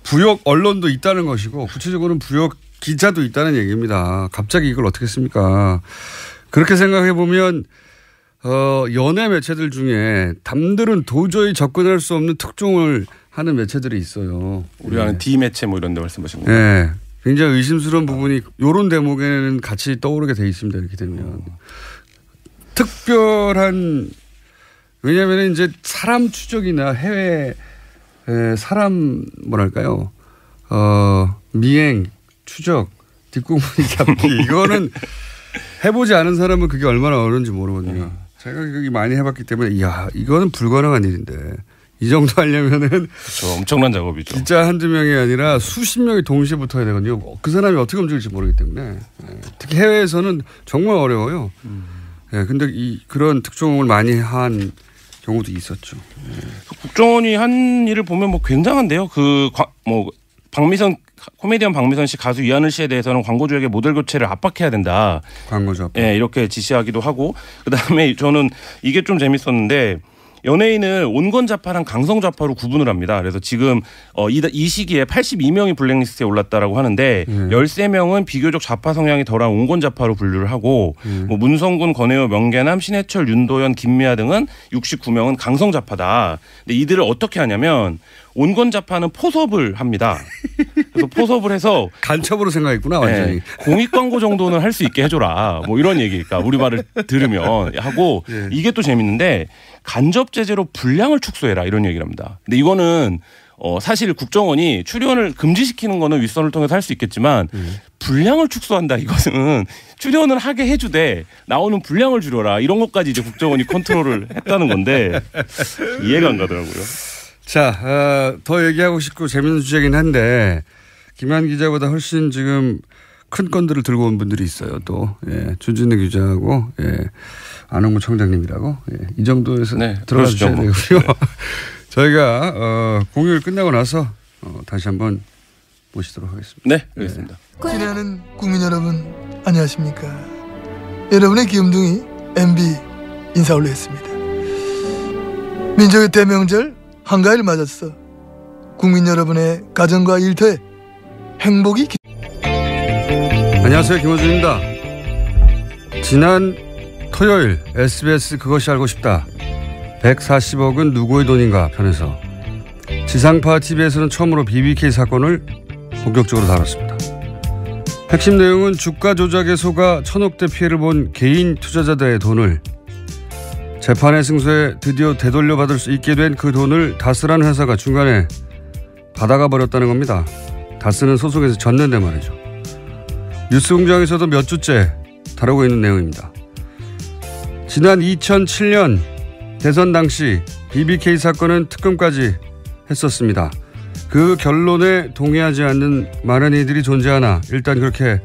부역 언론도 있다는 것이고 구체적으로는 부역 기자도 있다는 얘기입니다. 갑자기 이걸 어떻게 했습니까? 그렇게 생각해 보면 연예 매체들 중에 남들은 도저히 접근할 수 없는 특종을 하는 매체들이 있어요. 우리 아는 D 매체 뭐 이런 데 말씀하신 거예요? 네. 굉장히 의심스러운 부분이 이런 대목에는 같이 떠오르게 돼 있습니다. 이렇게 되면. 특별한 왜냐하면 이제 사람 추적이나 해외 사람 뭐랄까요 미행 추적 뒷공무니 잡기 이거는 해보지 않은 사람은 그게 얼마나 어려운지 모르거든요. 제가 그게 많이 해봤기 때문에 이거는 불가능한 일인데 이 정도 하려면은 그렇죠. 엄청난 작업이죠. 기자 한두 명이 아니라 수십 명이 동시에 붙어야 되거든요. 그 사람이 어떻게 움직일지 모르기 때문에 특히 해외에서는 정말 어려워요. 근데 그런 특종을 많이 한 경우도 있었죠. 국정원이 한 일을 보면 뭐 굉장한데요. 코미디언 박미선 씨, 가수 이하늘 씨에 대해서는 광고주에게 모델 교체를 압박해야 된다. 광고주 압박. 이렇게 지시하기도 하고 그다음에 저는 이게 좀 재밌었는데 연예인을 온건좌파랑 강성좌파로 구분을 합니다. 그래서 지금 이 시기에 82명이 블랙리스트에 올랐다라고 하는데 13명은 비교적 좌파 성향이 덜한 온건좌파로 분류를 하고 뭐 문성군, 권혜호, 명계남, 신해철, 윤도현, 김미아 등은 69명은 강성좌파다. 근데 이들을 어떻게 하냐면 온건좌파는 포섭을 합니다. 그래서 포섭을 해서 간첩으로 생각했구나 완전히. 네, 공익광고 정도는 할 수 있게 해줘라. 뭐 이런 얘기니까 우리 말을 들으면 하고 이게 또 재밌는데 간접 제재로 분량을 축소해라 이런 얘기를 합니다. 근데 이거는 사실 국정원이 출연을 금지시키는 거는 윗선을 통해서 할 수 있겠지만 분량을 축소한다 이것은 출연을 하게 해주되 나오는 분량을 줄여라 이런 것까지 이제 국정원이 컨트롤을 했다는 건데 이해가 안 가더라고요. 자, 더 얘기하고 싶고 재밌는 주제긴 한데 김한 기자보다 훨씬 지금 큰 건들을 들고 온 분들이 있어요. 또 준진우 기자하고 안홍구 청장님이라고 이 정도에서 들어가 주셔야 되고요. 저희가 공휴일 끝나고 나서 다시 한번 모시도록 하겠습니다. 네, 알겠습니다. 친애하는 국민 여러분 안녕하십니까. 여러분의 귀염둥이 MB 인사 올리겠습니다. 민족의 대명절 한가위를 맞았어. 국민 여러분의 가정과 일터에 행복이 안녕하세요. 김호준입니다. 지난 토요일 SBS 그것이 알고 싶다 140억은 누구의 돈인가 편에서 지상파 TV에서는 처음으로 BBK 사건을 본격적으로 다뤘습니다. 핵심 내용은 주가 조작에 속아 천억대 피해를 본 개인 투자자들의 돈을 재판의 승소에 드디어 되돌려받을 수 있게 된 그 돈을 다스라는 회사가 중간에 받아가 버렸다는 겁니다. 다스는 소송에서 졌는데 말이죠. 뉴스공장에서도 몇 주째 다루고 있는 내용입니다. 지난 2007년 대선 당시 BBK 사건은 특검까지 했었습니다. 그 결론에 동의하지 않는 많은 이들이 존재하나 일단 그렇게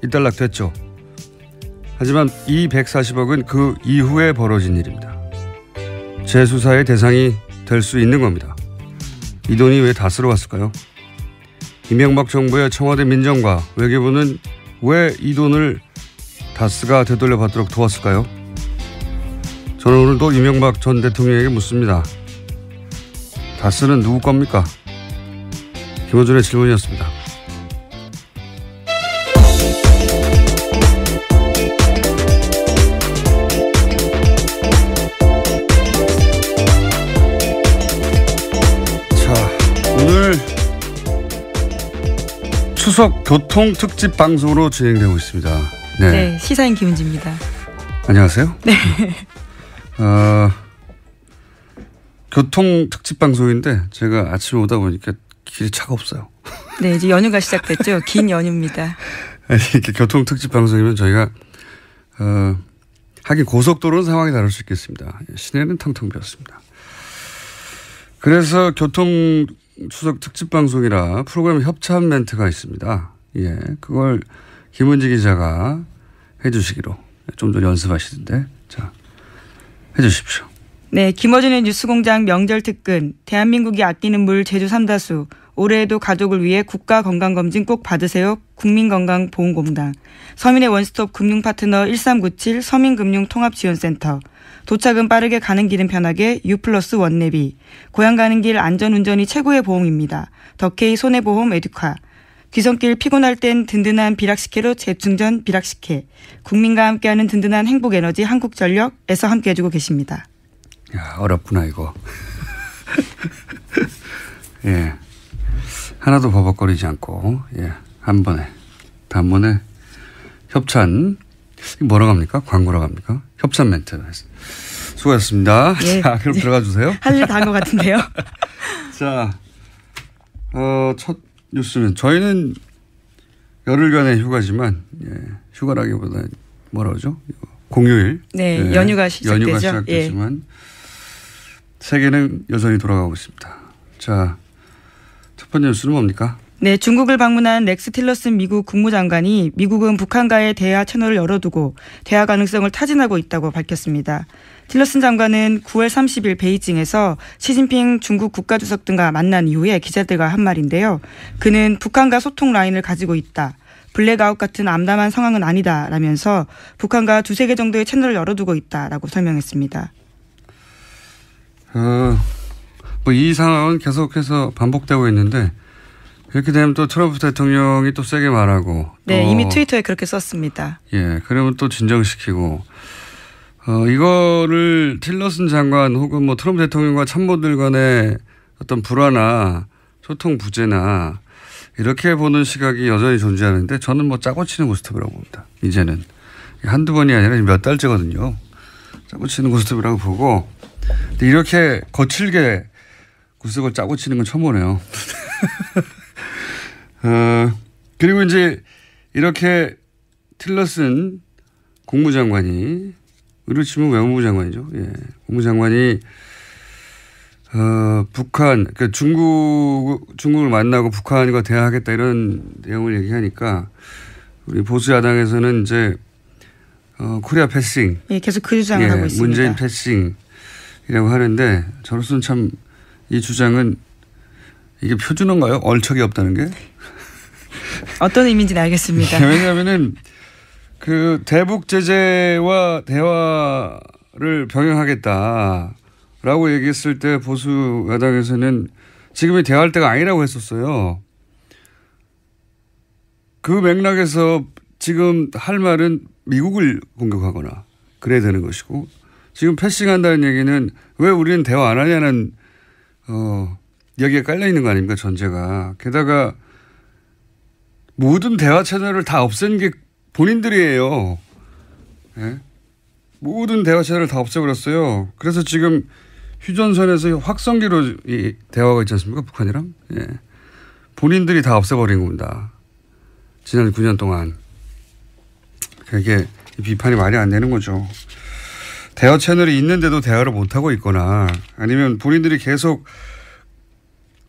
일단락됐죠. 하지만 이 140억은 그 이후에 벌어진 일입니다. 재수사의 대상이 될 수 있는 겁니다. 이 돈이 왜 다스러 왔을까요? 이명박 정부의 청와대 민정과 외교부는 왜 이 돈을 다스가 되돌려받도록 도왔을까요? 저는 오늘도 이명박 전 대통령에게 묻습니다. 다스는 누구 겁니까? 김호준의 질문이었습니다. 오늘 추석 교통 특집 방송으로 진행되고 있습니다. 네, 시사인 김은지입니다. 안녕하세요. 네. 교통 특집 방송인데 제가 아침에 오다 보니까 길이 차가 없어요. 네, 이제 연휴가 시작됐죠. 긴 연휴입니다. 이렇게 교통 특집 방송이면 저희가 하긴 고속도로는 상황이 다를 수 있겠습니다. 시내는 텅텅 비었습니다. 그래서 교통 추석 특집 방송이라 프로그램 협찬 멘트가 있습니다. 그걸 김은지 기자가 해주시기로 좀 전에 연습하시던데, 자, 해주십시오. 네, 김어준의 뉴스공장 명절 특근, 대한민국이 아끼는 물 제주 삼다수, 올해에도 가족을 위해 국가건강검진 꼭 받으세요. 국민건강보험공단, 서민의 원스톱 금융파트너 1397 서민금융통합지원센터, 도착은 빠르게 가는 길은 편하게 U+1 원내비, 고향 가는 길 안전운전이 최고의 보험입니다. 더케이 손해보험 에듀카, 귀성길 피곤할 땐 든든한 비락식혜로 재충전 비락식혜, 국민과 함께하는 든든한 행복에너지 한국전력에서 함께해주고 계십니다. 야, 어렵구나 이거. 하나도 버벅거리지 않고 한 번에 단번에 협찬, 뭐라고 합니까? 광고라고 합니까? 협찬 멘트. 수고하셨습니다. 자, 그럼 들어가 주세요. 할 일 다 한 것 같은데요. 자, 첫 뉴스는 저희는 열흘간의 휴가지만 휴가라기보다 뭐라 그러죠? 공휴일. 네, 연휴가 시작되죠. 연휴가 시작되지만 세계는 여전히 돌아가고 있습니다. 자, 첫 번째 뉴스는 뭡니까? 네, 중국을 방문한 렉스 틸러슨 미국 국무장관이 미국은 북한과의 대화 채널을 열어두고 대화 가능성을 타진하고 있다고 밝혔습니다. 틸러슨 장관은 9월 30일 베이징에서 시진핑 중국 국가주석 등과 만난 이후에 기자들과 한 말인데요. 그는 북한과 소통 라인을 가지고 있다. 블랙아웃 같은 암담한 상황은 아니다라면서 북한과 두세 개 정도의 채널을 열어두고 있다라고 설명했습니다. 뭐 이 상황은 계속해서 반복되고 있는데 이렇게 되면 또 트럼프 대통령이 또 세게 말하고. 네, 이미 트위터에 그렇게 썼습니다. 예, 그러면 또 진정시키고. 이거를 틸러슨 장관 혹은 뭐 트럼프 대통령과 참모들 간의 어떤 불화나 소통 부재나 이렇게 보는 시각이 여전히 존재하는데 저는 뭐 짜고 치는 고스톱이라고 봅니다. 이제는. 한두 번이 아니라 몇 달째거든요. 짜고 치는 고스톱이라고 보고. 근데 이렇게 거칠게 구석을 짜고 치는 건 처음 보네요. 그리고 이제 이렇게 틸러슨 국무장관이, 의로 치면 외무부 장관이죠. 예. 국무장관이, 북한, 그러니까 중국을 만나고 북한과 대화하겠다 이런 내용을 얘기하니까 우리 보수 야당에서는 이제, 코리아 패싱. 예, 계속 그 주장을 하고 있습니다. 문재인 패싱이라고 하는데 저로서는 참 이 주장은 이게 표준어인가요? 얼척이 없다는 게? 어떤 의미인지는 알겠습니다. 왜냐하면은 그 대북 제재와 대화를 병행하겠다라고 얘기했을 때 보수 야당에서는 지금이 대화할 때가 아니라고 했었어요. 그 맥락에서 지금 할 말은 미국을 공격하거나 그래야 되는 것이고 지금 패싱한다는 얘기는 왜 우리는 대화 안 하냐는 여기에 깔려 있는 거 아닙니까, 전제가. 게다가 모든 대화 채널을 다 없앤 게 본인들이에요. 예? 모든 대화 채널을 다 없애버렸어요. 그래서 지금 휴전선에서 확성기로 이 대화가 있지 않습니까, 북한이랑. 예. 본인들이 다 없애버린 겁니다. 지난 9년 동안. 그게 비판이 말이 안 되는 거죠. 대화 채널이 있는데도 대화를 못하고 있거나 아니면 본인들이 계속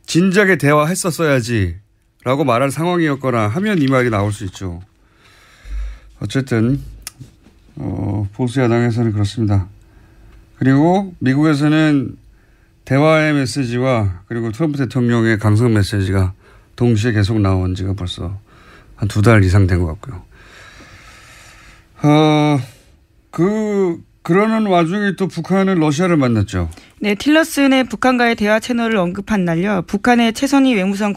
진작에 대화했었어야지 라고 말할 상황이었거나 하면 이 말이 나올 수 있죠. 어쨌든 보수 야당에서는 그렇습니다. 그리고 미국에서는 대화의 메시지와 그리고 트럼프 대통령의 강성 메시지가 동시에 계속 나온 지가 벌써 한 2달 이상 된 것 같고요. 그러는 와중에 또 북한은 러시아를 만났죠. 네, 틸러슨의 북한과의 대화 채널을 언급한 날요. 북한의 최선희 외무성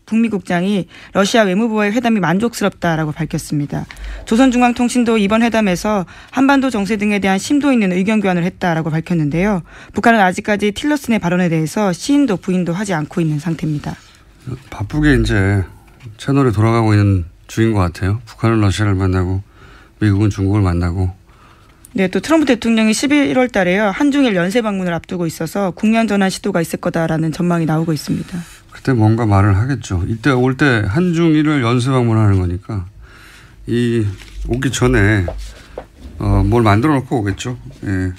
북미국장이 러시아 외무부와의 회담이 만족스럽다라고 밝혔습니다. 조선중앙통신도 이번 회담에서 한반도 정세 등에 대한 심도 있는 의견 교환을 했다라고 밝혔는데요. 북한은 아직까지 틸러슨의 발언에 대해서 시인도 부인도 하지 않고 있는 상태입니다. 바쁘게 이제 채널에 돌아가고 있는 중인 것 같아요. 북한은 러시아를 만나고 미국은 중국을 만나고. 네, 또 트럼프 대통령이 11월 달에요. 한중일 연쇄 방문을 앞두고 있어서 국면 전환 시도가 있을 거다라는 전망이 나오고 있습니다. 그때 뭔가 말을 하겠죠. 이때 올 때 한중일을 연쇄 방문하는 거니까 오기 전에 뭘 만들어 놓고 오겠죠. 예.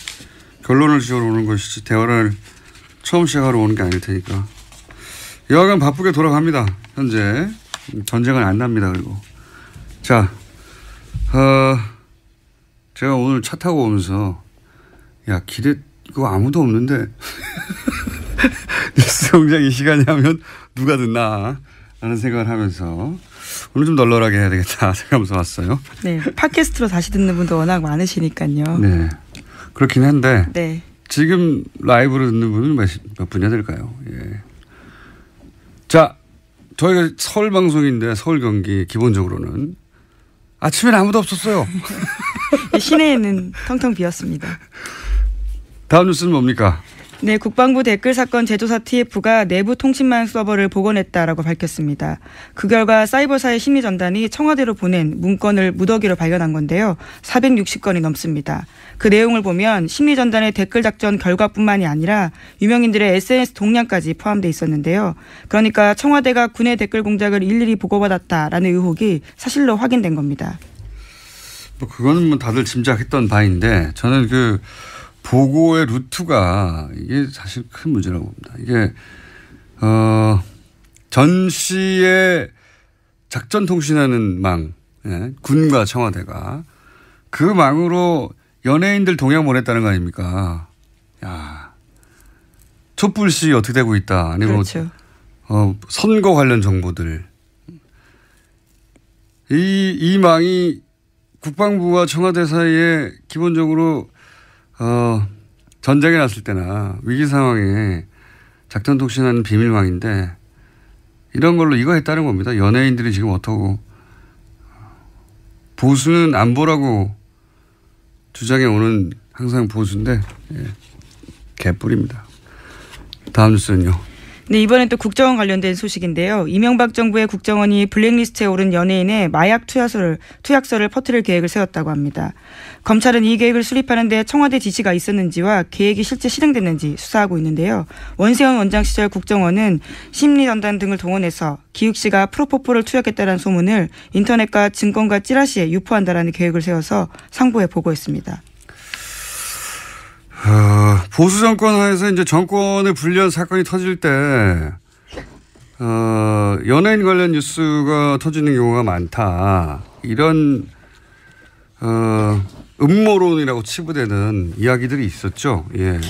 결론을 지으러 오는 것이지 대화를 처음 시작하러 오는 게 아닐 테니까. 여하간 바쁘게 돌아갑니다. 현재 전쟁은 안 납니다. 그리고 자, 제가 오늘 차 타고 오면서 야 길에 이거 아무도 없는데 뉴스공장 이 시간이 하면 누가 듣나 라는 생각을 하면서 오늘 좀 널널하게 해야 되겠다 생각하면서 왔어요. 네, 팟캐스트로 다시 듣는 분도 워낙 많으시니까요. 네, 그렇긴 한데 네. 지금 라이브로 듣는 분은 몇 분이나 될까요? 예. 자, 저희가 서울 방송인데 서울 경기 기본적으로는 아침에는 아무도 없었어요. 시내에는 텅텅 비었습니다. 다음 뉴스는 뭡니까? 네, 국방부 댓글 사건 재조사 TF가 내부 통신망 서버를 복원했다라고 밝혔습니다. 그 결과 사이버사의 심리전단이 청와대로 보낸 문건을 무더기로 발견한 건데요. 460건이 넘습니다. 그 내용을 보면 심리전단의 댓글 작전 결과뿐만이 아니라 유명인들의 SNS 동향까지 포함되어 있었는데요. 그러니까 청와대가 군의 댓글 공작을 일일이 보고받았다라는 의혹이 사실로 확인된 겁니다. 그거는 뭐 다들 짐작했던 바인데 저는 그 보고의 루트가 이게 사실 큰 문제라고 봅니다. 이게 전시에 작전 통신하는 망, 예, 군과 청와대가 그 망으로 연예인들 동향 보냈다는 거 아닙니까? 야, 촛불시 어떻게 되고 있다. 아니면 그렇죠. 선거 관련 정보들. 이 망이 국방부와 청와대 사이에 기본적으로 전쟁이 났을 때나 위기 상황에 작전 통신하는 비밀망인데 이런 걸로 이거 했다는 겁니다. 연예인들이 지금 어떠고 보수는 안보라고 주장해 오는 항상 보수인데 개뿔입니다. 다음 뉴스는요. 네, 이번엔 또 국정원 관련된 소식인데요. 이명박 정부의 국정원이 블랙리스트에 오른 연예인의 마약 투약서를 퍼뜨릴 계획을 세웠다고 합니다. 검찰은 이 계획을 수립하는 데 청와대 지시가 있었는지와 계획이 실제 실행됐는지 수사하고 있는데요. 원세훈 원장 시절 국정원은 심리전단 등을 동원해서 기욱 씨가 프로포폴을 투약했다는 소문을 인터넷과 증권가 찌라시에 유포한다라는 계획을 세워서 상부에 보고했습니다. 보수 정권 하에서 이제 정권을 분리한 사건이 터질 때, 연예인 관련 뉴스가 터지는 경우가 많다. 이런, 음모론이라고 치부되는 이야기들이 있었죠. 예.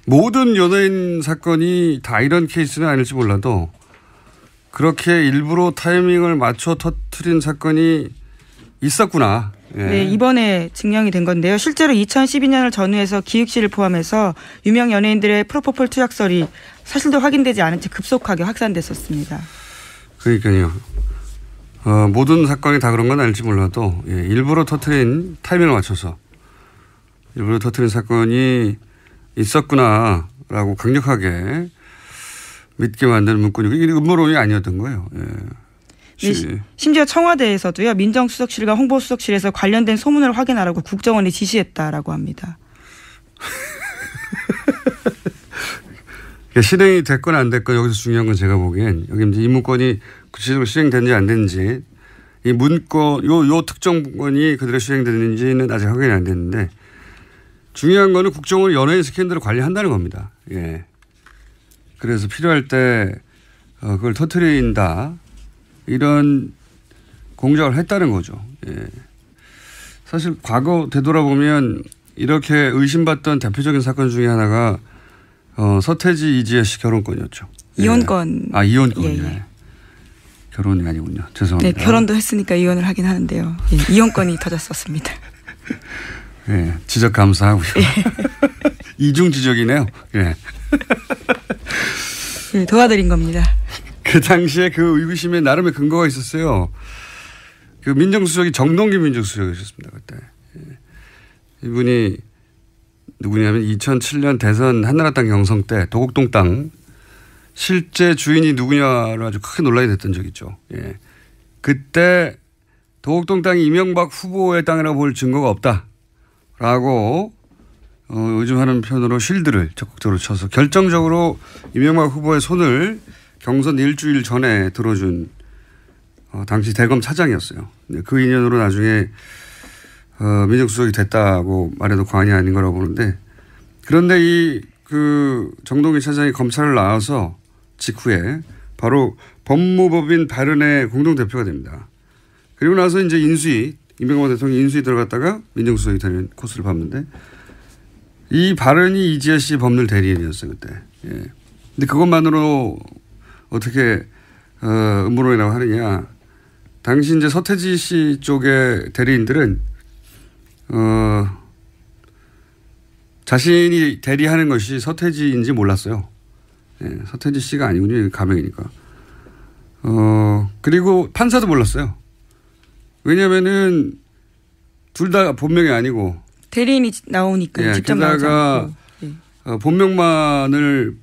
모든 연예인 사건이 다 이런 케이스는 아닐지 몰라도 그렇게 일부러 타이밍을 맞춰 터뜨린 사건이 있었구나. 예. 네, 이번에 증명이 된 건데요. 실제로 2012년을 전후해서 기욱 씨를 포함해서 유명 연예인들의 프로포폴 투약설이 사실도 확인되지 않은 채 급속하게 확산됐었습니다. 그러니까요. 모든 사건이 다 그런 건 아닐지 몰라도 일부러 터뜨린 타이밍을 맞춰서 일부러 터뜨린 사건이 있었구나라고 강력하게 믿게 만드는 문구니까 이게 음모론이 아니었던 거예요. 예. 심지어 청와대에서도요. 민정수석실과 홍보수석실에서 관련된 소문을 확인하라고 국정원이 지시했다라고 합니다. 실행이 됐건 안 됐건 여기서 중요한 건 제가 보기엔 여기 이제 이 문건이 구체적으로 실행됐는지 안 됐는지 이 문건 요 특정 문건이 그대로 실행됐는지는 아직 확인이 안 됐는데 중요한 거는 국정원이 연예인 스캔들을 관리한다는 겁니다. 예. 그래서 필요할 때 그걸 터뜨린다. 이런 공작을 했다는 거죠. 예. 사실 과거 되돌아보면 이렇게 의심받던 대표적인 사건 중에 하나가 서태지 이지혜 씨 결혼권이었죠. 이혼권. 예. 이혼권. 예. 예. 결혼이 아니군요. 죄송합니다. 네, 결혼도 했으니까 이혼을 하긴 하는데요. 예, 이혼권이 터졌었습니다. 예, 지적 감사하고요. 예. 이중 지적이네요. 예. 네, 도와드린 겁니다. 그 당시에 그 의구심에 나름의 근거가 있었어요. 그 민정수석이 정동기 민정수석이셨습니다. 그때. 예. 이분이 누구냐면 2007년 대선 한나라당 경선 때 도곡동 땅 실제 주인이 누구냐로 아주 크게 논란이 됐던 적이 있죠. 예. 그때 도곡동 땅이 이명박 후보의 땅이라고 볼 증거가 없다라고 요즘 표현으로 쉴드를 적극적으로 쳐서 결정적으로 이명박 후보의 손을 경선 일주일 전에 들어준 당시 대검 차장이었어요. 그 인연으로 나중에 민정수석이 됐다고 말해도 과언이 아닌 거라고 보는데 그런데 그 정동기 차장이 검찰을 나와서 직후에 바로 법무법인 바른의 공동대표가 됩니다. 그리고 나서 이제 인수위 이명박 대통령이 인수위 들어갔다가 민정수석이 되는 코스를 밟는데 이 바른이 이지혜 씨 법률 대리인이었어요 그때. 예. 근데 그것만으로 어떻게 음모론이라고 하느냐? 당시 이제 서태지 씨 쪽의 대리인들은 자신이 대리하는 것이 서태지인지 몰랐어요. 예, 서태지 씨가 아니군요. 가명이니까. 그리고 판사도 몰랐어요. 왜냐면은 둘 다 본명이 아니고 대리인이 나오니까 직접 나오지 않고. 본명만을